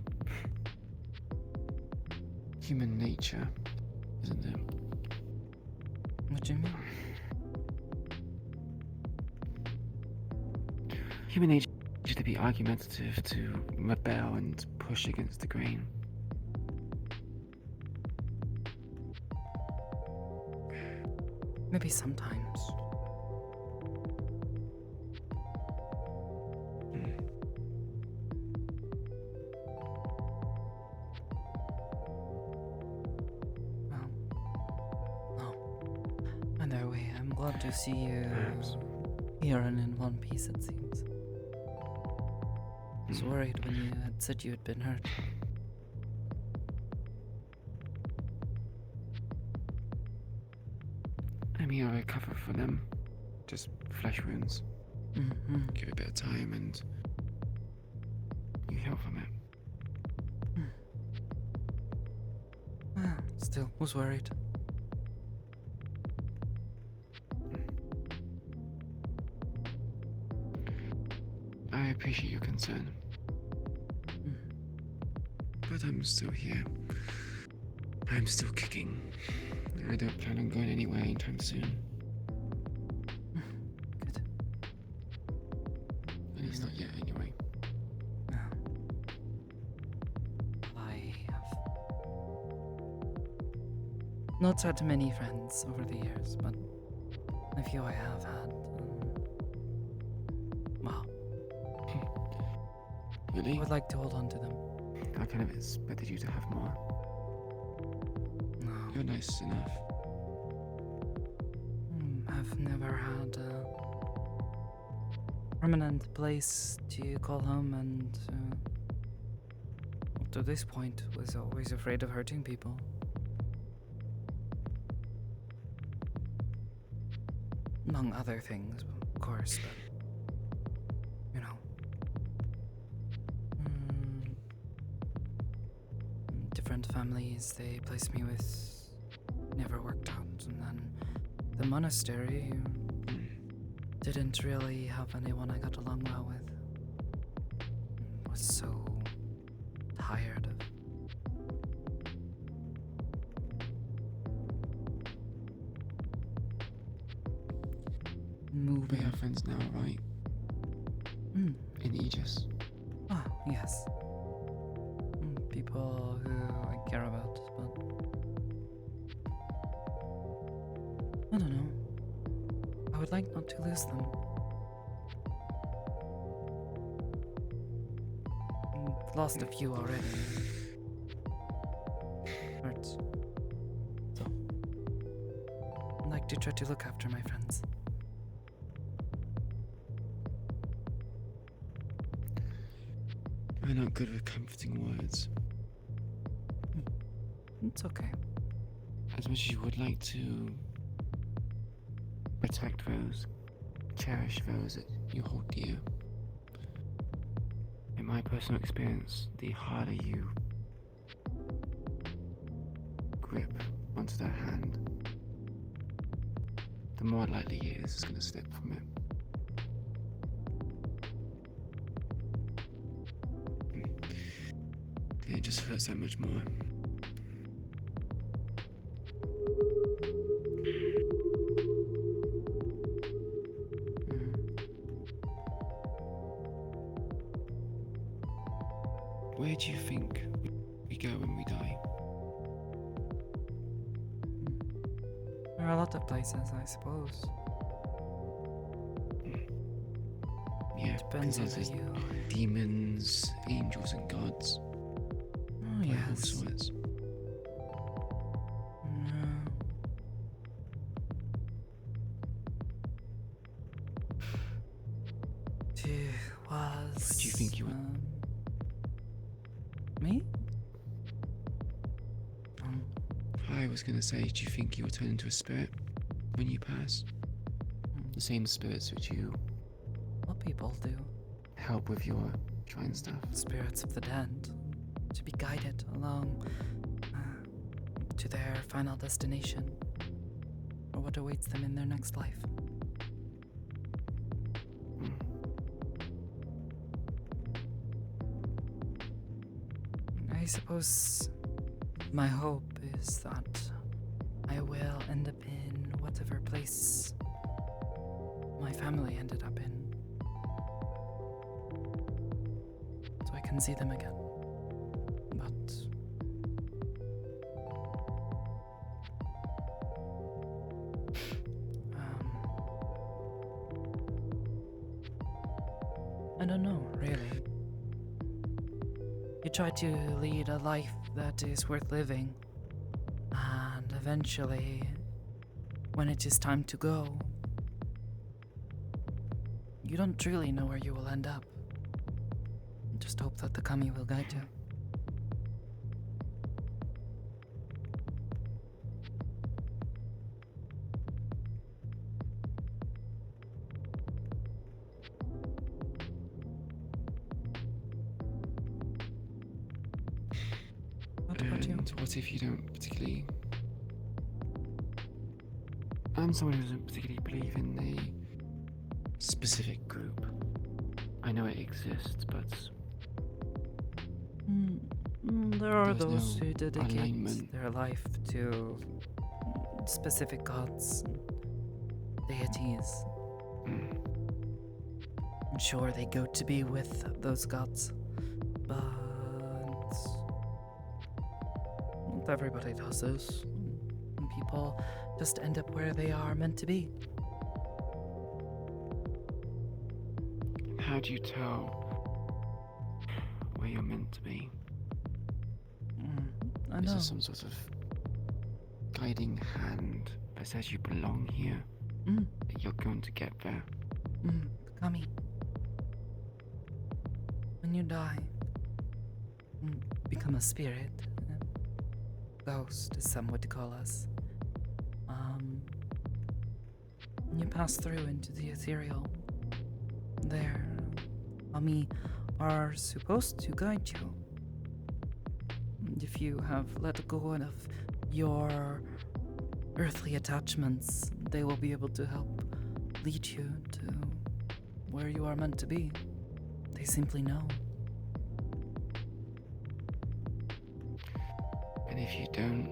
human nature, isn't it? What do you mean? Human nature to be argumentative, to rebel and push against the grain. Maybe sometimes. Well, no. Either way, I'm glad to see you here and in one piece, it seems. I was worried when you had said you had been hurt. I mean, I recover from them. Just flesh wounds. Give it a bit of time and you heal from it. Well, still, was worried. I appreciate your concern. But I'm still here. I'm still kicking. I don't plan on going anywhere anytime soon. Good. At least not yet, anyway. I have not had many friends over the years, but I A few I have had. Wow. Really? I would like to hold on to them. I kind of expected you to have more. No. You're nice enough. I've never had a permanent place to call home, and up to this point was always afraid of hurting people. Among other things, of course, but you know. Different families they placed me with never worked out, and then the monastery didn't really have anyone I got along well with. Was so tired of moving. We are friends now, right? In Aegis. Ah, yes. People who I care about, but I don't know. I would like not to lose them. Lost a few already. Hurts. So, I'd like to try to look after my friends. I'm not good with comforting words. It's okay. As much as you would like to protect those, cherish those that you hold dear, in my personal experience, the harder you grip onto that hand, the more likely it is it's going to slip from it. It just hurts that much more. Where do you think we go when we die? There are a lot of places, I suppose. Yeah, Depends on there's you. demons, angels, and gods. Oh, Like all yes. sorts. Was. Do you think you would? Me? I was gonna say, do you think you will turn into a spirit when you pass? The same spirits which you What people do. help with your shrine stuff. Spirits of the dead. To be guided along to their final destination, or what awaits them in their next life. I suppose my hope is that I will end up in whatever place my family ended up in, so I can see them again. But I don't know, really. You try to lead a life that is worth living, and eventually, when it is time to go, you don't truly know where you will end up. Just hope that the kami will guide you. And what if you don't particularly... I'm someone who doesn't particularly believe in a specific group. I know it exists, but... There are There's those no who dedicate alignment. their life to specific gods and deities. I'm sure they go to be with those gods, but not everybody does this. And people just end up where they are meant to be. how do you tell where you're meant to be? I Is know. there some sort of guiding hand that says you belong here? That you're going to get there? Kami. When you die, become a spirit, ghost, as some would call us. You pass through into the ethereal. There, Kami are supposed to guide you. And if you have let go of your earthly attachments, they will be able to help lead you to where you are meant to be. They simply know. And if you don't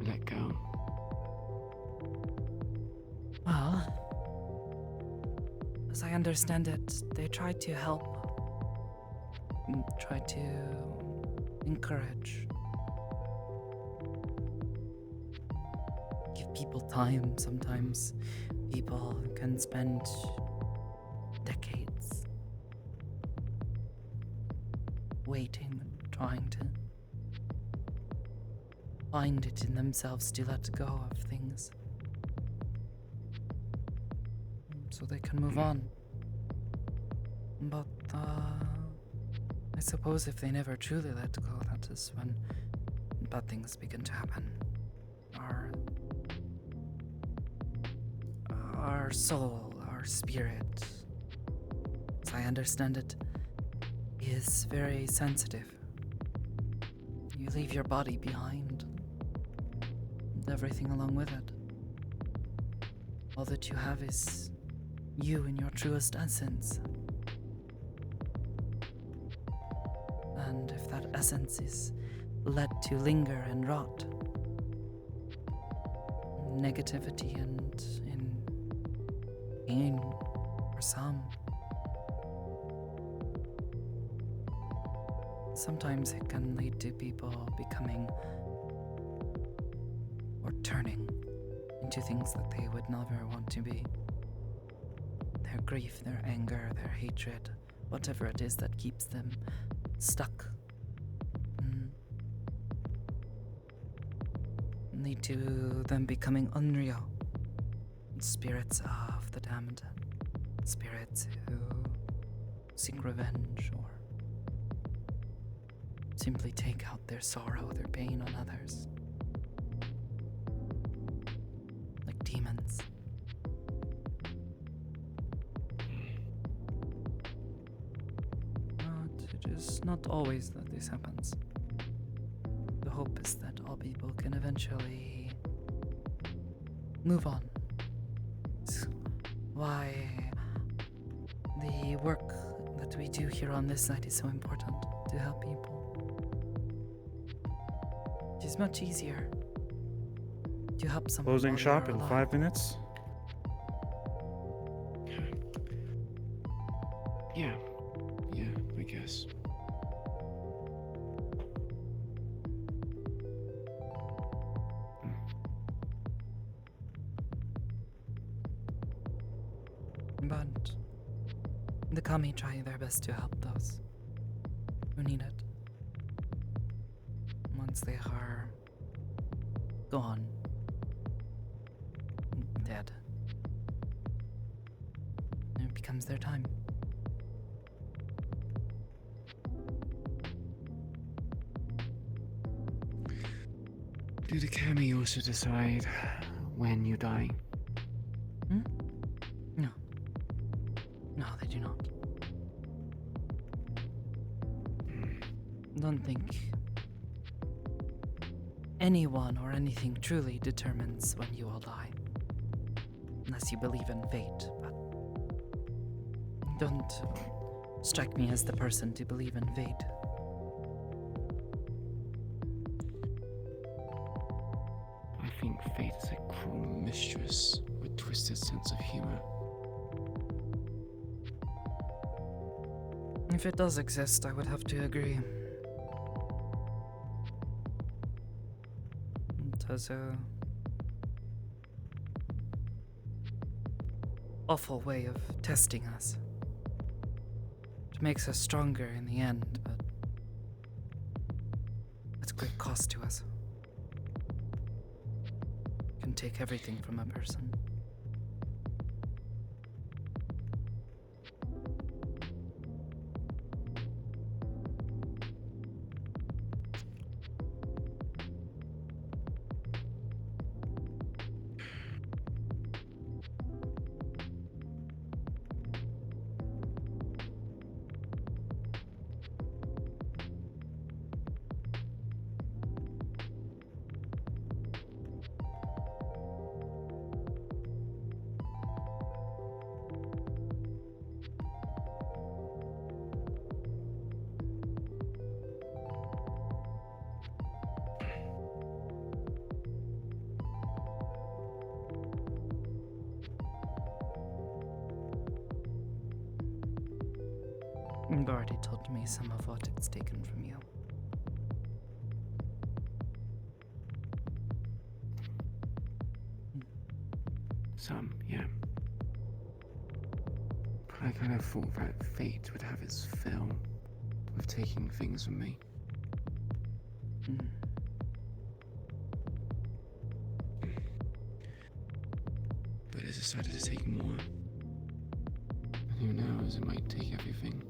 let go? Well, as I understand it, they try to help, try to encourage, give people time. Sometimes people can spend decades waiting, trying to find it in themselves to let go of things so they can move on. But I suppose if they never truly let go, that is when bad things begin to happen. Our soul, our spirit, as I understand it, is very sensitive. You leave your body behind, and everything along with it. All that you have is you in your truest essence. And if that essence is let to linger and rot, negativity and in pain for some, sometimes it can lead to people becoming or turning into things that they would never want to be. Their grief, their anger, their hatred, whatever it is that keeps them stuck, lead to them becoming unreal. Spirits of the damned, spirits who seek revenge or simply take out their sorrow, their pain on others. Like demons. But it is not always that this happens. The hope is that all people can eventually move on. It's why the work that we do here on this side is so important, to help people. It is much easier to help someone. Closing while shop you're in alive. 5 minutes. Yeah, I guess. But the Kami try their best to help those who need it. Once they are gone, dead, it becomes their time. Do the Kami also decide when you die? No, they do not. Don't think anyone or anything truly determines when you will die. Unless you believe in fate, but don't strike me as the person to believe in fate. I think fate is a cruel mistress with twisted sense of humor. If it does exist, I would have to agree. It has a awful way of testing us. It makes us stronger in the end, but it's great cost to us. It can take everything from a person. You've already told me some of what it's taken from you. Some, yeah. But I kind of thought that fate would have its fill with taking things from me. But it decided to take more. And who knows, it might take everything.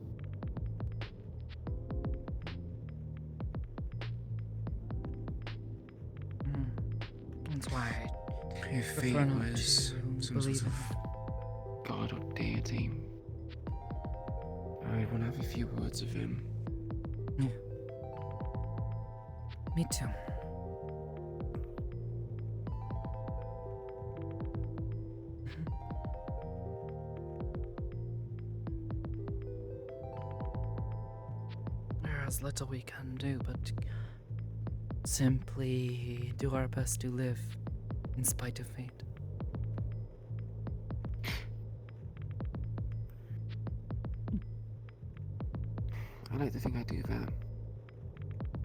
That's why if fate was some sort of god or deity, I want to have a few words with him. Yeah. Me too. There's little we can do, but simply do our best to live in spite of fate. I like to think I do that.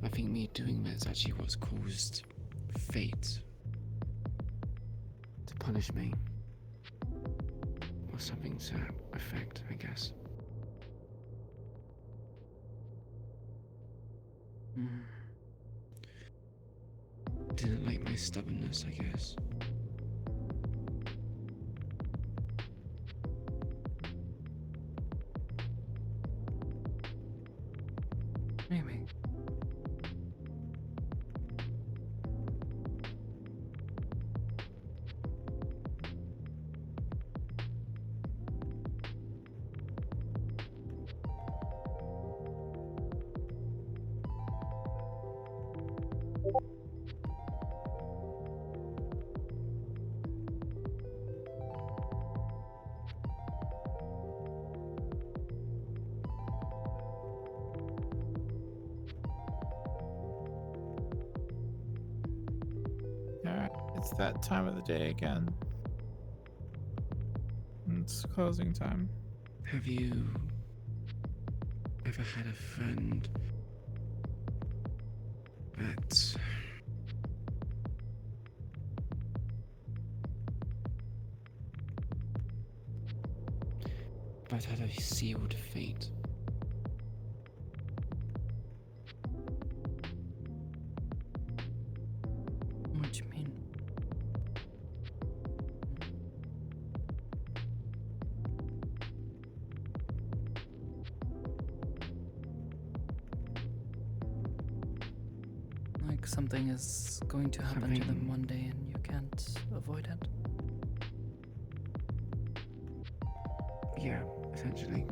I think me doing that is actually what's caused fate to punish me. Or something to that effect, I guess. Didn't like my stubbornness, I guess. Maybe. Alright, it's that time of the day again. It's closing time. Have you ever had a friend that had a sealed fate? What do you mean? Like something is going to happen to them one day and you can't avoid it? Yeah, essentially.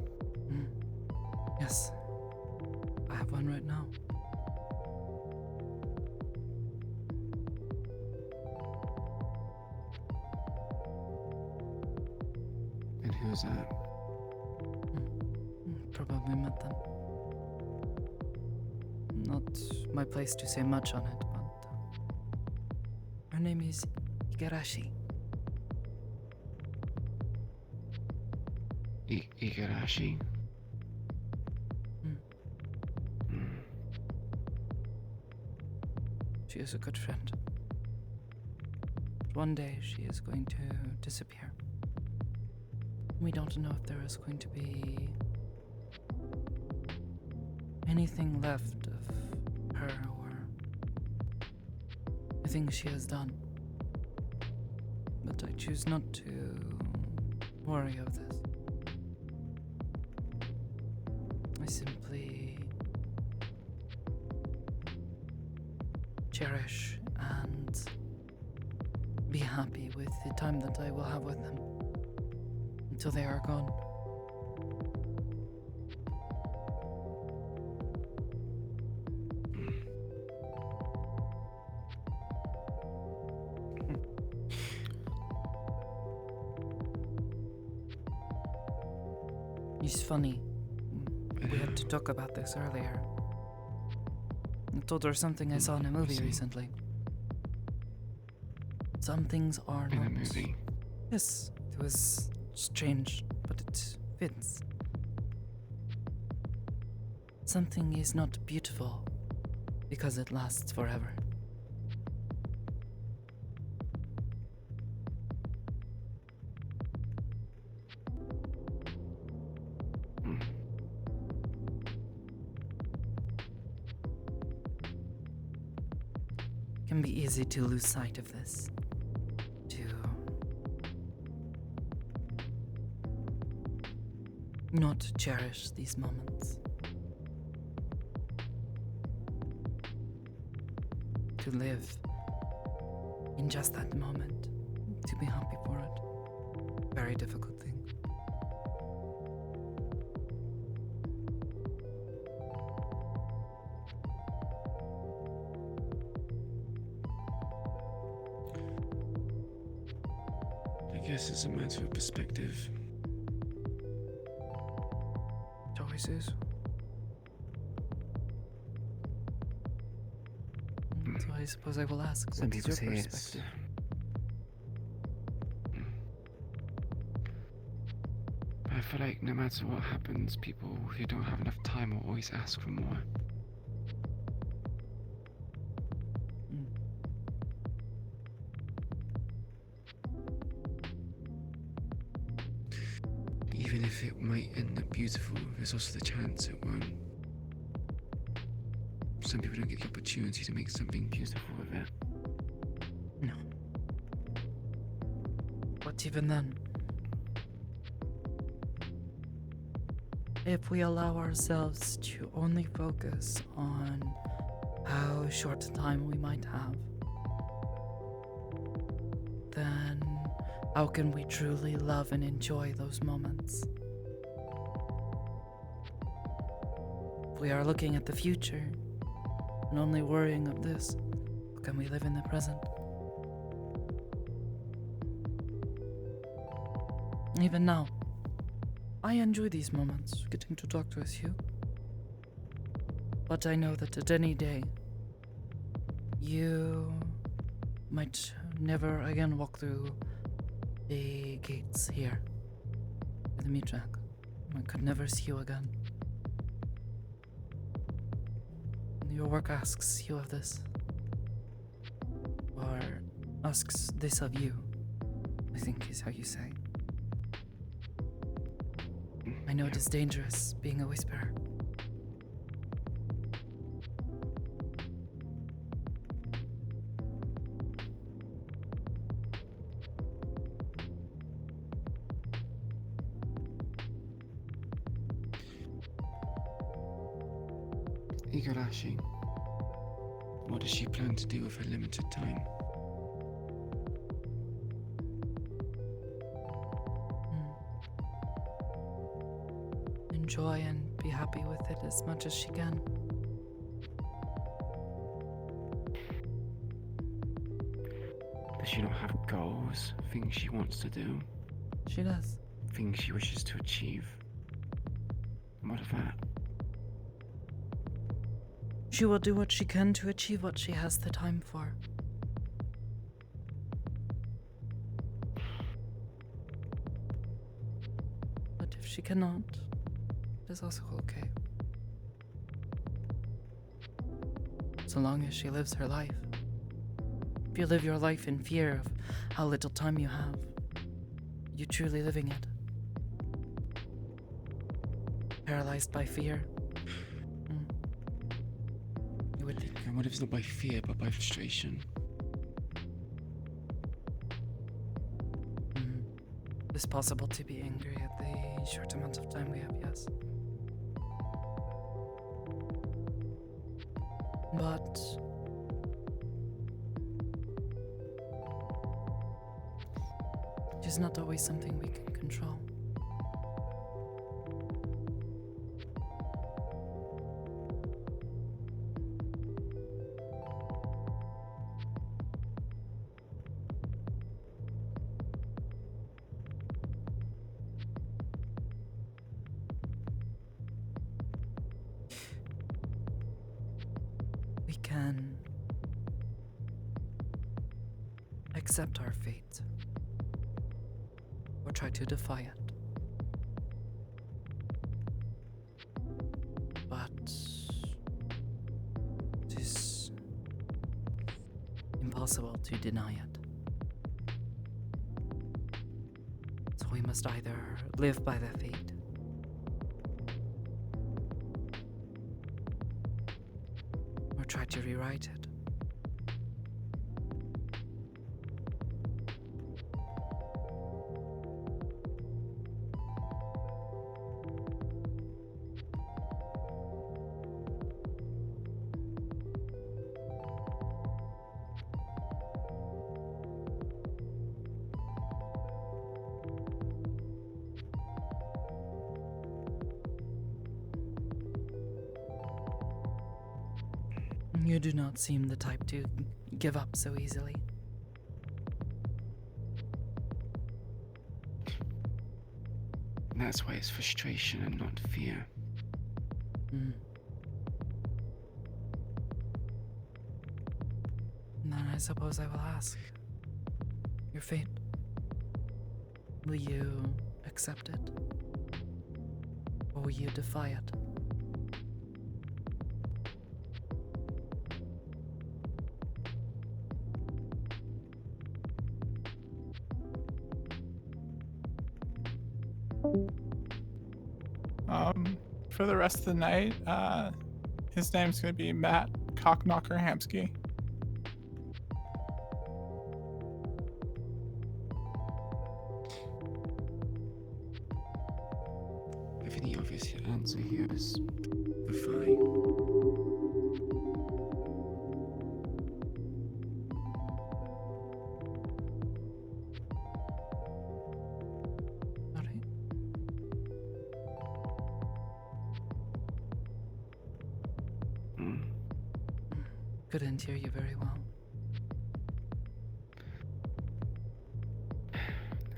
Yes. I have one right now. And who's that? Probably met them. Not my place to say much on it, but her name is Igarashi. Igarashi? She is a good friend. But one day she is going to disappear. We don't know if there is going to be anything left of her or the things she has done. But I choose not to worry of this. I simply cherish and be happy with the time that I will have with them until they are gone. It's funny. We had to talk about this earlier. I told her something I saw in a movie recently. Some things are In not. a movie? Yes, it was strange, but it fits. Something is not beautiful because it lasts forever. It can be easy to lose sight of this. To not cherish these moments. To live in just that moment. To be happy for it. Very difficult thing. I guess it's a matter of perspective. It always is. So I suppose I will ask, Some what is people your say perspective? But I feel like no matter what happens, people who don't have enough time will always ask for more. Even if it might end up beautiful, there's also the chance it won't. Some people don't get the opportunity to make something beautiful with it. No. But even then, if we allow ourselves to only focus on how short time we might have, then how can we truly love and enjoy those moments? If we are looking at the future and only worrying of this, how can we live in the present? Even now, I enjoy these moments, getting to talk with you. But I know that at any day, you might never again walk through the gates here with the meat track. I could never see you again. Your work asks you of this, or asks this of you, I think is how you say. I know it is dangerous being a whisperer. Igarashi, what does she plan to do with her limited time? Enjoy and be happy with it as much as she can. Does she not have goals, things she wants to do? She does. Things she wishes to achieve? What of that? She will do what she can to achieve what she has the time for. But if she cannot, it is also okay. So long as she lives her life. If you live your life in fear of how little time you have, are you truly living it? Paralyzed by fear? And what if it's not by fear, but by frustration? It's possible to be angry at the short amount of time we have, yes. But it is not always something we can control. We can accept our fate or try to defy it. But it is impossible to deny it. So we must either live by the fate or try to rewrite it. You do not seem the type to give up so easily. And that's why it's frustration and not fear. Then I suppose I will ask. Your fate. Will you accept it? Or will you defy it? For the rest of the night, his name's gonna be Matt Cockknocker Hamsky. I think the obvious answer here is defy. Couldn't hear you very well.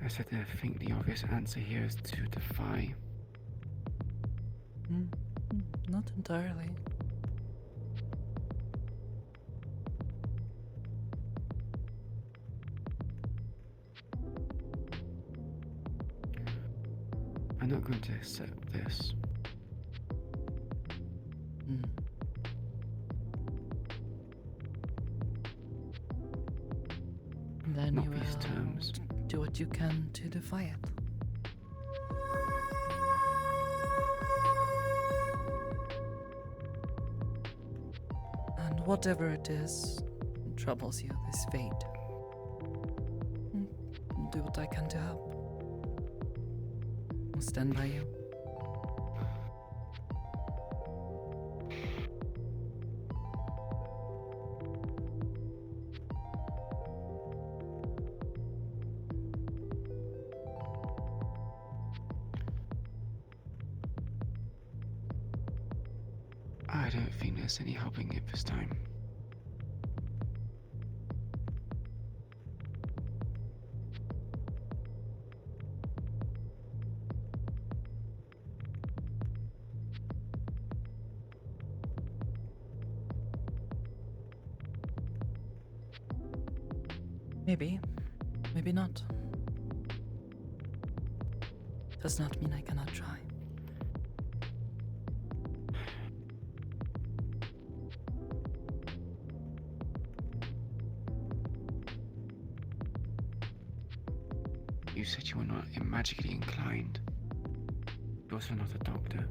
I said that I think the obvious answer here is to defy. Not entirely. I'm not going to accept this. Then Not you these will terms. do what you can to defy it. And whatever it is that troubles you, this fate, I'll do what I can to help. I'll stand by you. I don't think there's any helping it this time. Maybe. Maybe not. Does not mean I cannot try. You said you were not magically inclined. You're also not a doctor.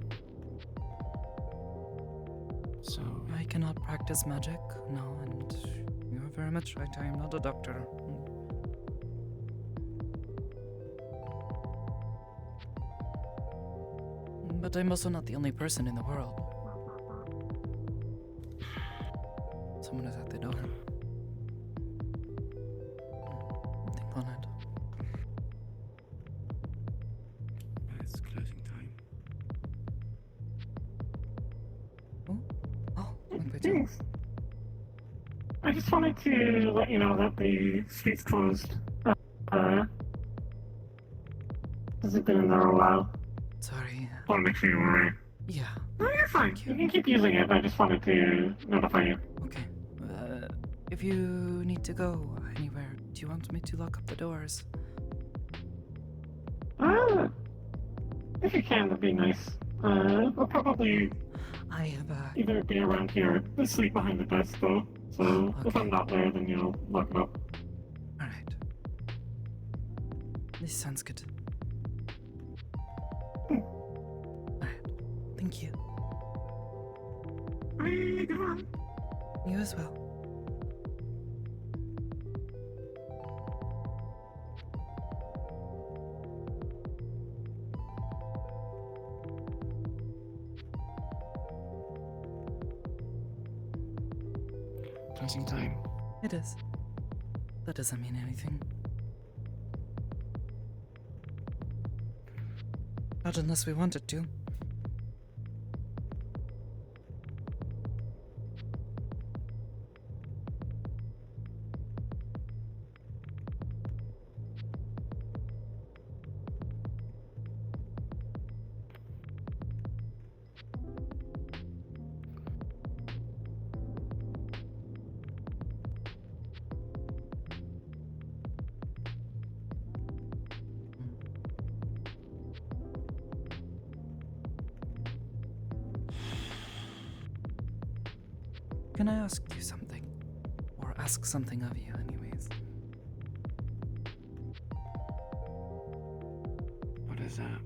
so. I cannot practice magic, no, and you're very much right, I am not a doctor. But I'm also not the only person in the world. Someone is at the door. Think on it. It's closing time. Thanks. I just wanted to let you know that the street's closed. Has it been in there a while? Sorry. Want to make sure you were aware. Yeah. No, you're fine. You can keep using it. I just wanted to notify you. Okay. If you need to go anywhere, do you want me to lock up the doors? If you can, that'd be nice. I'll probably I have either be around here or sleep behind the desk, though. So if I'm not there, then you'll lock it up. Alright. This sounds good. Alright. Thank you. Good one. You as well. Closing time. It is. That doesn't mean anything. Not unless we wanted to. Can I ask you something? Or ask something of you, anyways? What is that?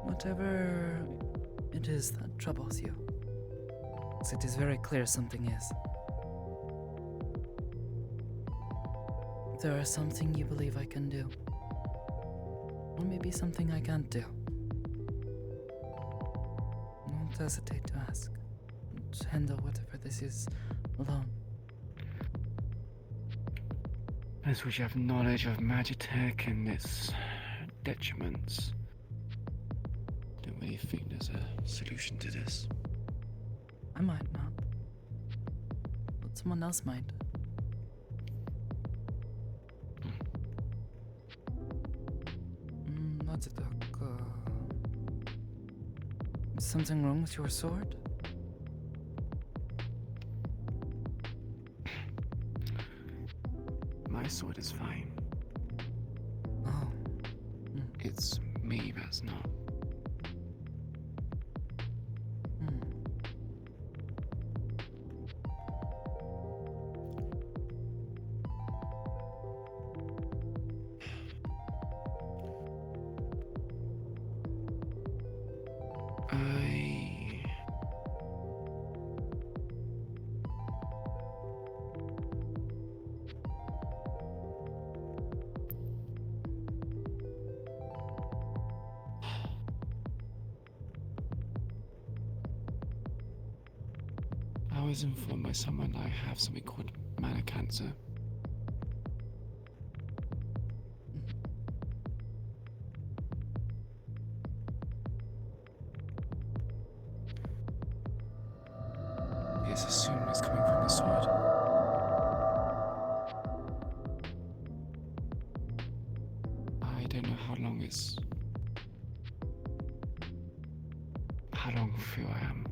Whatever it is that troubles you. 'Cause it is very clear something is. If there is something you believe I can do, or maybe something I can't do, don't hesitate to ask. And handle whatever this is alone. As we have knowledge of Magitech and its detriments, don't really think there's a solution to this. I might not. But someone else might. Is something wrong with your sword? My sword is fine. Oh. It's me that's not. I was informed by someone I have something called mana cancer. It's assumed it's coming from the sword. I don't know how long through I am.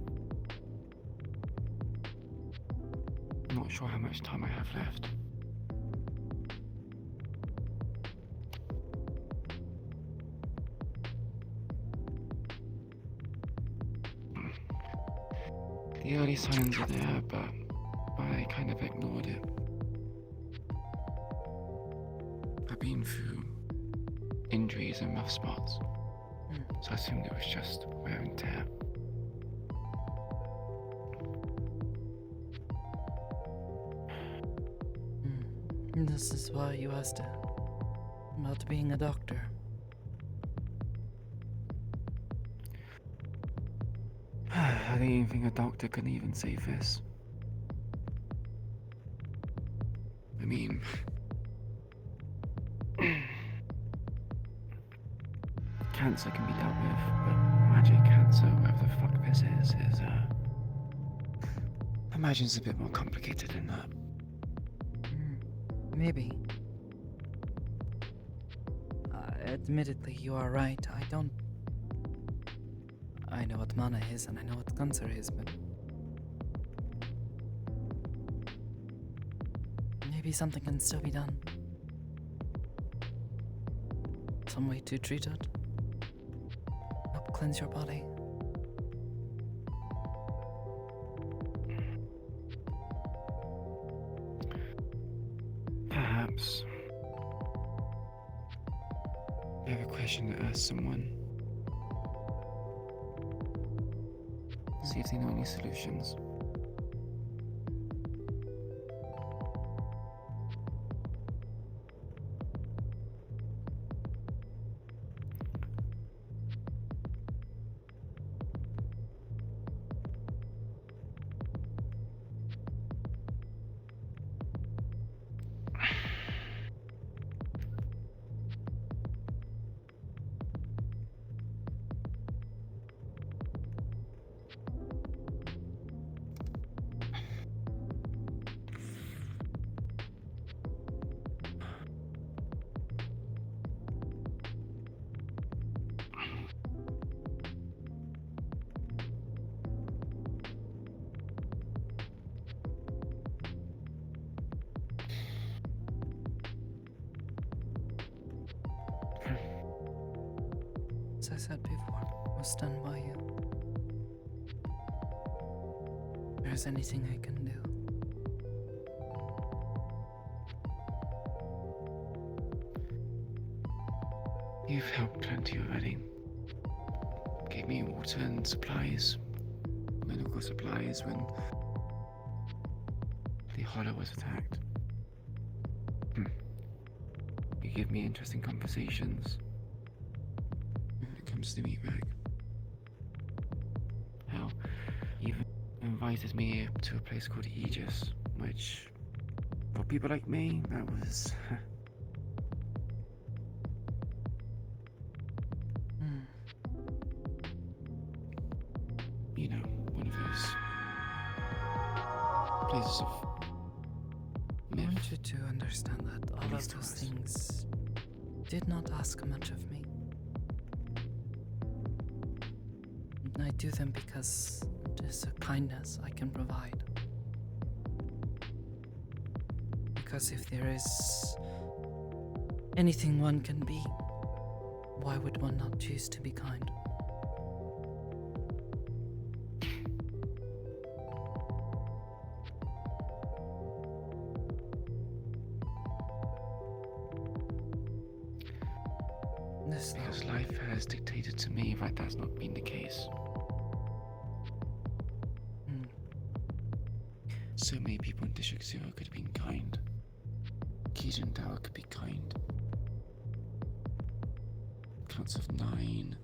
I'm not sure how much time I have left. The early signs are there, but I kind of ignored it. I've been through injuries and rough spots, so I assumed it was just wear and tear. This is why you asked about being a doctor. I didn't even think a doctor could even save this. I mean, cancer can be dealt with, but magic cancer, whatever the fuck this is I imagine it's a bit more complicated than that. Maybe. Admittedly, you are right. I know what mana is and I know what cancer is, but maybe something can still be done. Some way to treat it. Help cleanse your body. Perhaps. I have a question to ask someone. See if they know any solutions. As I said before, I will stand by you. If there's anything I can do. You've helped plenty already. Gave me water and supplies, medical supplies when the Hollow was attacked. You give me interesting conversations when it comes to meat bag. Hell, you even invited me to a place called Aegis, which, for people like me, that was... you know, one of those places of I want you to understand that all of those things did not ask much of me. I do them because it is a kindness I can provide. Because if there is anything one can be, why would one not choose to be kind? Because life has dictated to me that that's not been the case. So many people in District Zero could have been kind. Kijun Tower could be kind. Counts of 9,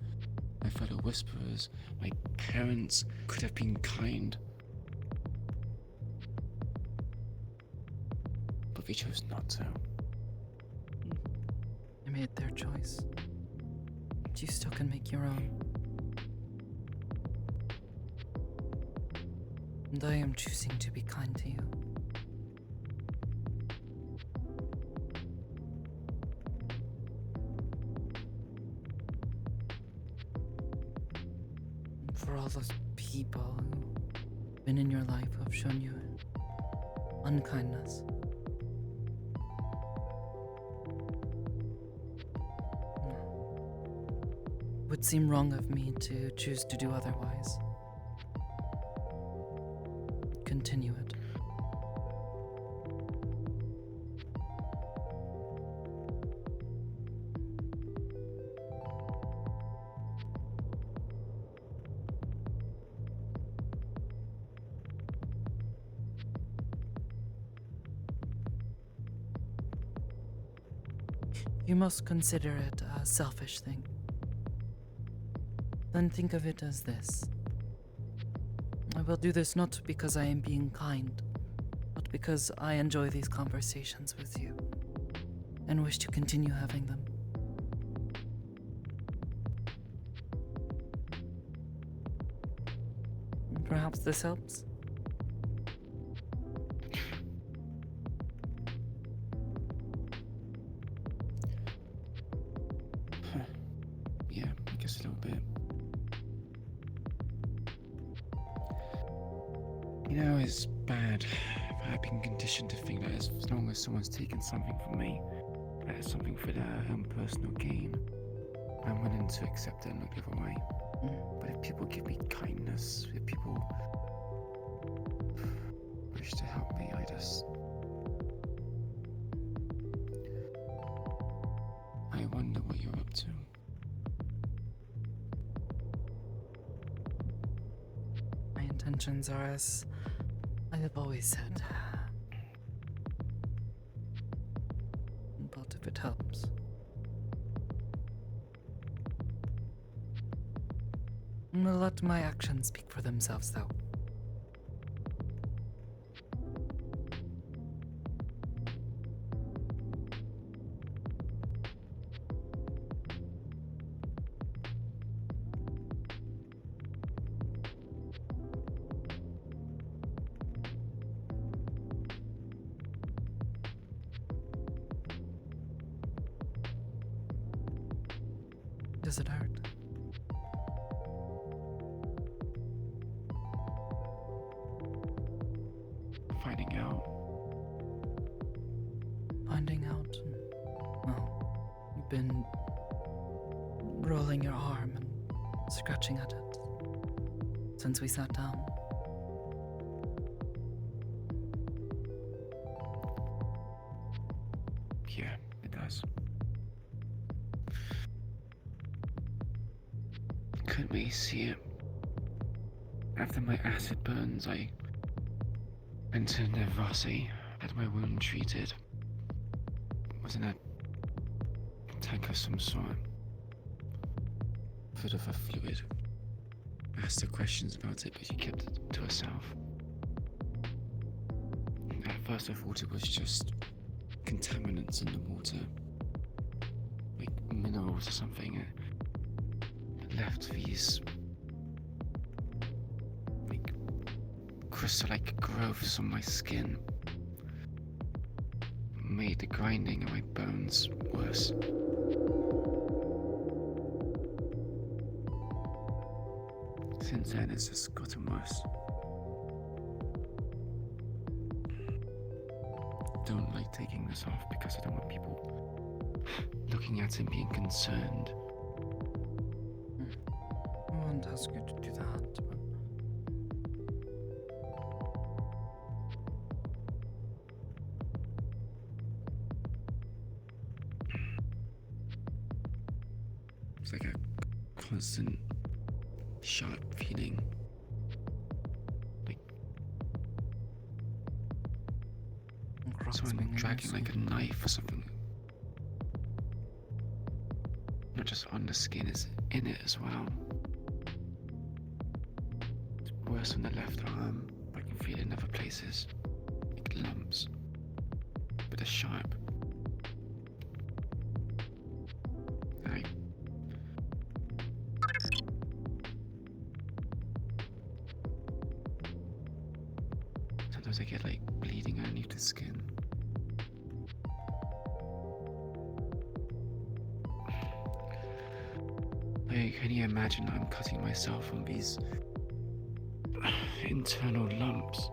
my fellow Whisperers, my parents could have been kind. But they chose not to. They made their choice. But you still can make your own. And I am choosing to be kind to you. And for all those people who've been in your life who have shown you unkindness. It would seem wrong of me to choose to do otherwise. Continue it. you must consider it a selfish thing. Then think of it as this. I will do this not because I am being kind, but because I enjoy these conversations with you and wish to continue having them. Perhaps this helps? Yeah, I guess a little bit. You know, it's bad. I've been conditioned to think that as long as someone's taken something from me, that it's something for their own personal gain, I'm willing to accept it and look the other way. But if people give me kindness, if people wish to help me, I wonder what you're up to. My intentions are as I have always said. But if it helps. I'll let my actions speak for themselves, though. Does it hurt? Finding out. Finding out? Well, you've been rolling your arm and scratching at it since we sat down. Yeah, it does. Couldn't really see it. After my acid burns, I went to Nervasi, had my wound treated. Was in a tank of some sort. Bit of a fluid. I asked her questions about it, but she kept it to herself. At first I thought it was just contaminants in the water. Like minerals or something. It left these like crystal-like growths on my skin. Made the grinding of my bones worse. Since then, it's just gotten worse. Don't like taking this off because I don't want people looking at it and being concerned. I won't ask you to do that, but... It's like a constant sharp feeling. Like someone dragging like a knife or something. Not just on the skin, it's in it as well. It's worse on the left arm. I can feel it in other places. Like lumps. But they're sharp. Sometimes I get like bleeding underneath the skin. I can you imagine I'm cutting myself on these internal lumps?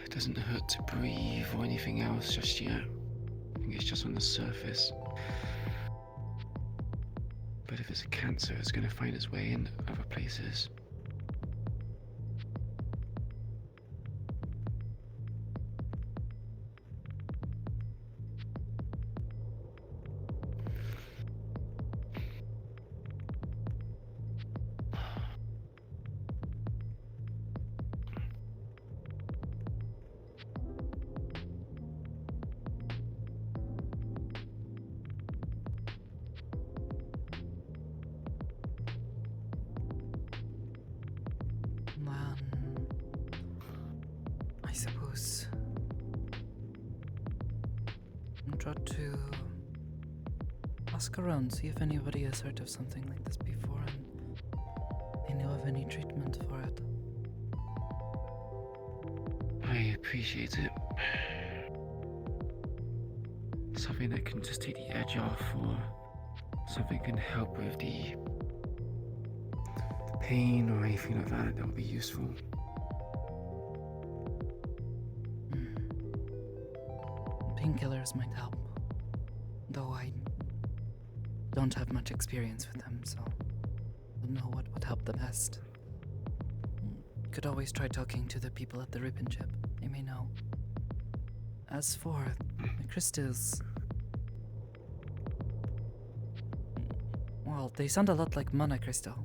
It doesn't hurt to breathe or anything else just yet. I think it's just on the surface. But if it's a cancer, it's going to find its way in other places. I suppose I'll try to ask around, see if anybody has heard of something like this before and they know of any treatment for it. I appreciate it. Something that can just take the edge off, or something can help with the pain or anything like that, that would be useful. Painkillers might help, though I don't have much experience with them, so I don't know what would help the best. Could always try talking to the people at the ribbon chip. They may know. As for the crystals, well, they sound a lot like mana crystal.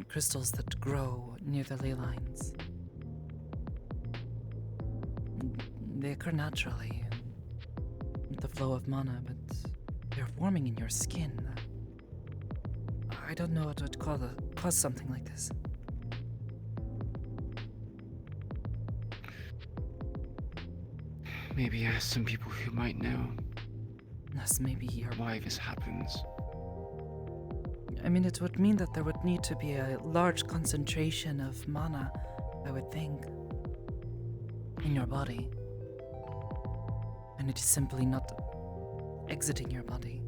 Crystals that grow near the ley lines. They occur naturally with the flow of mana, but they're forming in your skin. I don't know what would cause something like this. Maybe ask some people who might know. Yes, maybe your why this happens. I mean, it would mean that there would need to be a large concentration of mana, I would think, in your body. And it is simply not exiting your body,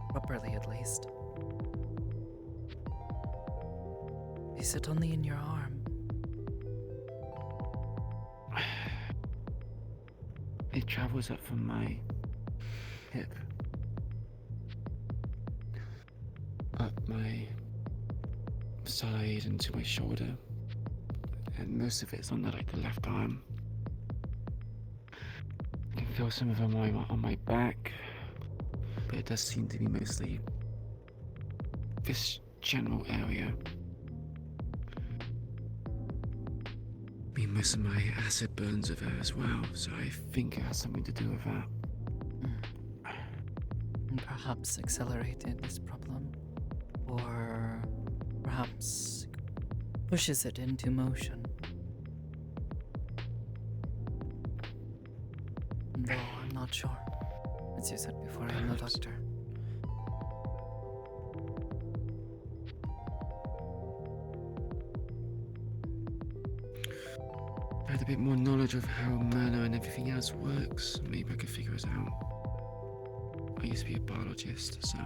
properly at least. Is it only in your arm? It travels up from my hip, up my side into my shoulder, and most of it's on the left arm. I can feel some of them on my back, but it does seem to be mostly this general area. I mean, most of my acid burns are there as well, so I think it has something to do with that. And perhaps accelerated this problem, or perhaps pushes it into motion. Though I'm not sure. As you said before, I'm no doctor. If I had a bit more knowledge of how mana and everything else works, maybe I could figure it out. I used to be a biologist, so I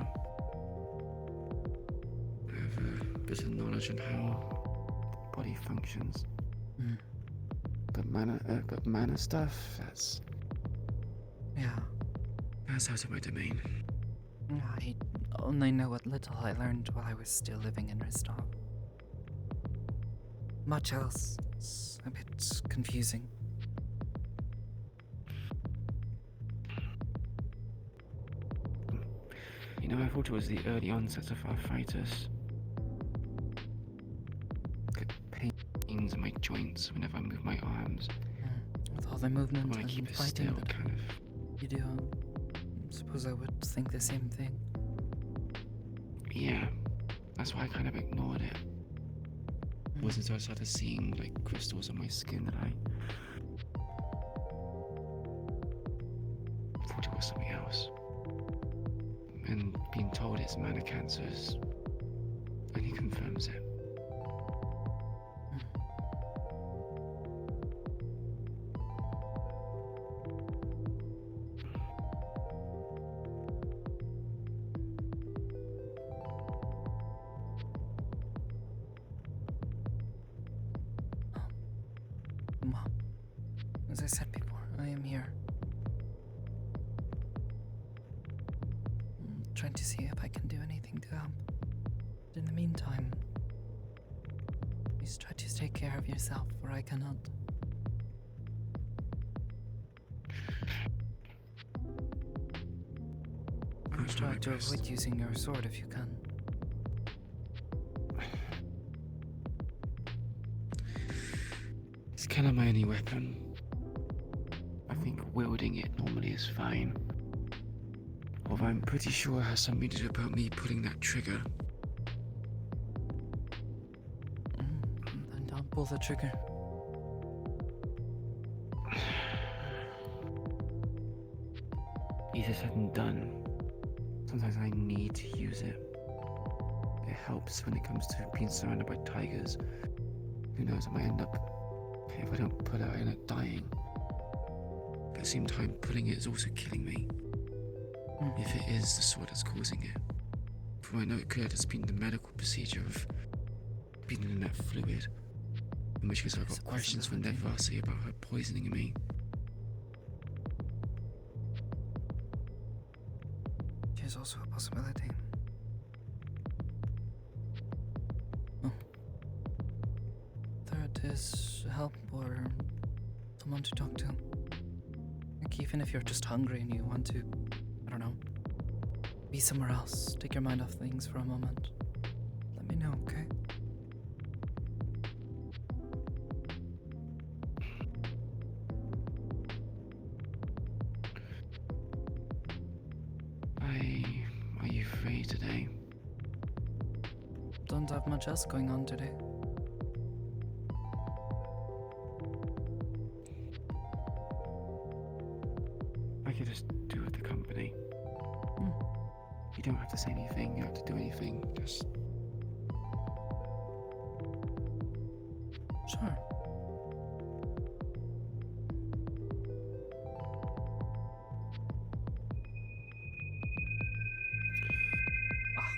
have a bit of knowledge on how the body functions. But mana stuff, that's out of my domain. I only know what little I learned while I was still living in Rostov. Much else is a bit confusing. You know, I thought it was the early onset of arthritis. I get pains in my joints whenever I move my arms. With all the movement When I and keep it fighting still, that kind of. you do, I suppose I would think the same thing. Yeah, that's why I kind of ignored it. It wasn't until I started seeing crystals on my skin that I thought it was something else. And being told it's mana cancers only confirms it. Mom, as I said before, I am here. Trying to see if I can do anything to help. But in the meantime, please try to take care of yourself, for I cannot. And try to avoid using your sword if you can. It's kind of my only weapon. I think wielding it normally is fine. Although I'm pretty sure it has something to do about me pulling that trigger. Then don't pull the trigger. easier said than done. Sometimes I need to use it. It helps when it comes to being surrounded by tigers. Who knows, I might end up, if I don't pull it, I end up dying. But at the same time, pulling it is also killing me. If it is the sword that's causing it. For I know it could have just been the medical procedure of being in that fluid. In which case I've got questions for Nevasi about her poisoning me. There's also a possibility. Oh. Third is help or someone to talk to. Like even if you're just hungry and you want to, I don't know, be somewhere else, take your mind off things for a moment. Let me know, okay? Are you free today? Don't have much else going on today. I could just do with the company. You don't have to say anything, you don't have to do anything, just... Sure.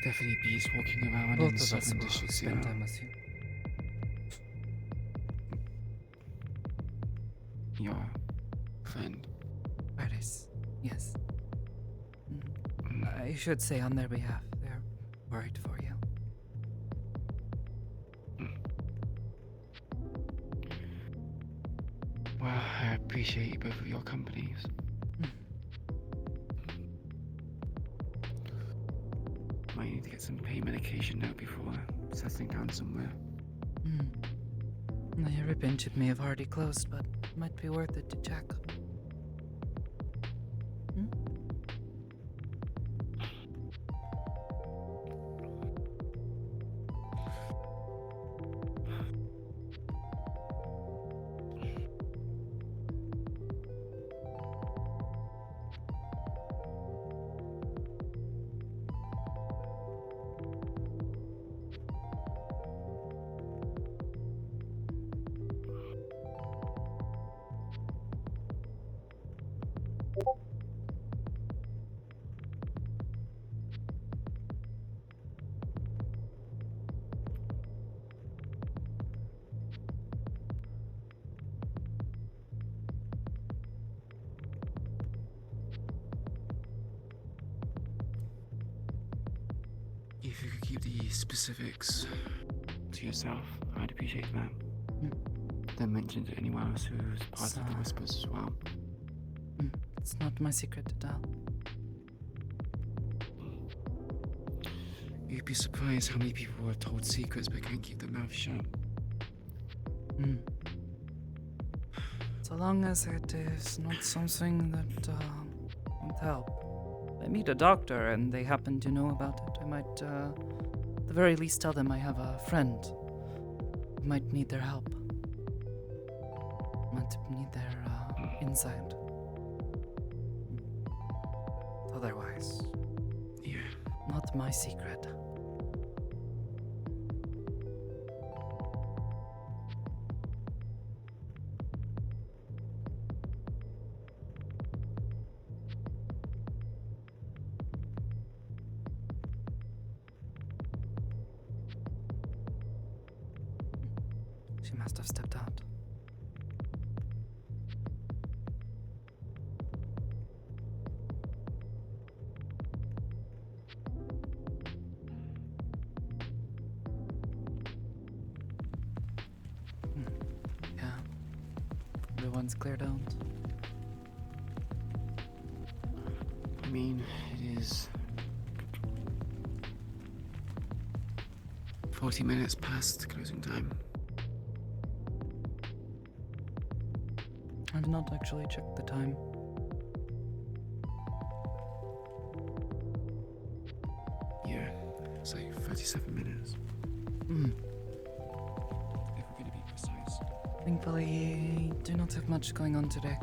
Definitely bees walking around Both in of us southern will districts, spend yeah. time with you. Your friend. Paris, yes. I should say on their behalf, they're worried for you. Well, I appreciate both of your companies. Might need to get some pain medication now before settling down somewhere. The rib engine may have already closed, but it might be worth it to check. If you could keep the specifics to yourself, I'd appreciate that. Don't mention it to anyone else who's part of the Whispers as well. It's not my secret to tell. You'd be surprised how many people are told secrets but can't keep their mouth shut. So long as it is not something that won't help. I meet a doctor and they happen to know about it. I might, at the very least, tell them I have a friend who might need their help. Might need their insight. Otherwise, not my secret. She must have stepped out. Yeah. Everyone's cleared out. I mean, it is 40 minutes past closing time. I did not actually check the time. Yeah, it's like 37 minutes. If we're gonna be precise. Thankfully, do not have much going on today.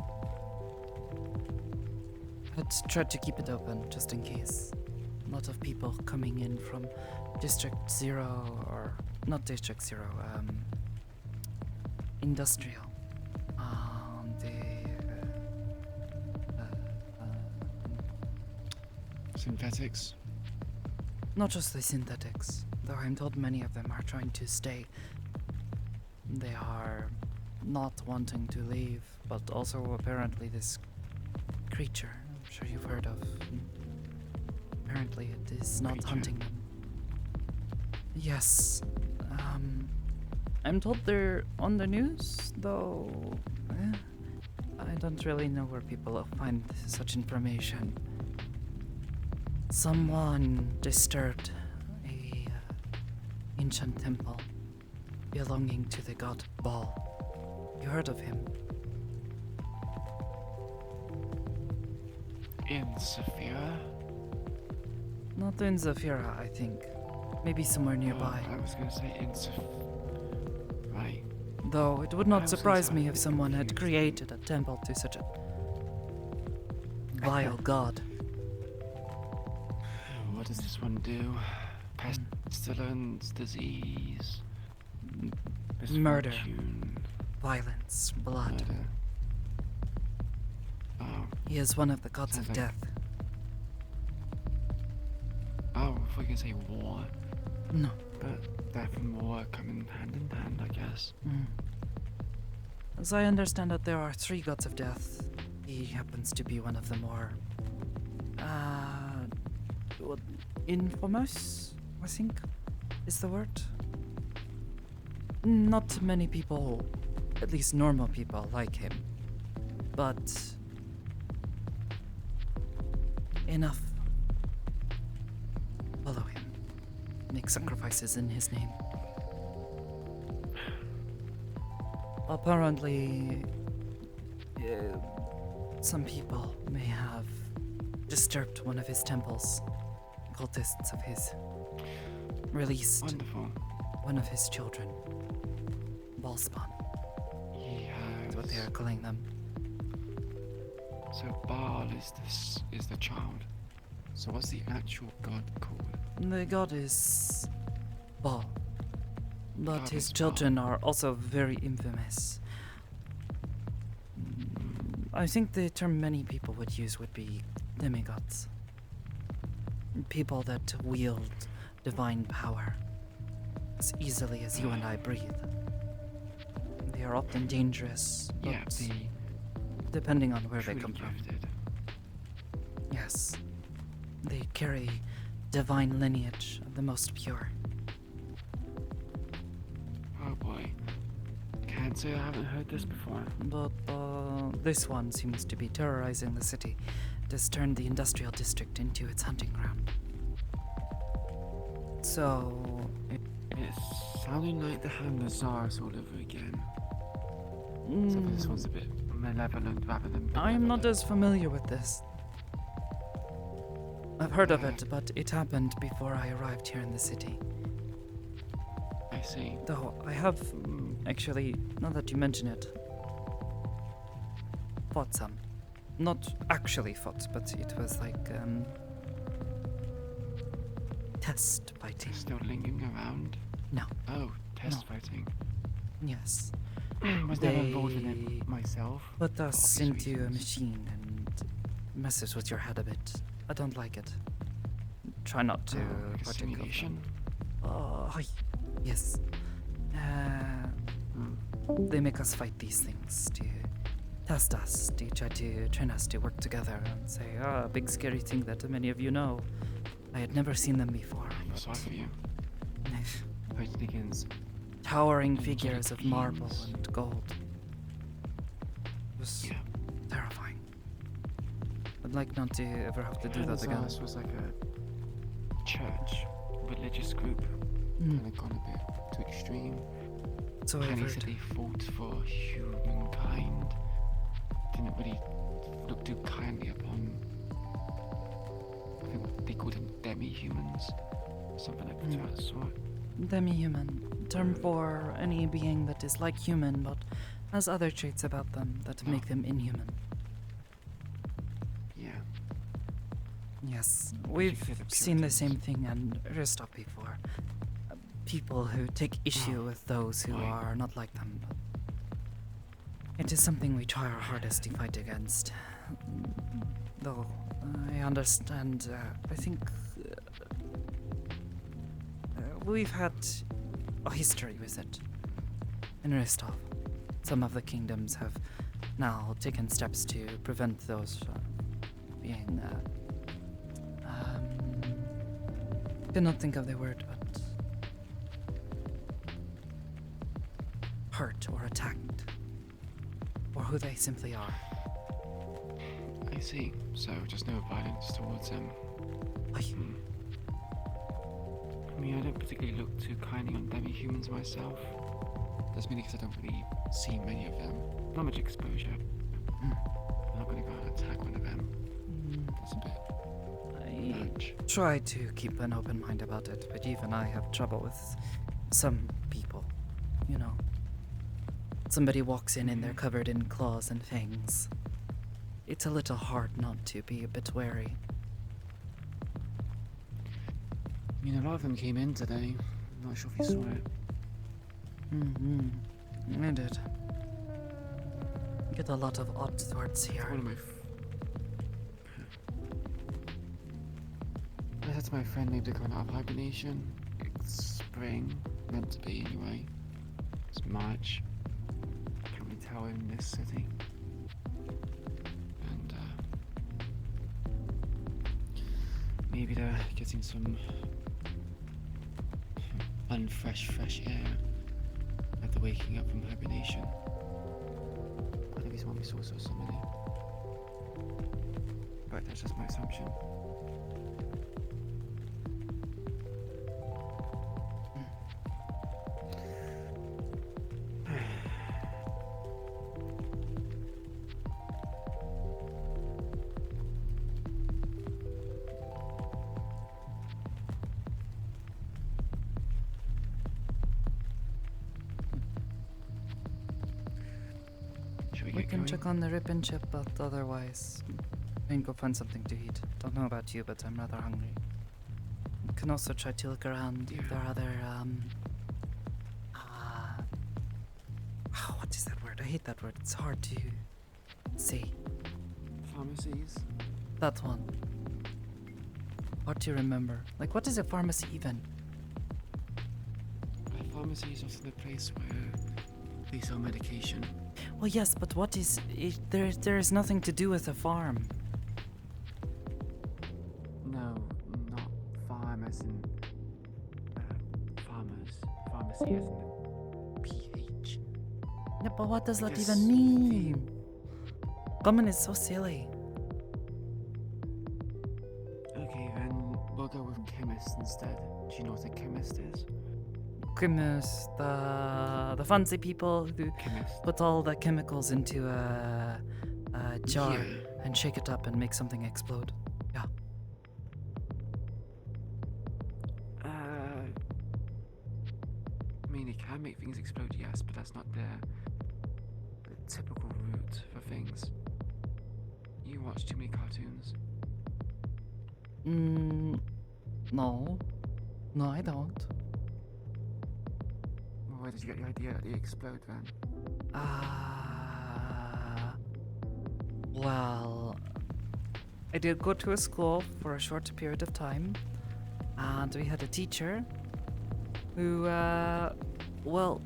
Let's try to keep it open just in case. A lot of people coming in from District 0 or not District 0, Industrial. Synthetics? Not just the synthetics, though I'm told many of them are trying to stay. They are not wanting to leave, but also apparently this creature, I'm sure you've heard of. Apparently it is not hunting them. Yes. I'm told they're on the news, though I don't really know where people find such information. Someone disturbed a ancient temple belonging to the god Baal. You heard of him? In Saphira? Not in Zafira, I think. Maybe somewhere nearby. I was gonna say in Right. Though it would not surprise me if someone had created a temple to such a vile god. What does this one do? Pestilence, disease, Murder, misfortune, violence, blood. murder. Oh, He is one of the gods of Sounds like- death. oh, if we can say war. No. But death and war come in hand, I guess. As I understand it, there are 3 gods of death. He happens to be one of the more infamous, I think, is the word. Not many people, at least normal people, like him. But enough follow him. Make sacrifices in his name. Apparently, some people may have disturbed one of his temples. Cultists of his released one of his children. Ballspawn. That's what they are calling them. So Baal is the child. So what's the actual god called? The god is Baal. But God his is children are also very infamous. I think the term many people would use would be demigods. People that wield divine power as easily as you and I breathe. They are often dangerous, but depending on where they come from. Yes. They carry divine lineage of the most pure. Oh boy. Can't say I haven't heard this before. But this one seems to be terrorizing the city. It has turned the industrial district into its hunting ground. So... It's sounding like the Hand of Zars all over again. Except this one's a bit malevolent rather than... I am not as familiar with this. I've heard of it, but it happened before I arrived here in the city. I see. Though I have, actually, now that you mention it, fought some. Not actually fought, but it was like, test fighting. Still lingering around? No. Oh, test No. fighting. Yes. Was never involved in it myself. Put us into a machine and messes with your head a bit. I don't like it. Try not to like a partake of them. simulation? Hi. Yes. They make us fight these things to test us, to try to train us to work together and say, a big scary thing that many of you know. I had never seen them before. I'm sorry for you. Fighting against Towering figures of marble and gold. It was terrifying. I'd like not to ever have to do that again. This was like a church, religious group, kind of gone a bit too extreme. So I've and he heard. said they fought for humankind. Didn't really look too kindly upon. I think they called them demi-humans, something like that sort. Demi-human, term for any being that is like human but has other traits about them that make them inhuman. Yeah. Yes, we've seen the same thing in Ristov before. People who take issue with those who are not like them. It is something we try our hardest to fight against. Though, I understand, I think we've had a history with it. In Ristov, some of the kingdoms have now taken steps to prevent those being, cannot think of the word, but hurt or attacked, or who they simply are. I see. So, just no violence towards them. I mean, I don't particularly look too kindly on demi-humans myself. That's mainly because I don't really see many of them. Not much exposure. I'm not going to go and attack one of them. That's a bit much. Try to keep an open mind about it, but even I have trouble with some people, you know. Somebody walks in and they're covered in claws and fangs. It's a little hard not to be a bit wary. I mean, a lot of them came in today. I'm not sure if you saw it. I did. Get a lot of odd words here. One of my I said to my friend maybe they're coming out of hibernation. It's spring, meant to be anyway. It's March. Can't really tell in this city. And maybe they're getting some fresh air after waking up from hibernation. I think it's why we saw so many. But that's just my assumption. We can check on the rip and chip, but otherwise, we can go find something to eat. Don't know about you, but I'm rather hungry. We can also try to look around if there are other, what is that word? I hate that word. It's hard to say. Pharmacies? That one. Hard to remember. Like, what is a pharmacy even? A pharmacy is often a place where they sell medication. Well, yes, but what is it? There is nothing to do with a farm. No, not farm as in farmers. Pharmacy as in PH. Yeah, but what does that Yes, even mean? Common is so silly. Okay, then we'll go with chemist instead. Do you know what a chemist is? Chemists, the fancy people who put all the chemicals into a jar and shake it up and make something explode. Yeah. I mean, it can make things explode, yes, but that's not the typical route for things. You watch too many cartoons. No. No, I don't. Where did you get the idea that they explode then? Well, I did go to a school for a short period of time, and we had a teacher who, well,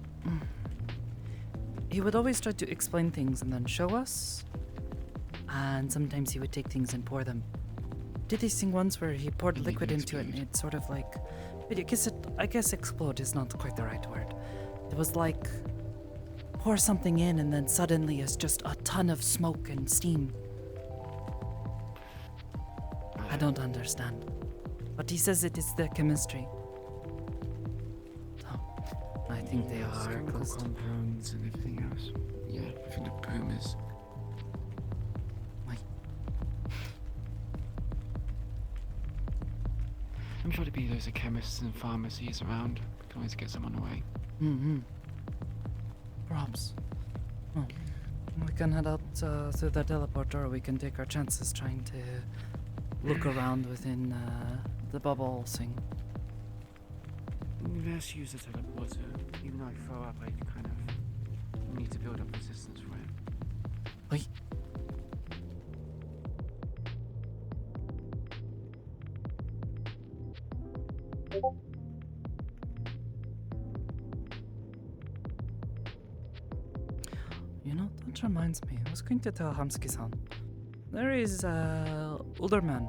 he would always try to explain things and then show us, and sometimes he would take things and pour them. Did this thing once where he poured liquid into it and it sort of like, but I guess explode is not quite the right word. It was like, pour something in and then suddenly it's just a ton of smoke and steam. I don't understand. But he says it is the chemistry. So, I think they are chemical close to... compounds and everything else. Yeah, I think the boom is... I'm sure there'd be loads of chemists and pharmacies around. We can always get someone away. Perhaps. Oh, we can head out through the teleporter, or we can take our chances trying to look around within the bubble thing. Let's use the teleporter. Even though I throw up, I kind of need to build up resistance for it. Wait. You know, that reminds me. I was going to tell Hamsuki-san. There is older man.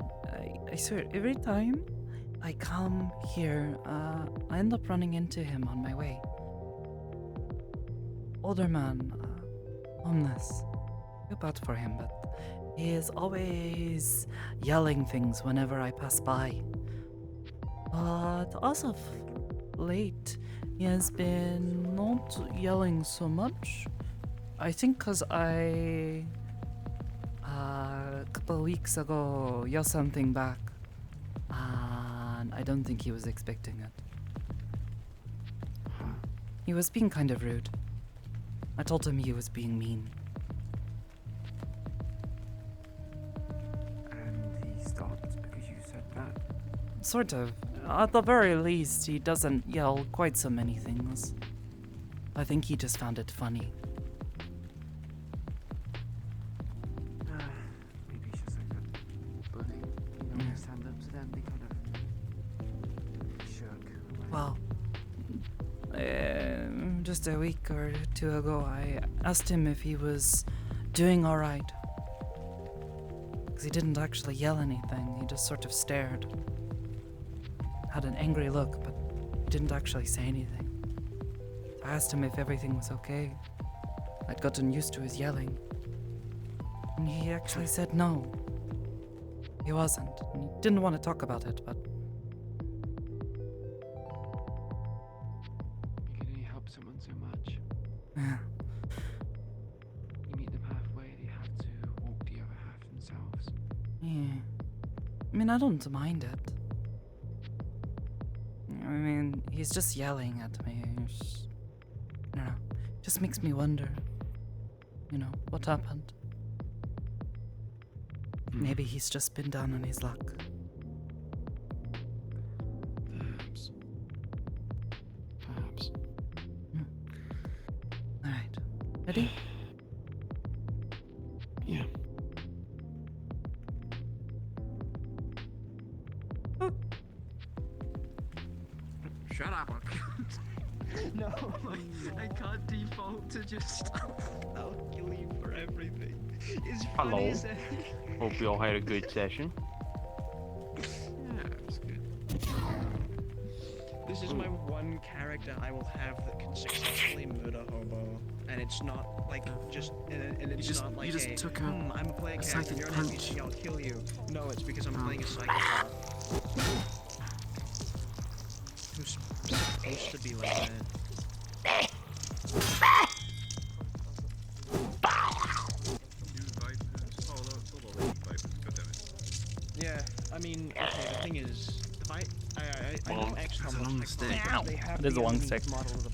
I swear, every time I come here, I end up running into him on my way. Older man, homeless. Feel bad for him, but he is always yelling things whenever I pass by. But as of late, he has been not yelling so much. I think because a couple of weeks ago yelled something back, and I don't think he was expecting it. He was being kind of rude. I told him he was being mean. And he stopped because you said that? Sort of. At the very least, he doesn't yell quite so many things. I think he just found it funny. Maybe it's just like a bully. You know, stand up to them, they kind of shook. Well, just a week or two ago, I asked him if he was doing alright. Because he didn't actually yell anything, he just sort of stared. Had an angry look, but didn't actually say anything. I asked him if everything was okay. I'd gotten used to his yelling. And he actually said no. He wasn't. And he didn't want to talk about it, but You can only help someone so much. yeah. You meet them halfway, they have to walk the other half themselves. Yeah. I mean, I don't mind it. I mean, he's just yelling at me. I don't know. Just makes me wonder, you know, what happened. Maybe he's just been down on his luck. Perhaps. Perhaps. Alright. Ready? Yeah. Shut up. No, I can't default to just I'll kill you for everything. It's funny Hello. as Hope you all had a good session. Yeah, it was good. This is my one character I will have that can successfully murder hobo, and it's not like just and it's not like you just took a I'm a player character, psychic you're an punch. NPC, I'll kill you. No, it's because I'm playing a psychopath. Who's supposed to be like that. Yeah, I mean, okay, the thing is, if I know XCOM It is a long stick.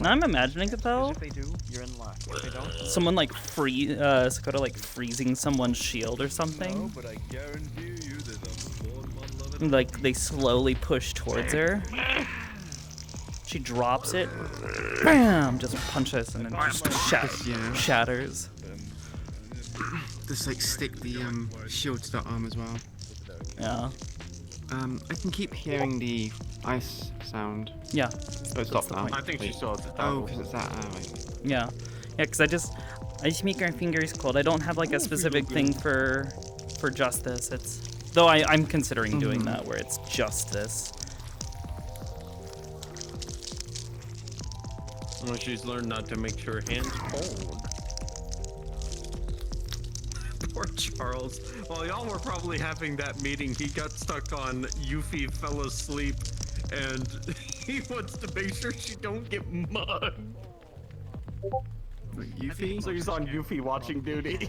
Now I'm imagining it though. If they do, you're in luck. If they don't, Someone like Sakoto like freezing someone's shield or something. No, but I guarantee you there's a born model of it. Like they slowly push towards her. She drops it. Bam! Just punches and then just shatters. Just like stick the shield to the arm as well. Yeah. I can keep hearing the ice sound. Yeah. Oh, it stopped now. I think she saw it. Oh, because it's that. Right. Yeah. Yeah, because I just make my fingers cold. I don't have like a specific thing for just this. It's though I'm considering doing that where it's just this. Well, she's learned not to make her hands cold. Poor Charles. While y'all were probably having that meeting, he got stuck on Yuffie fell asleep, and he wants to make sure she don't get mugged. Yuffie? So he's on Yuffie watching duty.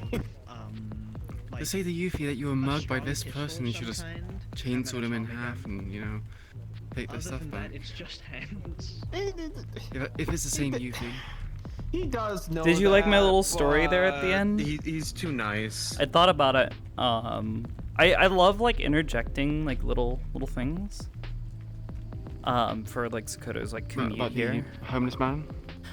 To say the Yuffie that you were mugged by this person, you should just chainsaw them in half and, you know, take their stuff back. it's just hands. If it's the same Yuffie. He does know. Did you like my little story there at the end? He's too nice. I thought about it I love like interjecting like little things. For like Sakoto's like commute about here. the homeless man.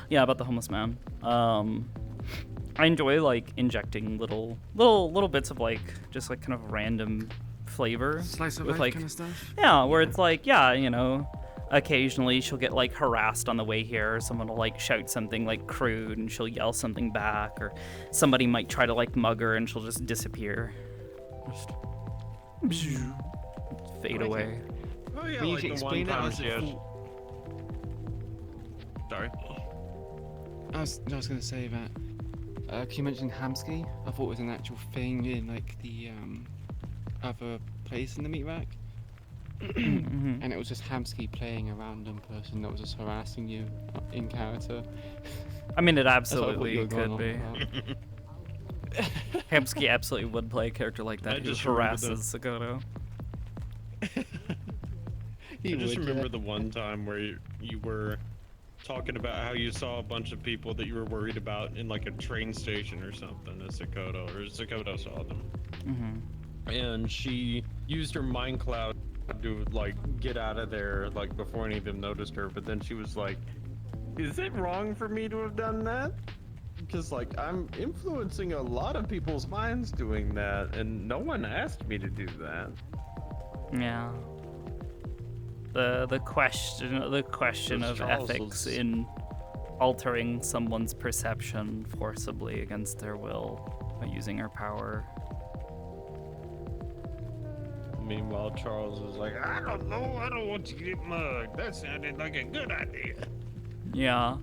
Yeah, about the homeless man. I enjoy like injecting little bits of like just like kind of random flavor Slice of with life like kind of stuff. yeah, where it's like yeah, you know, occasionally she'll get like harassed on the way here. Someone will like shout something like crude and she'll yell something back, or somebody might try to like mug her and she'll just disappear. Just fade away. Oh yeah, Can you like the one explain that time as she if had... he- Sorry. I was gonna say that. You mentioned Hamsky. I thought it was an actual thing in like the other place in the meat rack. And it was just Hamsky playing a random person that was just harassing you in character. I mean, it That's what I thought absolutely you were going could on be. about. Hamsky absolutely would play a character like that I who just remember harasses Sakoto. I just remember the one time where you were talking about how you saw a bunch of people that you were worried about in like a train station or something as Sakoto, or Sakoto saw them. And she used her mind cloud to like get out of there like before any of them noticed her, but then she was like, is it wrong for me to have done that? Because like I'm influencing a lot of people's minds doing that and no one asked me to do that. Yeah. The question of Charles ethics was- in altering someone's perception forcibly against their will by using her power. Meanwhile, Charles is like, I don't know, I don't want you to get mugged. That sounded like a good idea. Yeah.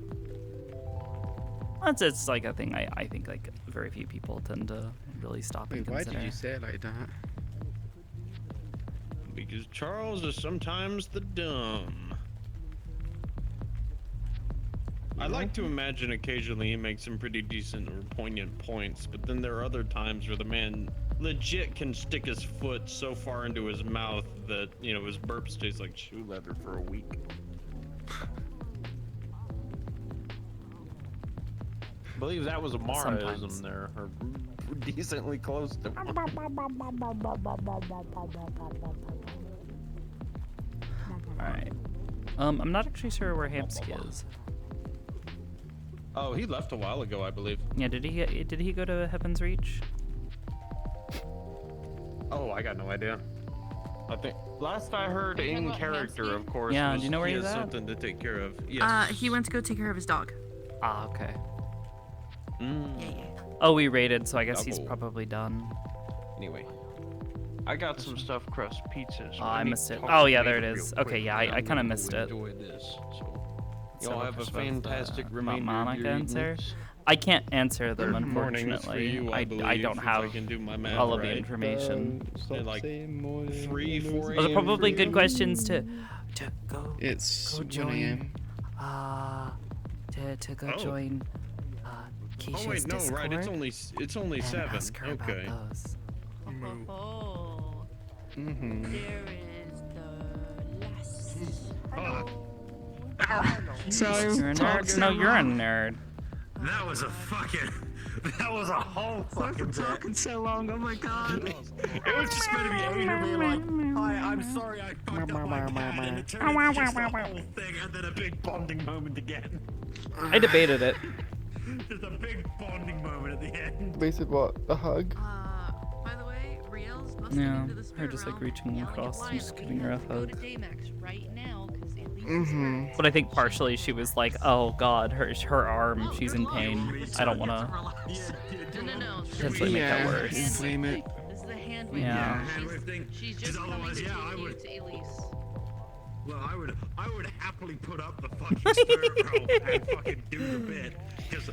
It's like a thing I think like very few people tend to really stop and Wait, why consider. did you say it like that? Because Charles is sometimes the dumb. I like to imagine occasionally he makes some pretty decent or poignant points, but then there are other times where the man legit can stick his foot so far into his mouth that, you know, his burps taste like shoe leather for a week. I believe that was a Maraism Sometimes. there, or decently close to one. Alright. I'm not actually sure where Hamsky is. Oh, he left a while ago, I believe. Yeah, did he go to Heaven's Reach? Oh, I got no idea. I think last I heard in character, of course. Yeah, was do you know where he he's has at? something to take care of. Yes. He went to go take care of his dog. Ah, okay. Mm. Oh, we raided, so I guess he's Double. probably done. Anyway, I got some stuffed crust pizza. So Oh, I need missed to it. talk Oh, to yeah, you there it real is. quick, Okay, yeah, and I I'm kind of gonna missed go it. enjoy this. So So y'all have a much fantastic about remainder of Monica your answer. evenings. I can't answer them, Or mornings for unfortunately. you, I I believe, don't if have I can do my math all of the right. information. At like 3, 4 Those are probably good questions to go. It's go 1 join. a.m. To go Oh. join. Keisha's Oh wait, no, Discord right? It's only and 7. ask her about Okay. those. Oh, Mm-hmm. there is the last. So You're a nerd? No, you're a nerd. That was a fucking. That was a whole fucking. Talking so long, oh my god. It was just going to be Ada being like, "Hi, I'm sorry, I fucked up my cat," and it turned into just the whole thing, and then a big bonding moment again. I debated it. Just a big bonding moment at the end. Wait, what? A hug? By the way, Riel's busting Yeah, into the her spirit just like realm. reaching Yelling across and just giving her a Go to hug. Daymax right now, because Elise Mm-hmm. But I think partially she was like, oh god, her arm, she's in pain. I don't want to No. potentially make that worse. Blame it. This is the hand wave. Yeah. She's just coming otherwise, to yeah, I you would- to Elise. Well, I would happily put up the fucking spirit roll and fucking do the bit. Because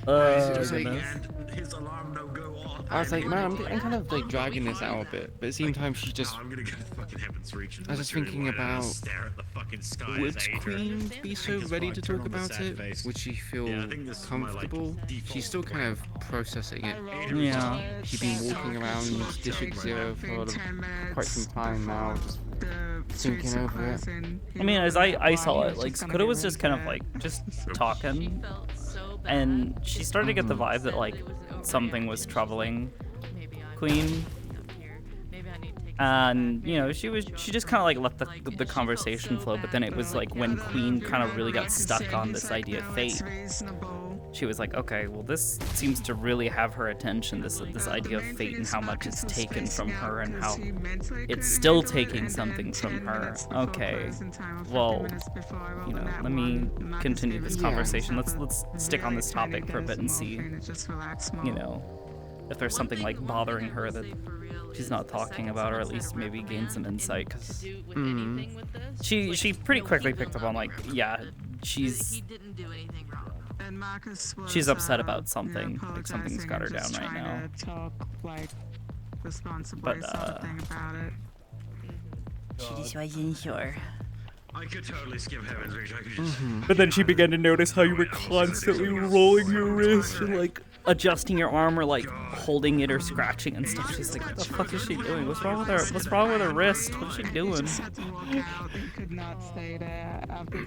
and his alarm don't go off. I was like, man, I'm kind of like dragging this out a bit, but at the same time, she just. No, I'm gonna go to fucking Heaven's Reach. And I was just literally thinking walk out and about stare at the fucking sky would as Ada. Queen be so Because ready when I to turn talk on the about sad it? face- Would she feel Yeah, I think this is my, like, comfortable? default She's still kind of processing it. Yeah. She's been walking around District Zero for quite some time now, just thinking over it. I mean, as I saw it, like Sakoto was just kind of like just talking, and she started to get the vibe that like something was troubling Queen. Maybe I need to take And you know, she just kind of like let the conversation flow, but then it was like when Queen kind of really got stuck on this idea of fate. She was like, okay, well, this seems to really have her attention, this idea of fate and how much it's taken from her and how it's still taking something from her. Okay, well, you know, let me continue this conversation. Let's stick on this topic for a bit and see, you know, if there's something like bothering her that she's not talking about, or at least maybe gain some insight. Cause she pretty quickly picked up on like, yeah, she's upset about something. Like something's got her down right now. But she just wasn't sure. I could totally skip Heaven's Reach. I could just. But then she began to notice how you were constantly rolling your wrist and like adjusting your arm or like holding it or scratching and stuff. She's like, what the fuck is she doing? What's wrong with her? What's wrong with her wrist? What's she doing? What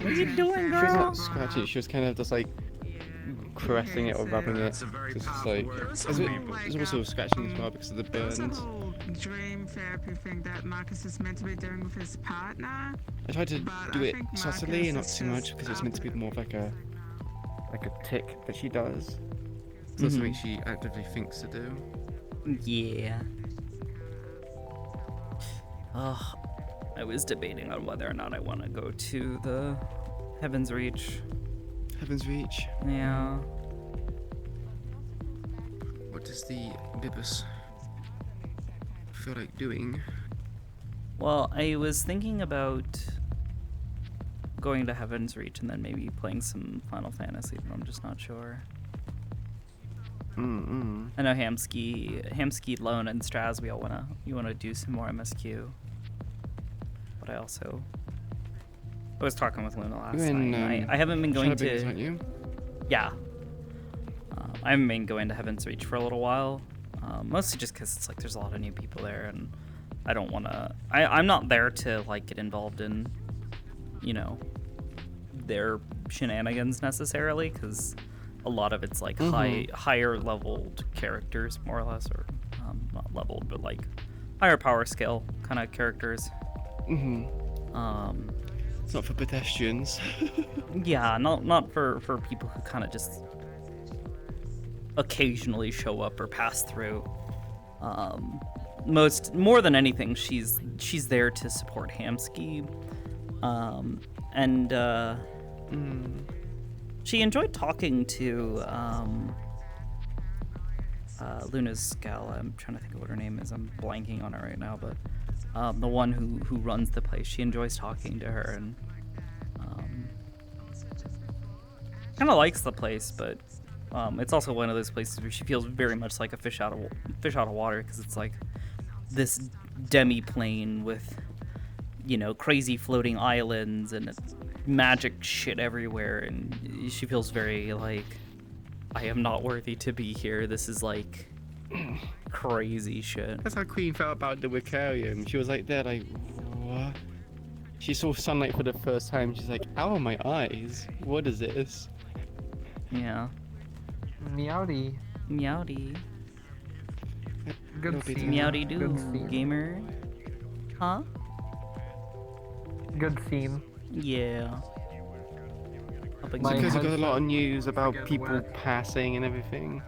are you doing, girl? She was not scratching. She was kind of just like caressing it or rubbing it. Just like there's also scratching as well because of the burns. Dream therapy thing that Marcus is meant to be doing with his partner. I tried to do it subtly and not too much because it's meant to be more of like a tick that she does. So that's something she actively thinks to do. Yeah. Oh, I was debating on whether or not I want to go to the Heaven's Reach. Heaven's Reach? Yeah. What does the Bibus feel like doing? Well, I was thinking about going to Heaven's Reach and then maybe playing some Final Fantasy, but I'm just not sure. I know Hamski, Lone, and Straz, we all wanna do some more MSQ. But I was talking with Luna last night. I haven't been going to. Aren't you? Yeah. I haven't been going to Heaven's Reach for a little while. Mostly just because it's like there's a lot of new people there, and I don't wanna. I'm not there to like get involved in, you know, their shenanigans necessarily, because a lot of it's like higher leveled characters, more or less, or not leveled, but like higher power scale kind of characters. It's not for pedestrians. Yeah, not for people who kind of just occasionally show up or pass through. More than anything, she's there to support Hamski, and she enjoyed talking to Luna's gal. I'm trying to think of what her name is. I'm blanking on it right now, but the one who runs the place. She enjoys talking to her and kind of likes the place, but it's also one of those places where she feels very much like a fish out of water, because it's like this demi-plane with, you know, crazy floating islands and magic shit everywhere, and she feels very like, I am not worthy to be here. This is like crazy shit. That's how Queen felt about the Wicarium. She was like there, like, what? She saw sunlight for the first time. She's like, ow, my eyes. What is this? Yeah. Meowdy. Meowdy. Good scene. Meowdy do, Good scene. gamer. Huh? Good scene. Yeah. Because we got a lot of news about people passing and everything.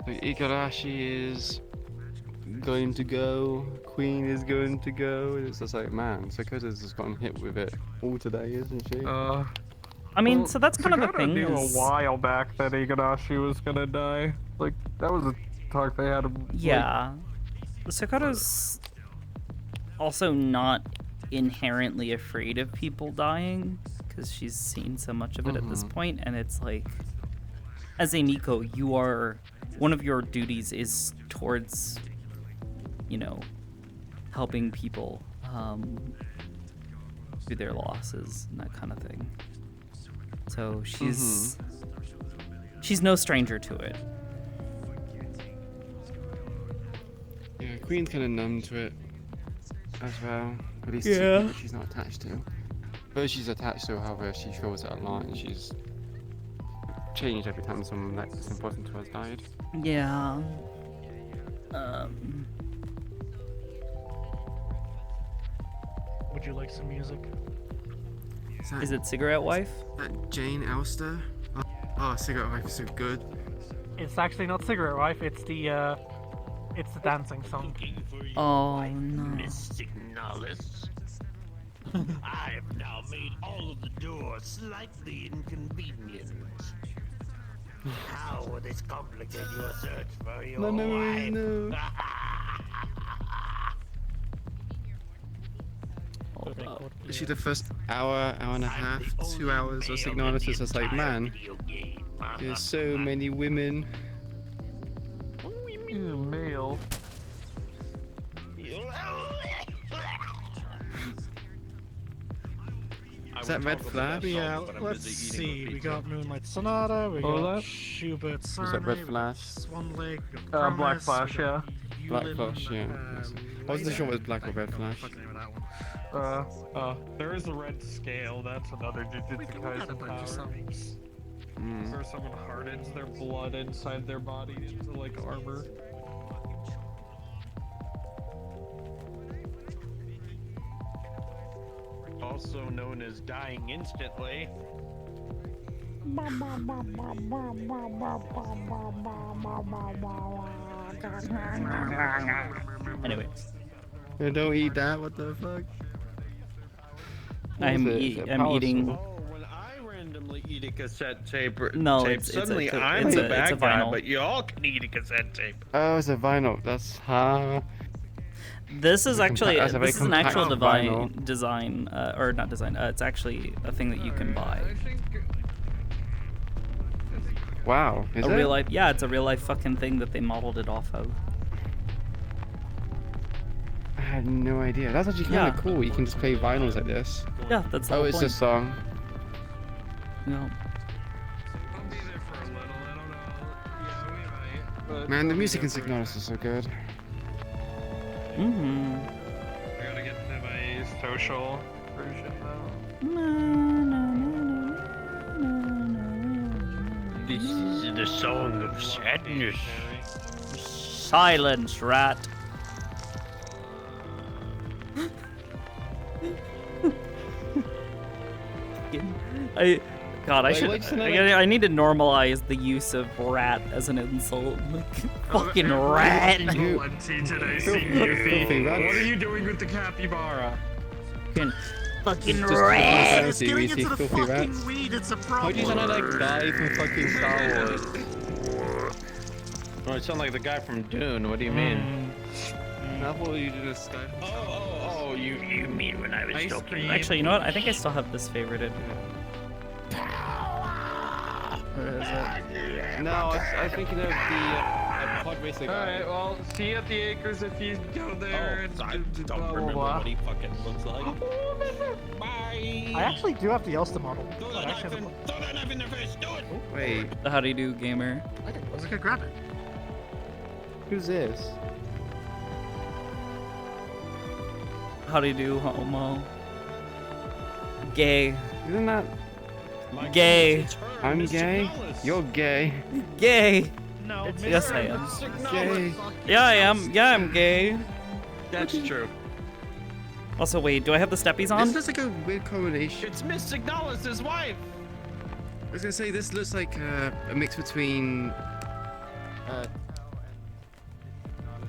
Like Igarashi is going to go, Queen is going to go. It's just like, man, Sakoto's just gotten hit with it all today, isn't she? I mean, so that's kind of the Sakoto thing. knew Is... a while back that Igarashi was gonna die. Like, that was a talk they had. Yeah. Sakoto's also not inherently afraid of people dying, because she's seen so much of it at this point, and it's like, as a Nico, you are, one of your duties is towards, you know, helping people through their losses and that kind of thing. So she's no stranger to it. Yeah, Queen's kind of numb to it as well. At least she's not attached to. But she's attached to, however, she feels it a lot, and she's changed every time someone that's important to us died. Yeah. Would you like some music? Is it Cigarette Wife? That Jane Elster? Oh, Cigarette Wife is so good. It's actually not Cigarette Wife, it's the dancing song. Oh no. Miss Signalis. I have now made all of the doors slightly inconvenient. How will this complicate your search for your wife? No. Literally the first hour and a half, 2 hours of Signalis is just like, man, there's so many women. Male. Is that Red Flash? Yeah, let's see. We got Moonlight Sonata, we got Schubert Was that Red Serenade, Flash? Swan Lake, we got Black Promise, Flash, we got yeah. Black Yulin, Flash, yeah. I wasn't sure it was Black or Red Flash. There is a red scale. That's another Jujutsu Kaisen power. Where someone hardens their blood inside their body into like armor. Also known as dying instantly. Anyway. Yeah, don't eat that, what the fuck? I'm eating. When I randomly eat a cassette tape, No, tape it's suddenly a I'm the bad guy, vinyl. but y'all can eat a cassette tape. Oh, it's a vinyl. That's This is actually That's a very this is an actual compact vinyl. design, or not design. It's actually a thing that you can buy. Wow, is a it? real life, yeah, it's a real life fucking thing that they modeled it off of. I had no idea. That's actually kind of Yeah. cool. You can just play vinyls like this. Yeah, that's the Oh, whole it's point. a song. No. Man, the music in Signalis is so good. Mm-hmm. I gotta get to my social version now. This is the song of sadness. Silence, rat. I need to normalize the use of rat as an insult. Like, fucking rat. What are you doing with the capybara? Fucking Just rat. It's getting into the fucking weed, it's a How do you sound like that guy from fucking Star Wars? Oh, I sound like the guy from Dune. What do you mean? I thought you did a Sky. Oh, you mean when I was talking? Actually, you know what? I think I still have this favorited. Where is it? No, I was thinking of the pod racer guy. Alright, well, see you at the acres if you go there. and I don't blah, blah, remember blah. what he fucking looks like. Bye. I actually do have the Elsta model. Throw that knife in their face. Do it. Wait, How do you do, gamer? I was gonna grab it. who's this? How do you do, homo? Gay. Isn't that Gay. I'm gay? You're gay. Gay. No, Yes, I am. Gay. Yeah, I am. Yeah, I'm gay. That's true. Also, wait, do I have the steppies on? This looks like a weird combination. It's Miss Signalis' wife. I was gonna say this looks like a mix between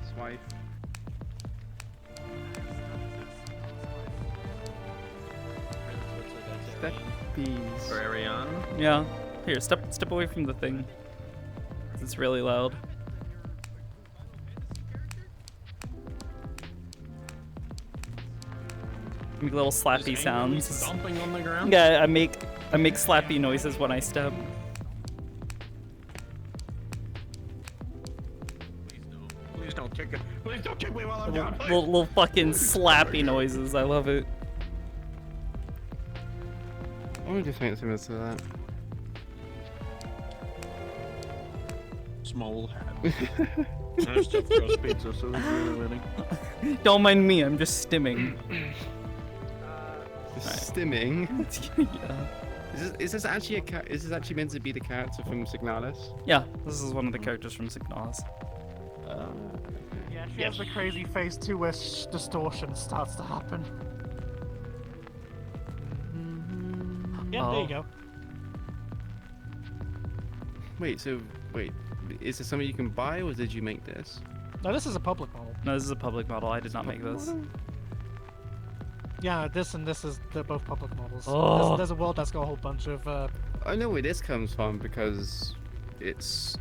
his wife. Steppies. For Ariane. Yeah. Here, step away from the thing. It's really loud. Make little slappy sounds. Stomping on the ground. Yeah, I make slappy noises when I step. Please don't kick it. Please don't kick me while I'm down. Little fucking slappy noises. I love it. I want to do something similar to that. Small hat. I still throws pizza, so who's really winning? Don't mind me. I'm just stimming. Stimming? Yeah. Is this actually is this actually meant to be the character from Signalis? Yeah, this is one of the characters from Signalis. Yeah, she has the crazy face too, where distortion starts to happen. Yeah, there you go. Wait, is this something you can buy, or did you make this? No, this is a public model. No, this is a public model. I did not make this. Yeah, this and this they're both public models. Oh. There's a world that's got a whole bunch of. I know where this comes from because it's.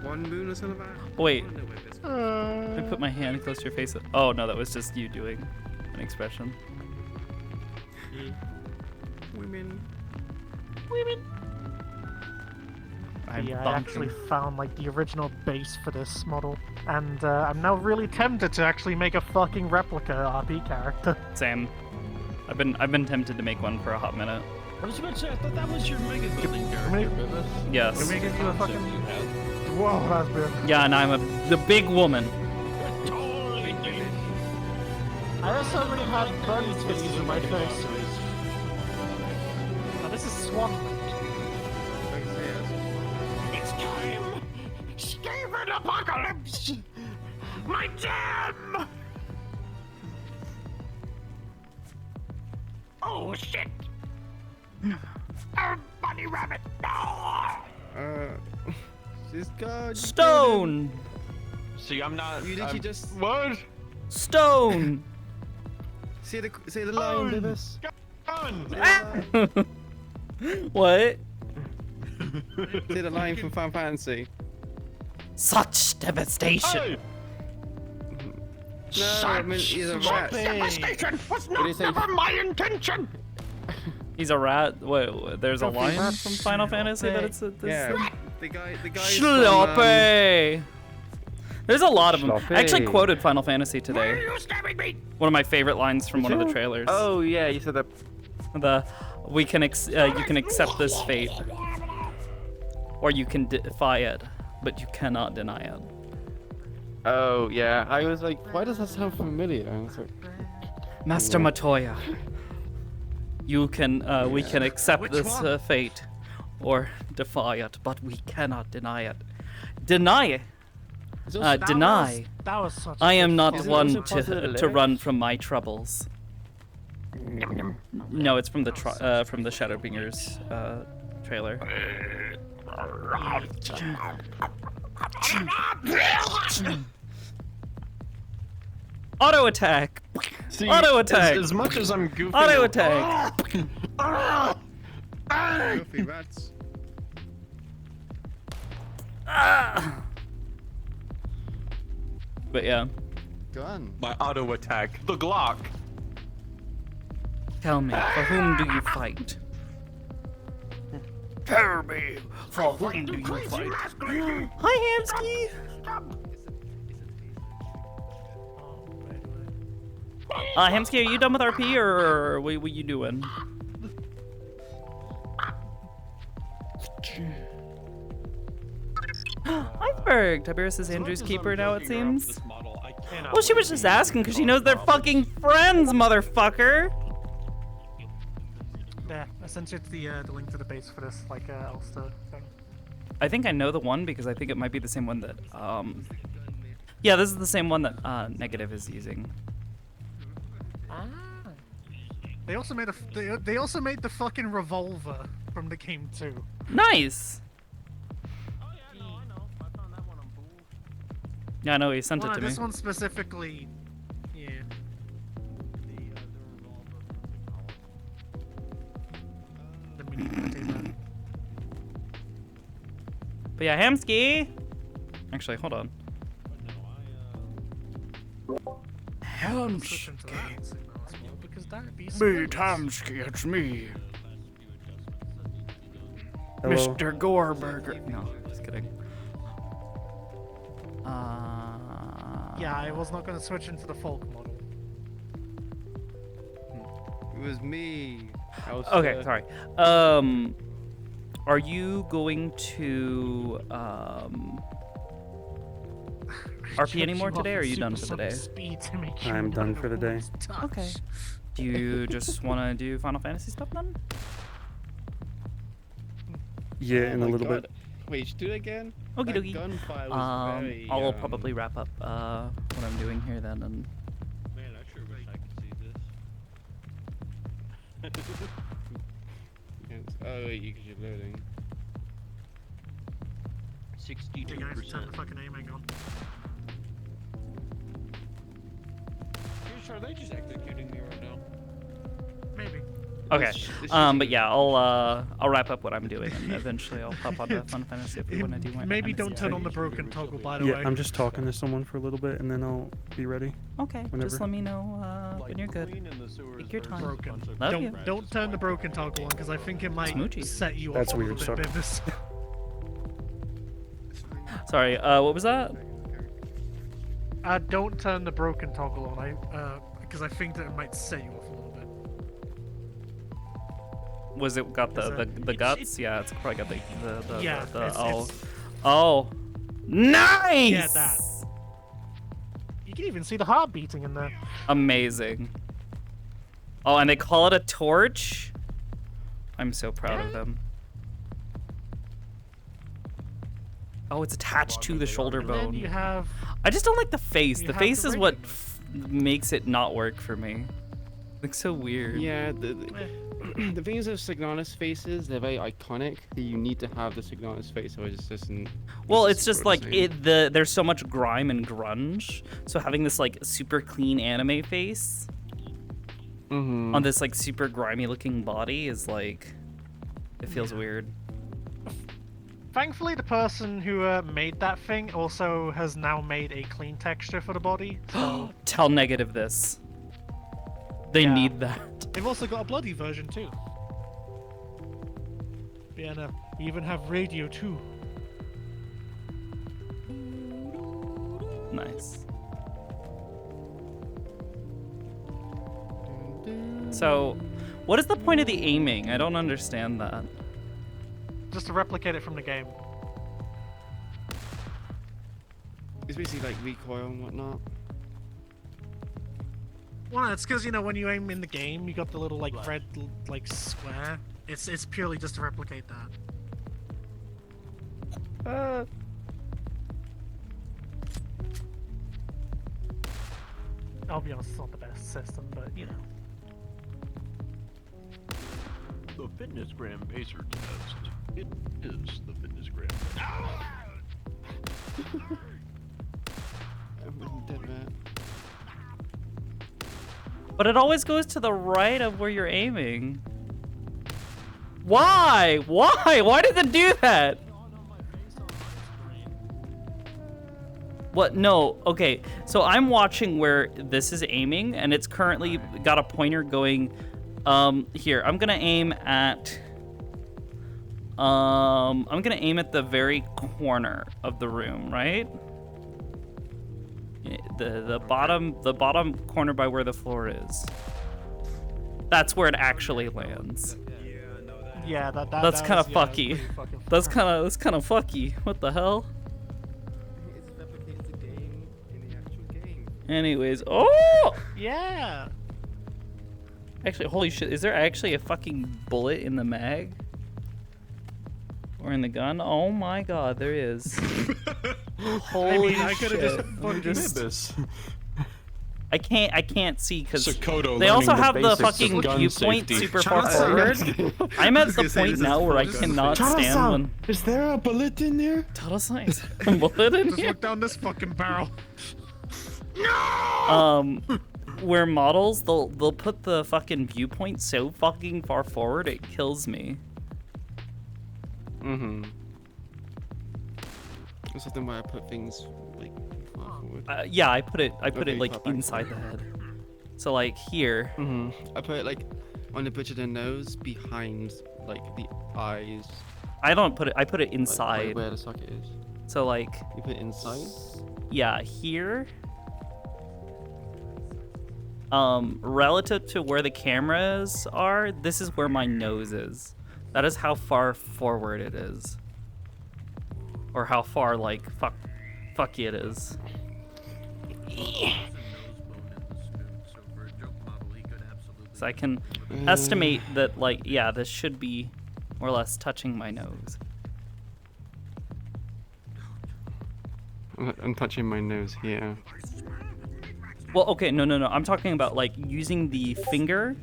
One moon or something like that? Wait. I don't know where this comes from. I put my hand close to your face. Oh no, that was just you doing an expression. Women. Yeah, I actually found like the original base for this model, and I'm now really tempted to actually make a fucking replica RP character. Same. I've been tempted to make one for a hot minute. I was about to say, I thought that was your mega building character, Bibis. Yes. Can we give you a fucking? Whoa, that's big. Yeah, and I'm the big woman. I also already had bunny titties in my face. Now this is Swan. It's time! Steven Apocalypse! My jam! Oh shit! Bunny rabbit! This guy. Stone! See, I'm not. You literally just. What? Stone! Say the line, Bibis. What? Say the line from Final Fantasy. Such devastation! No, I mean, he's a rat. Devastation was What do you not say? never my intention! He's a rat? Wait, there's a line from Final Fantasy that it's this? Yeah, the guy. Sloppy! There's a lot of them. Sloppy. I actually quoted Final Fantasy today. You stabbing me? One of my favorite lines from one of the trailers. Oh yeah, you said that. You can accept this fate, or you can defy it, but you cannot deny it. Oh yeah, I was like, why does that sound familiar? I was like, Master Matoya, you can we can accept this fate, or defy it, but we cannot deny it. Deny it. Deny. That was such I am not Is it one also part of the to lyrics? run from my troubles. No, it's from the Shadowbringers trailer. Auto attack. See, Auto attack. As much as I'm goofy. Auto attack. Goofy rats. But yeah. Gun. My auto attack. The Glock. Tell me, for whom do you fight? Tell me, for whom do you fight? Hi, Hamsky. Hamsky, are you done with RP, or what you doing? Iceberg! Tiberius is Andrew's keeper now, it seems. Well, she was just asking because she knows they're fucking friends, motherfucker! Yeah, I sent you the link to the base for this, like, Ulster thing. I think I know the one because I think it might be the same one that, yeah, this is the same one that, Negative is using. They also made they also made the fucking revolver from the game too. Nice! Yeah, I know, he sent it to me. This one specifically, yeah. Let me take that. But yeah, Hamsky! Actually, hold on. Hamsky. Me, Hamsky, it's me. Hello. Mr. Goreburger. No, just kidding. Yeah, I was not gonna switch into the folk model. It was me. Okay, sorry. Are you going to RP anymore today, or are you done for the day? I'm done for the day. Okay. Do you just want to do Final Fantasy stuff then? Yeah, in a little bit. Wait, should do it again? Okie That dokie. gunfire was very, I'll probably wrap up what I'm doing here then, and Man, I sure wish I could see this. Oh, wait, because you're loading. 62%. Hey guys, turn the fucking aim on. Are they just executing me right now? Maybe. okay. But yeah, I'll wrap up what I'm doing, and eventually I'll pop on to Final Fantasy if we want to do my. Maybe don't turn on the broken toggle, by the Yeah, way. I'm just talking to someone for a little bit, and then I'll be ready. Okay. Whenever. Just let me know when you're good. Take your time. Broken. Love you. Don't turn the broken toggle on, because I think it might Smoochie. set you That's off weird, a little sorry. bit, Bibis. Sorry. What was that? Don't turn the broken toggle on, because I think that it might set you off a little bit. Was it got the guts? Yeah, it's probably got the Yeah, oh, nice. Yeah, that. You can even see the heart beating in there. Amazing. Oh, and they call it a torch. I'm so proud of them. Oh, it's attached to the shoulder And then bone. you have. I just don't like the face. You The have face the is what radio. makes it not work for me. Looks so weird. Yeah, the thing is with Signatus faces, they're very iconic. That you need to have the Signatus face, or it just doesn't. Well, it's just like there's so much grime and grunge. So having this like super clean anime face on this like super grimy looking body is like, it feels weird. Thankfully, the person who made that thing also has now made a clean texture for the body. So Tell negative this. They need that. they've also got a bloody version too. Yeah, no, we even have radio too. Nice. So, what is the point of the aiming? I don't understand that. Just to replicate it from the game. It's basically like recoil and whatnot. Well, it's because, you know, when you aim in the game, you got the little like red like square. It's purely just to replicate that. I'll be honest, it's not the best system, but you know. The Fitnessgram Pacer test. It is the Fitnessgram. I'm dead, man. But it always goes to the right of where you're aiming. Why? Why? Why does it do that? What? No. Okay. So I'm watching where this is aiming, and it's currently got a pointer going. Here. I'm gonna aim at. I'm gonna aim at the very corner of the room, right? The bottom corner by where the floor is. That's where it actually lands. Yeah, that's kind of fucky. That's kind of fucky. What the hell? It replicates the game in the actual game. Anyways, oh! Yeah. Actually, holy shit! Is there actually a fucking bullet in the mag? Or in the gun? Oh my god, there is. Holy I could have shit. just fucking I can't see because Sakoto they also learning have the the basics of fucking gun viewpoint safety. super far forward. I'm at the point now where I cannot stand when. Is there a bullet in there? Tell-san, is there a bullet in Just here? look down this fucking barrel. Where models they'll put the fucking viewpoint so fucking far forward it kills me. That's something why I put things like far forward. Yeah, I put it Okay, like far back inside the forward. head. So like here. I put it like on the bridge of the nose, behind like the eyes. I don't put it. I put it Like, inside. right where the socket is. So like. You put it inside. Yeah, here. Relative to where the cameras are, this is where my nose is. That is how far forward it is. Or how far, like, fuck. Fuck yeah, it is. So I can estimate that, like, yeah, this should be more or less touching my nose. I'm touching my nose here. Well, okay, no. I'm talking about, like, using the finger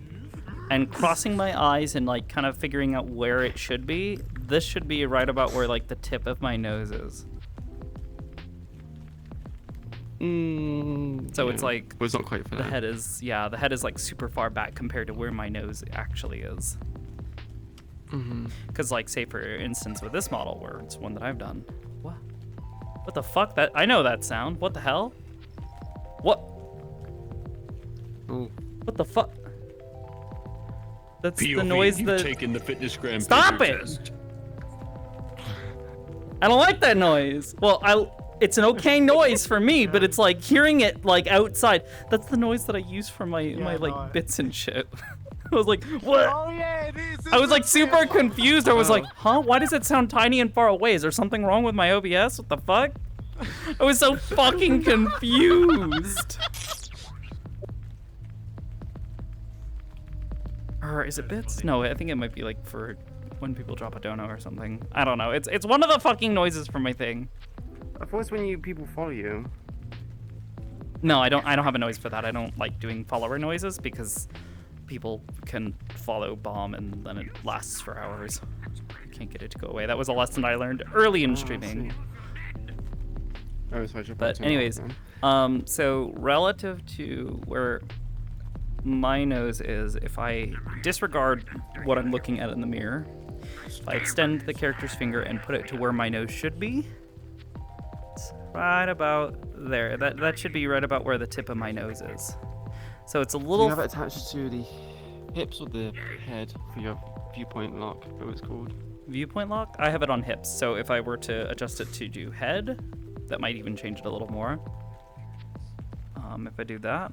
and crossing my eyes and, like, kind of figuring out where it should be. This should be right about where, like, the tip of my nose is. So Yeah. it's like Well, it's not quite for the that. head is, yeah, the head is like super far back compared to where my nose actually is. Because like, say for instance with this model, where it's one that I've done. What the fuck? That I know that sound. What the hell? What? Oh. What the fuck? That's POV, the noise you've that. taken the fitness gram Stop picture it! test. I don't like that noise. Well, it's an okay noise for me, but it's like hearing it like outside. That's the noise that I use for my like bits and shit. I was like, what? Oh yeah, it is. I was like super confused. I was like, huh? Why does it sound tiny and far away? Is there something wrong with my OBS? What the fuck? I was so fucking confused. Or is it bits? No, I think it might be like for when people drop a dono or something. I don't know. It's one of the fucking noises for my thing. I thought it's when people follow you. No, I don't have a noise for that. I don't like doing follower noises because people can follow bomb and then it lasts for hours. You can't get it to go away. That was a lesson I learned early in streaming. Oh, so I should But turn it anyways, off then. so relative to where my nose is, if I disregard what I'm looking at in the mirror, if I extend the character's finger and put it to where my nose should be, it's right about there. That should be right about where the tip of my nose is. So it's a Do little. you have it attached to the hips or the head for your viewpoint lock, whatever it's called? Viewpoint lock? I have it on hips, so if I were to adjust it to do head, that might even change it a little more. If I do that.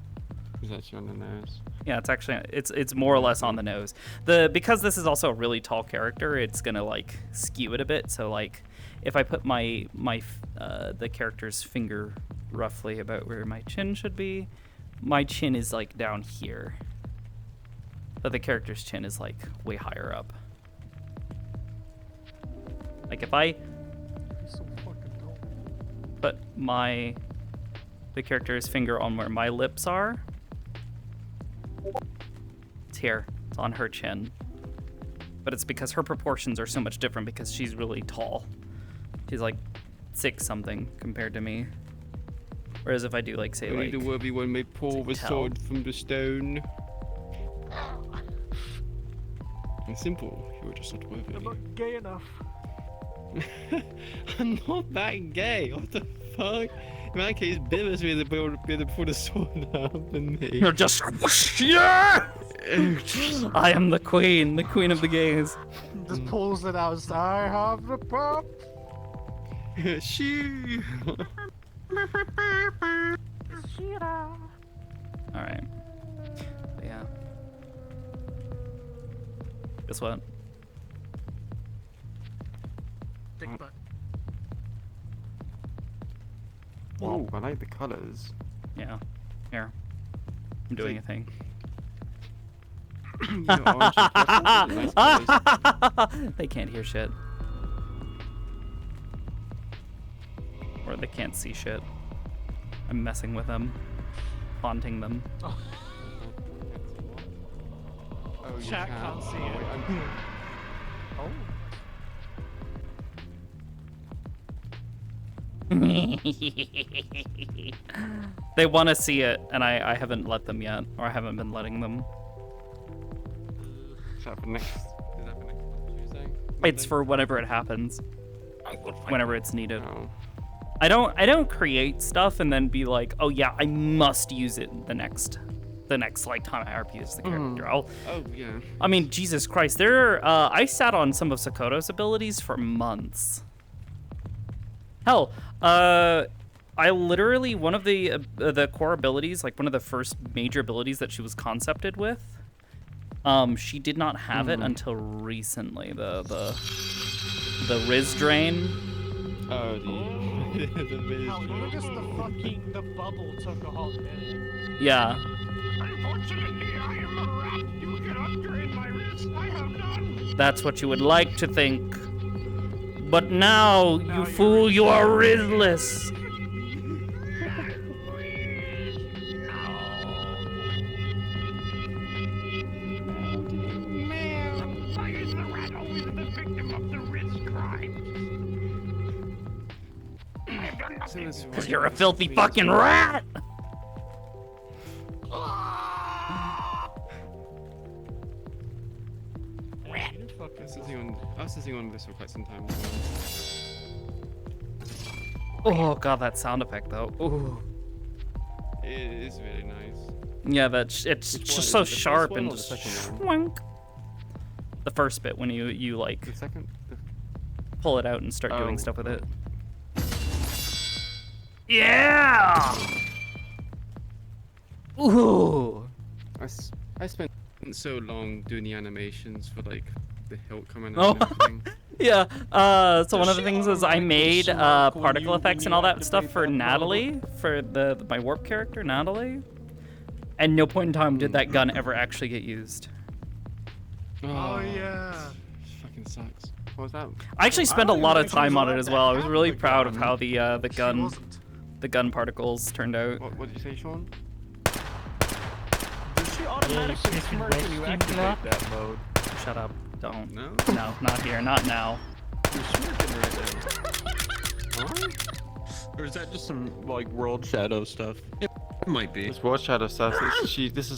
It's actually on the nose. Yeah, it's actually it's more or less on the nose. Because this is also a really tall character, it's gonna like skew it a bit. So like, if I put the character's finger roughly about where my chin should be, my chin is like down here, but the character's chin is like way higher up. Like if I put the character's finger on where my lips are, it's here. It's on her chin. But it's because her proportions are so much different because she's really tall. She's like 6 something compared to me. Whereas if I do like say Only like the worthy one may pull the sword from the stone. It's simple. You're just not worthy. I'm not gay enough. I'm not that gay. What the fuck? In that case, Bivas would be able to pull the sword up than me. You're just yeah! I am the queen of the gays. Just pulls it out. I have the pop. Shoo. Alright. Yeah. Guess what? Dick butt. Oh, I like the colors. Yeah. Here. I'm doing a thing. You know, orange and purple, really nice colours. They can't hear shit. Or they can't see shit. I'm messing with them. Haunting them. Oh, you Chat can't see it. Oh. They want to see it, and I haven't let them yet, or I haven't been letting them. Is that for next Tuesday? It's for whenever it happens, whenever it's needed. Oh. I don't create stuff and then be like, oh yeah, I must use it the next like time I RP as the character. Oh yeah. I mean, Jesus Christ, I sat on some of Sakoto's abilities for months. Hell, I literally, one of the core abilities, like one of the first major abilities that she was concepted with, she did not have it until recently. The Riz Drain. Oh, Even just the bubble took a whole minute. Yeah. Unfortunately, I am a rat. You can upgrade my wrist. I have none. That's what you would like to think. But now, you fool, you are wristless. Why is the rat always the victim of the wrist crimes? Because you're a filthy fucking rat! I was sitting on this for quite some time as well. Oh god, that sound effect though. Ooh. It is really nice. Yeah, it's just so sharp and just schwank. The first bit when you like the second? pull it out and start doing stuff with it. Yeah. Ooh. I spent so long doing the animations for like the hilt coming out and everything. Yeah. So one of the things is I made particle effects and all that stuff for Natalie, for my warp character Natalie. And no point in time did that gun ever actually get used. Oh yeah. Fucking sucks. What was that? I actually spent a lot of time on it as well. I was really proud of how the gun particles turned out. What did you say, Sean? Does she automatically smirk when you activate that mode? Shut up. Don't. No? No, not here. Not now. You're smirking right now. Or is that just some like World Shadow stuff? It might be. It's World Shadow stuff. This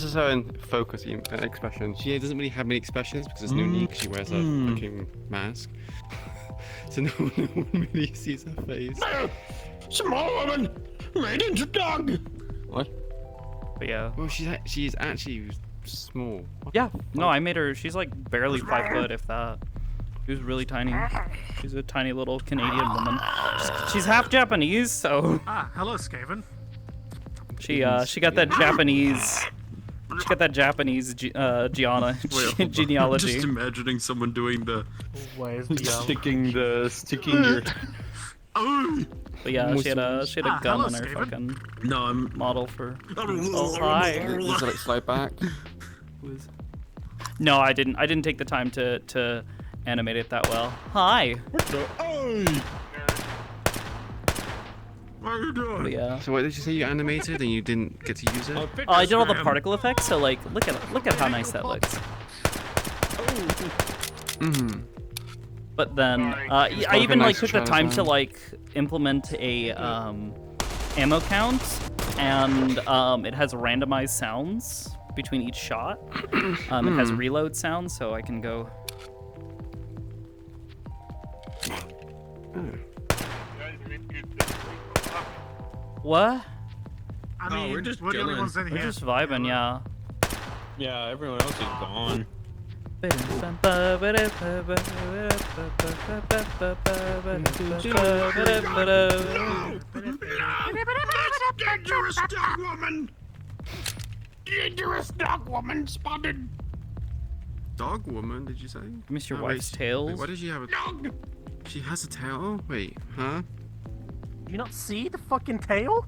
is her in focus expression. She doesn't really have many expressions because there's no need because she wears a fucking mask. So no one really sees her face. Small woman made into dog. What? But yeah. Well, she's actually small. Yeah. No, I made her. She's like barely 5 foot, if that. She was really tiny. She's a tiny little Canadian woman. She's half Japanese, so. Ah, hello, Skaven. She got that Japanese. She got that Japanese genealogy. I'm just imagining someone doing the sticking your. But yeah, she had a gun on her fucking model for. Oh hi. Does it like slide back? No, I didn't take the time to animate it that well. Hi. What are you doing? But yeah. So what did you say you animated and you didn't get to use it? I did all the particle effects, so like look at how nice that looks. But then I even like took the time to like implement a ammo count, and it has randomized sounds between each shot. It has reload sounds, so I can go. What? I mean, we're just we're the only chilling. ones in We're here. just vibing, yeah. Yeah, everyone else is gone. Dangerous dog woman! Dangerous dog woman spotted! Dog woman, did you say? Miss your Oh, wife's wait, tails. Wait, why did she have a dog? She has a tail? Wait, huh? Do you not see the fucking tail?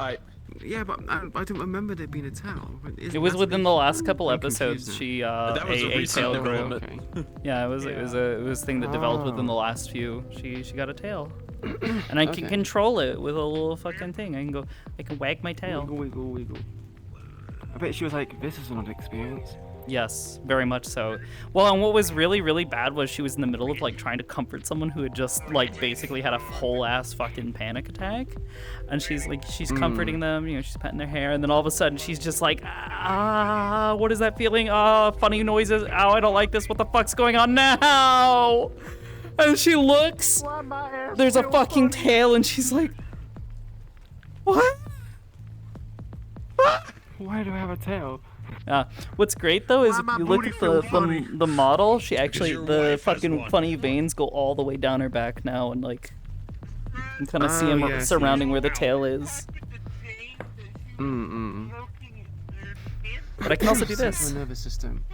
Yeah, but I don't remember there being a tail. It was within the last couple episodes. confused She that was a a recent tail development. grew. Okay. Yeah, it was a thing that developed within the last few. She got a tail, and I can control it with a little fucking thing. I can wag my tail. Wiggle, wiggle, wiggle. I bet she was like, this is an experience. Yes, very much so. Well, and what was really, really bad was she was in the middle of like trying to comfort someone who had just like basically had a whole ass fucking panic attack, and she's comforting them, you know, she's petting their hair, and then all of a sudden she's just like, what is that feeling? Funny noises. Ow, I don't like this. What the fuck's going on now? And she looks. There's a fucking tail, and she's like, what? Why do I have a tail? What's great though is if you look at the model, she actually the fucking funny veins go all the way down her back now, and like you can kind of see them surrounding where the tail is. But I can also do this. Nervous system.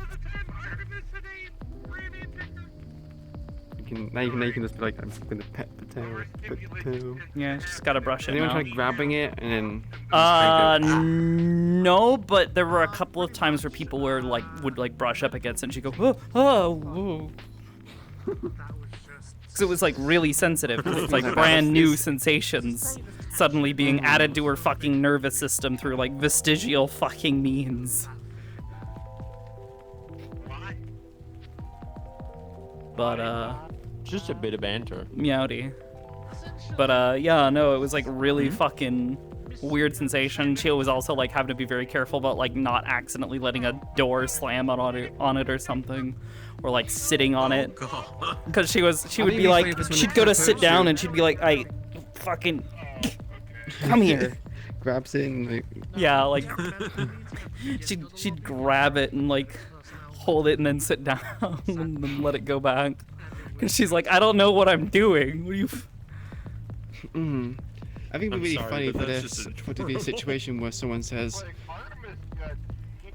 Now you can just be like, I'm gonna pet the tail. Yeah, just gotta brush it Anyone now. try grabbing it and then? No, but there were a couple of times where people would brush up against it and she'd go, oh. Because it was like really sensitive, because it's like brand new sensations suddenly being added to her fucking nervous system through like vestigial fucking means. But just a bit of banter. Meowdy. But yeah, no, it was like really fucking weird sensation. She was also like having to be very careful about like not accidentally letting a door slam on it or something, or like sitting on it. Because she would be like, she'd go to sit down and she'd be like, I fucking come here. Grabs it and like. Yeah, like she'd grab it and like hold it and then sit down and then let it go back. Because she's like, I don't know what I'm doing. What are you? I think it would be really funny for to be a situation where someone says,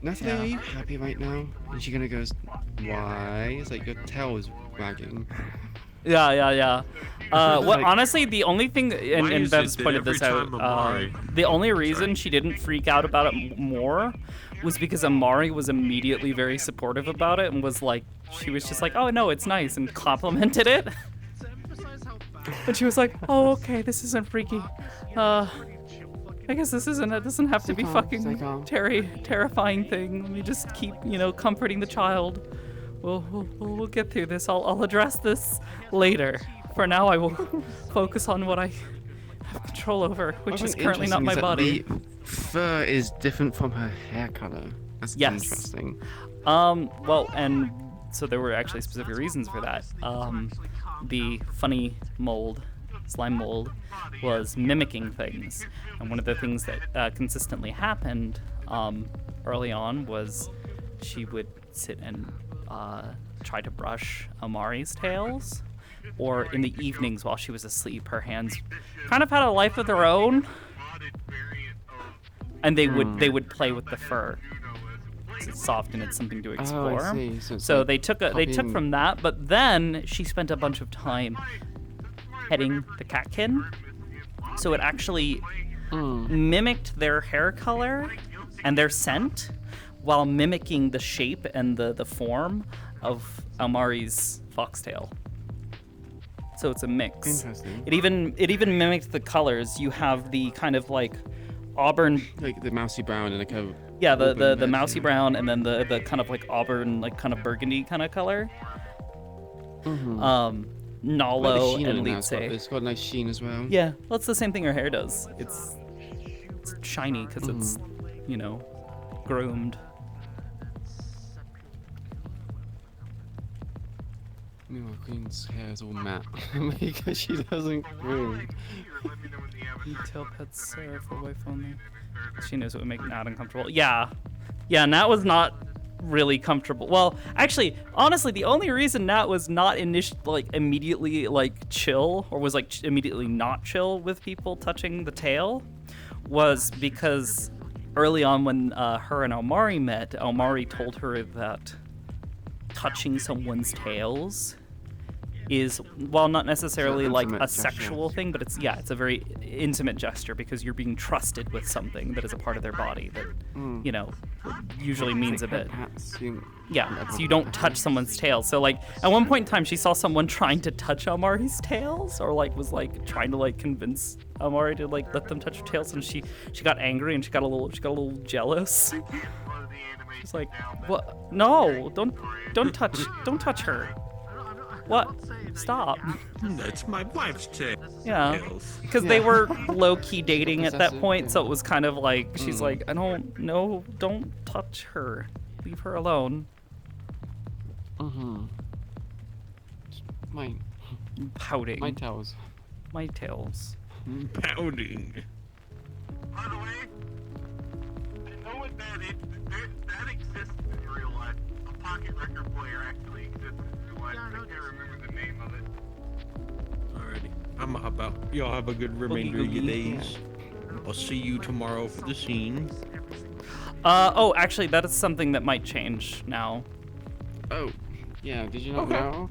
Natalie, are you happy right now? And she kind of goes, why? It's like your tail is wagging. Yeah. Well, honestly, the only thing, and Bev's pointed this out, the only reason she didn't freak out about it more was because Amari was immediately very supportive about it and was like, she was just like, oh no, it's nice, and complimented it. And she was like, oh, okay, this isn't freaky. I guess this doesn't have to be fucking terrifying thing. Let me just keep, comforting the child. We'll get through this. I'll address this later. For now, I will focus on what I have control over, which is currently not my body. The fur is different from her hair color. That's interesting. Well, and so there were actually specific reasons for that. The funny slime mold, was mimicking things. And one of the things that consistently happened early on was she would sit and try to brush Amari's tails, or in the evenings while she was asleep, her hands kind of had a life of their own, and they would play with the fur. It's soft and it's something to explore. Oh, I see. So they took from that, but then she spent a bunch of time petting the catkin, so it actually mimicked their hair color and their scent while mimicking the shape and the form of Amari's foxtail. So it's a mix. Interesting. It even mimicked the colors. You have the kind of like auburn, like the mousy brown and the kind of the mousy brown, and then the kind of like auburn, like kind of burgundy kind of color. Nalo and Lipse. It's got a nice sheen as well. Yeah, well, it's the same thing her hair does. It's shiny because it's groomed. Meanwhile, Queen's hair is all matte because she doesn't groom. Detail pets for wife only. She knows it would make Nat uncomfortable. Yeah, Nat was not really comfortable. Well, actually, honestly, the only reason Nat was not immediately chill, or was immediately not chill with people touching the tail, was because early on when her and Omari met, Omari told her that touching someone's tails is, while not necessarily like a sexual thing, but it's a very intimate gesture because you're being trusted with something that is a part of their body that usually means a bit. Yeah, so you don't touch someone's tail. So at one point in time, she saw someone trying to touch Amari's tails, or was trying to convince Amari to let them touch her tails, and she got angry and she got a little jealous. She's like, what? No, don't touch her. What? Stop. That's my wife's tail. Yeah, because they were low-key dating at that point, so it was kind of like, she's like, don't touch her. Leave her alone. Mine. Pouting. My tails. My tails. Pouting. By the way, I know what that is. That exists in real life. A pocket record player actually exists in real life. I can't remember the name of it. Alrighty. I'm gonna hop out. Y'all have a good remainder of your days. I'll see you tomorrow for the scene. Oh, actually, that is something that might change now. Oh, yeah. Did you not know?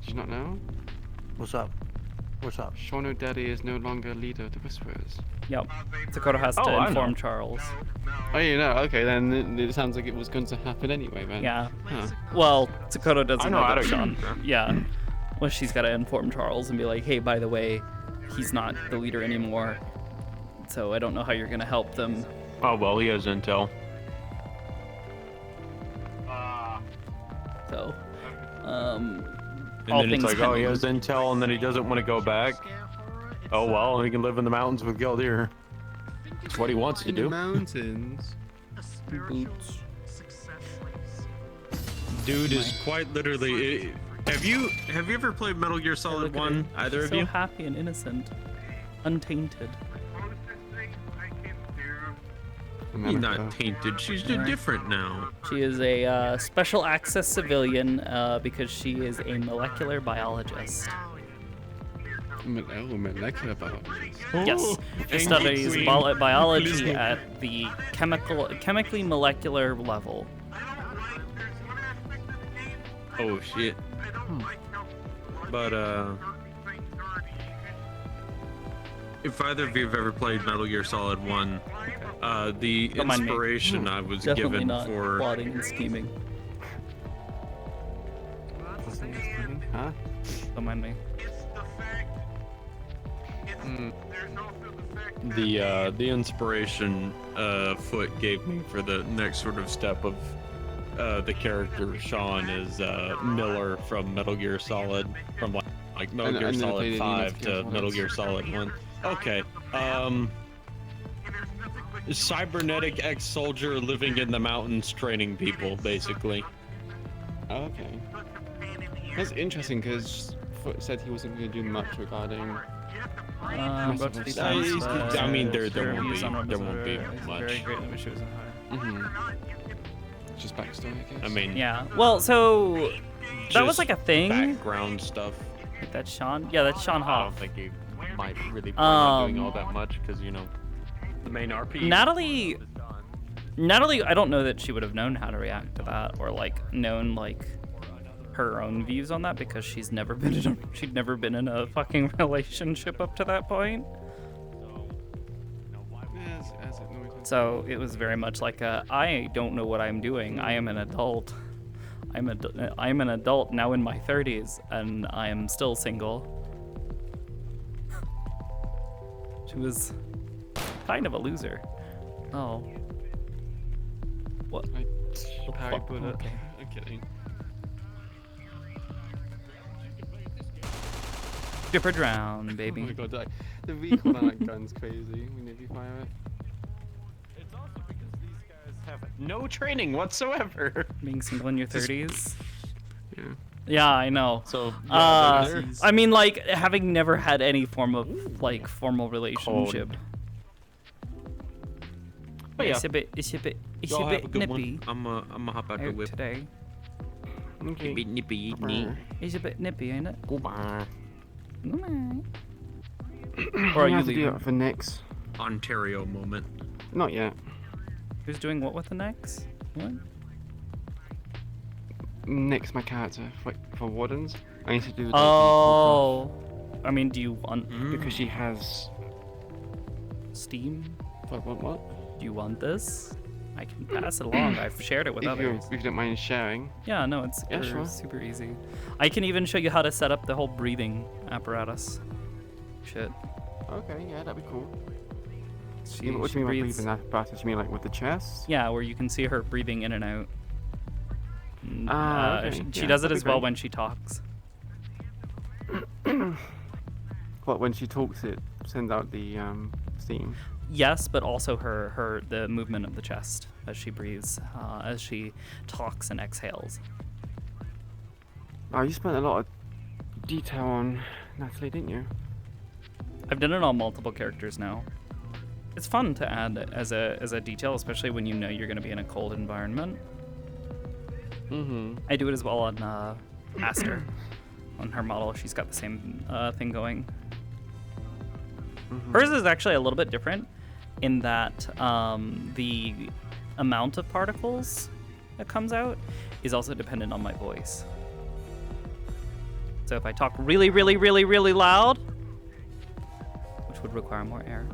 Did you not know? What's up? What's up? Sean O'Daddy is no longer leader of the Whisperers. Yep. Sakoto has to I inform know. Charles. Oh, you know. Okay, then it sounds like it was going to happen anyway, man. Yeah. Huh. Well, Sakoto doesn't I know how that to- Sean. Yeah. Well, she's got to inform Charles and be like, hey, by the way, he's not the leader anymore. So I don't know how you're going to help them. Oh, well, he has intel. So, And all then it's things like, oh, he pending. has intel, and then he doesn't want to go back. Oh, well, he can live in the mountains with Galdir. It's what he wants to do. Mountains. Boots. Dude is quite literally. Have you ever played Metal Gear Solid 1? Either of so you? happy and innocent. Untainted. She's not tainted. She's different now. She is a special access civilian because she is a molecular biologist. Molecular biologist. Yes, she studies biology at the chemically molecular level. Oh shit. But if either of you have ever played Metal Gear Solid 1, the Don't mind me. inspiration I was Definitely given not for plotting and scheming. Huh? Don't mind me. the inspiration Foot gave me for the next sort of step of the character Sean is Miller from Metal Gear Solid, from like Metal Gear and then Solid played 5 the to Metal Gear Solid 1. Okay. Cybernetic ex-soldier living in the mountains training people, basically. Okay. That's interesting because Foot said he wasn't going to do much regarding. But to be I mean, there her won't views be on there won't be It's much. very great. I wish she wasn't high. Just backstory, I guess. I mean, Yeah. Well, so that was just like a thing. Background stuff. Like that's Sean. Yeah, that's Sean I Hoff. don't think he might really plan on doing all that much because you know the main RP. Natalie, I don't know that she would have known how to react to that or like known like her own views on that because she'd never been in a fucking relationship up to that point. So it was very much like I don't know what I'm doing. I am an adult. I'm an adult now in my 30s and I am still single. She was kind of a loser. Oh. What? Harry Potter. Okay. I'm kidding. Dip or drown, baby. Oh my god, the recoil on that gun's crazy whenever you fire it. It's also because these guys have no training whatsoever. Being single in your 30s. Yeah. Yeah, I know. So, yeah, I mean, like, having never had any form of, like, formal relationship. But yeah. It's a bit Y'all have a good nippy. one. I'm a hop out the out whip today. Okay. Nippy. It's a bit nippy, ain't it? Goodbye. Or are you have to do leaving? it for next. Ontario moment. Not yet. Who's doing what with the next? What? Nick's my character for Wardens. I need to do the Oh. I mean, do you want... because she has Steam? What? Do you want this? I can pass it along. I've shared it with others. If you don't mind sharing. Yeah, no, it's Yeah, sure. super easy. I can even show you how to set up the whole breathing apparatus. Shit. Okay, yeah, that'd be cool. She, Yeah, what she do you mean by breathes. breathing apparatus? You mean like with the chest? Yeah, where you can see her breathing in and out. Okay. She Yeah, does it that'd as be well great. when she talks. What, when she talks, it sends out the steam. Yes, but also the movement of the chest as she breathes, as she talks and exhales. Oh, you spent a lot of detail on Natalie, didn't you? I've done it on multiple characters now. It's fun to add as a detail, especially when you know you're going to be in a cold environment. Mm-hmm. I do it as well on Aster. On her model, she's got the same thing going. Hers is actually a little bit different in that the amount of particles that comes out is also dependent on my voice. So if I talk really, really, really, really loud, which would require more air,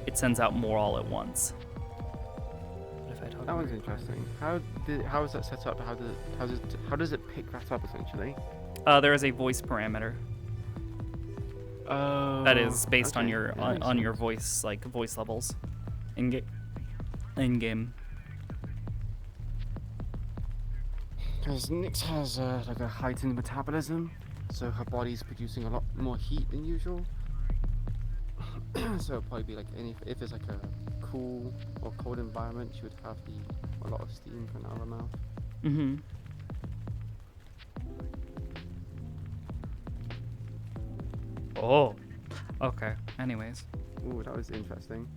it sends out more all at once. But if I talk That one's interesting. How is that set up? How does it pick that up essentially? There is a voice parameter. Oh. That is based on okay. your Yeah, makes on your sense. voice, like voice levels in game. Because Nyx has like a heightened metabolism, so her body's producing a lot more heat than usual. So it'll probably be like if it's like a cool or cold environment, she would have a lot of steam coming out of her mouth. Mm-hmm. Oh. Okay. Anyways. Ooh, that was interesting.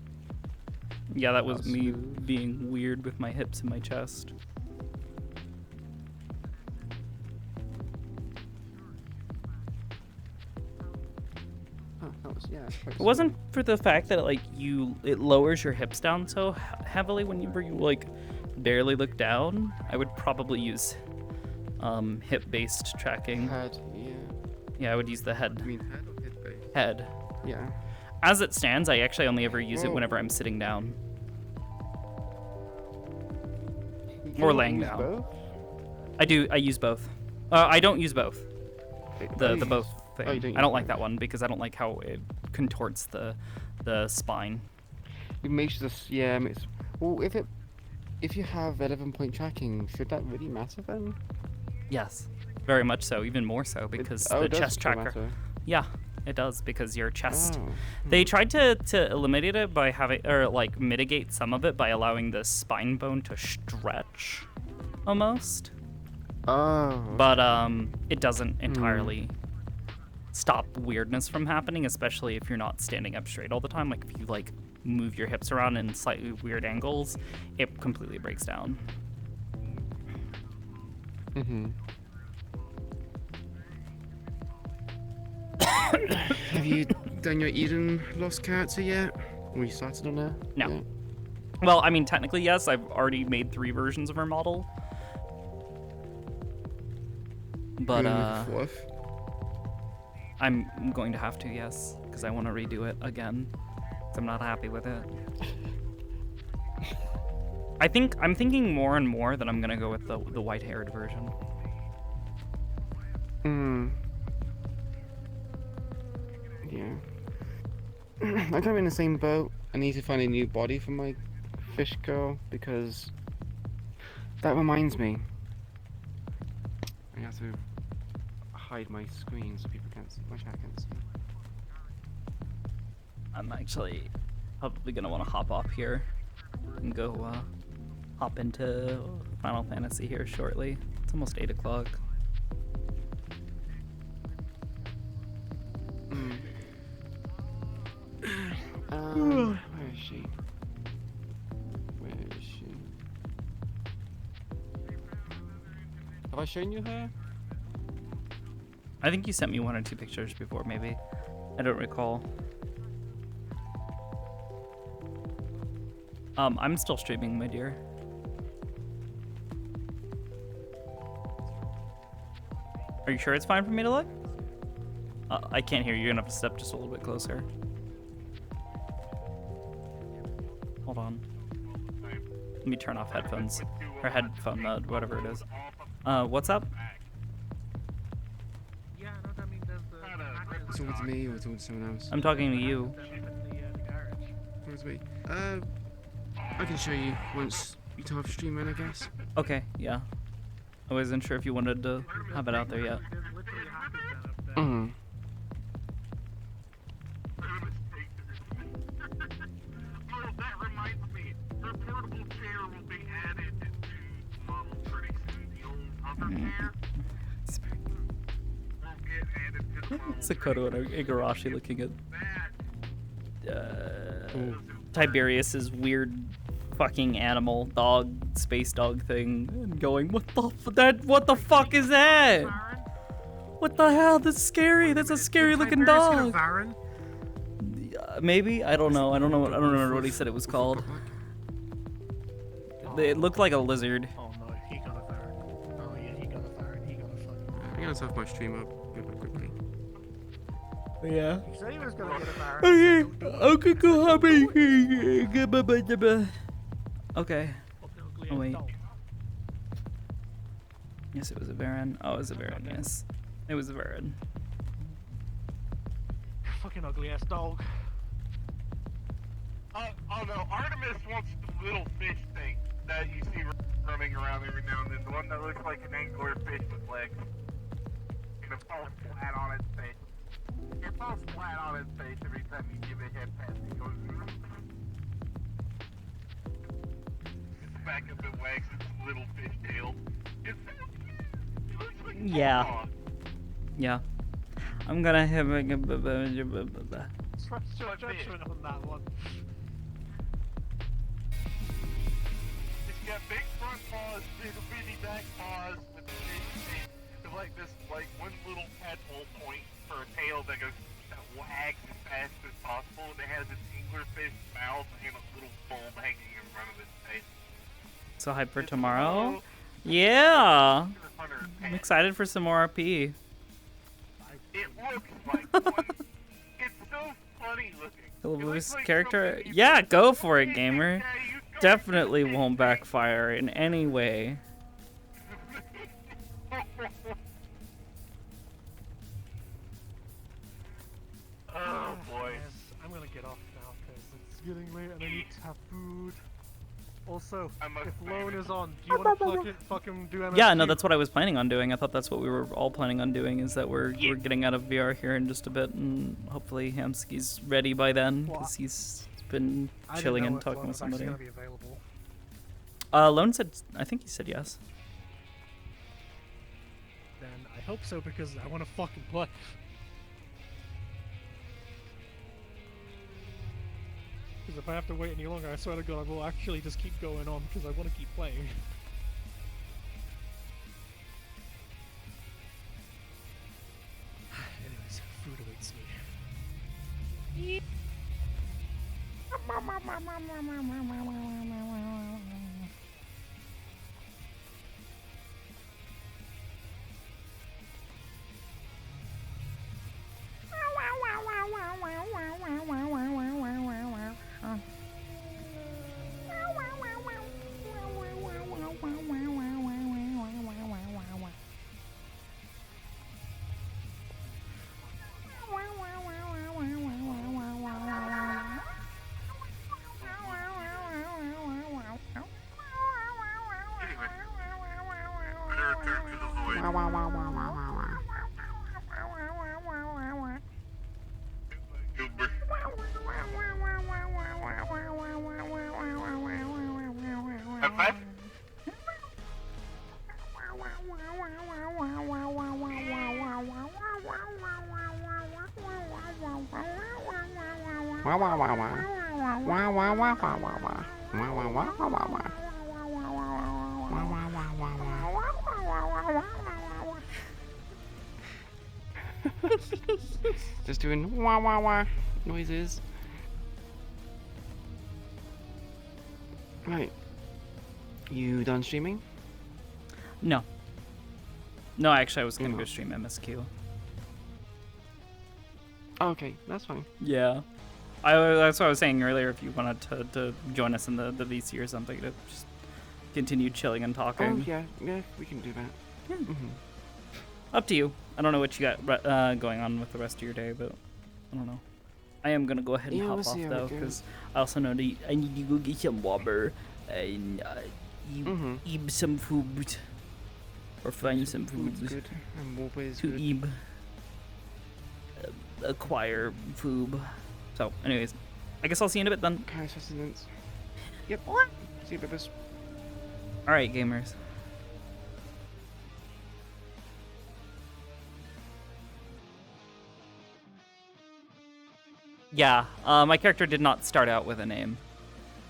Yeah, that was That's me smooth. being weird with my hips and my chest. Oh, that was It wasn't for the fact that like it lowers your hips down so heavily whenever you like barely look down. I would probably use hip-based tracking. Head, yeah. Yeah, I would use the head. You mean head or head based? Head. Yeah. As it stands, I actually only ever use it Whoa. whenever I'm sitting down. You Or don't laying use down. both? I use both. I don't use both. The you both use- thing. oh, you don't I don't use like both. that one because I don't like how it contorts the spine. It makes this, yeah, well, if you have 11-point tracking, should that really matter then? Yes, very much so, even more so because the it does chest still tracker. matter. Yeah, it does because your chest. Oh. They tried to eliminate it by having or like mitigate some of it by allowing the spine bone to stretch, almost. Oh. But it doesn't entirely stop weirdness from happening, especially if you're not standing up straight all the time. Like if you like move your hips around in slightly weird angles, it completely breaks down. Mm-hmm. Have you done your Eden Lost character yet? Or you started on her? No. Yeah. Well, I mean, technically, yes. I've already made 3 versions of her model. But, You're gonna make a fourth? I'm going to have to, yes. Because I want to redo it again. 'Cause I'm not happy with it. I'm thinking more and more that I'm going to go with the white-haired version. Hmm. Yeah. I'm kind of in the same boat. I need to find a new body for my fish girl because that reminds me. I have to hide my screen so people can't see my chat can't see. I'm actually probably going to want to hop off here and go hop into Final Fantasy here shortly. It's almost 8 o'clock. Where is she? Where is she? Have I shown you her? I think you sent me 1 or 2 pictures before, maybe. I don't recall. I'm still streaming, my dear. Are you sure it's fine for me to look? I can't hear you. You're gonna have to step just a little bit closer. Hold on. Let me turn off headphones. Or headphone mode, whatever it is. What's up? Talking to me or talking to someone else? I'm talking to you. Talking to me. I can show you once you turn off stream, I guess. Okay, yeah. I wasn't sure if you wanted to have it out there yet. Mm. Oh, that reminds me. Her portable chair will be added to the model pretty soon. The old other chair will get added to the model. Sakoto and Igarashi looking at Tiberius's weird fucking animal dog space dog thing and going, what the fuck is that? What the hell? That's scary. That's a scary looking dog. Maybe, I don't know. I don't remember what he said it was called. It looked like a lizard. Oh no, he got a Varren. Oh yeah, he got a Varren. He got a fucking be honest, off my stream up really quickly. Yeah. He said he was gonna get a Baron. Okay, go happy. Okay. Oh wait. Yes, it was a Baron. Oh, it was a Baron. Yes, it was a Baron. Fucking ugly ass dog. Oh no, Artemis wants the little fish thing that you see running around every now and then. The one that looks like an angler fish with legs. And it falls flat on its face. It falls flat on its face every time you give it a head pat. It goes. Its back up and wags its little fish tail. It's so cute. It looks like a Yeah. paw. Yeah. I'm gonna have a. Trust your judgment on that one. It's got big front paws, little bitty back paws with the face. It's like this, like one little tadpole point for a tail that goes that wags as fast as possible, and it has its anglerfish mouth and a little bulb hanging in front of its face. So hype for tomorrow? Yeah. I'm excited for some more RP. It looks like one. It's so funny looking. Illuminous character? Yeah, go for it, gamer. Definitely won't backfire in any way. Oh boy. Yes, I'm gonna get off now because it's getting late and I need to have food. Also, if Lone is on, do you want to fucking do MSQ? Yeah, no, that's what I was planning on doing. I thought that's what we were all planning on doing, is that we're getting out of VR here in just a bit, and hopefully Hamsky's ready by then, because he's been chilling and talking with somebody. Gonna be available. Lone said, I think he said yes. Then I hope so because I want to fucking play. Because if I have to wait any longer, I swear to God, I will actually just keep going on because I want to keep playing. Anyways, food awaits me. Just doing wah wah wah noises. Right. You done streaming? No. No, actually, I was gonna go stream MSQ. Okay, that's fine. Yeah. That's what I was saying earlier, if you wanted to join us in the VC or something, to just continue chilling and talking. Oh, yeah, we can do that. Yeah. Mm-hmm. Up to you. I don't know what you got going on with the rest of your day, but I don't know. I am gonna go ahead and hop off though, because I also know that I need to go get some water and eat some food, or find some food to eat, acquire food. So, anyways, I guess I'll see you in a bit then. Okay, sustenance. Yep. See you, Bibbas. All right, gamers. Yeah, my character did not start out with a name.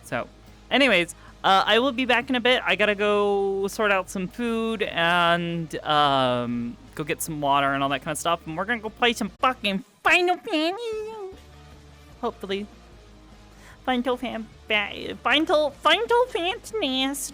So, anyways, I will be back in a bit. I gotta go sort out some food and go get some water and all that kind of stuff. And we're gonna go play some fucking Final Fantasy. Hopefully. Final Fantasy.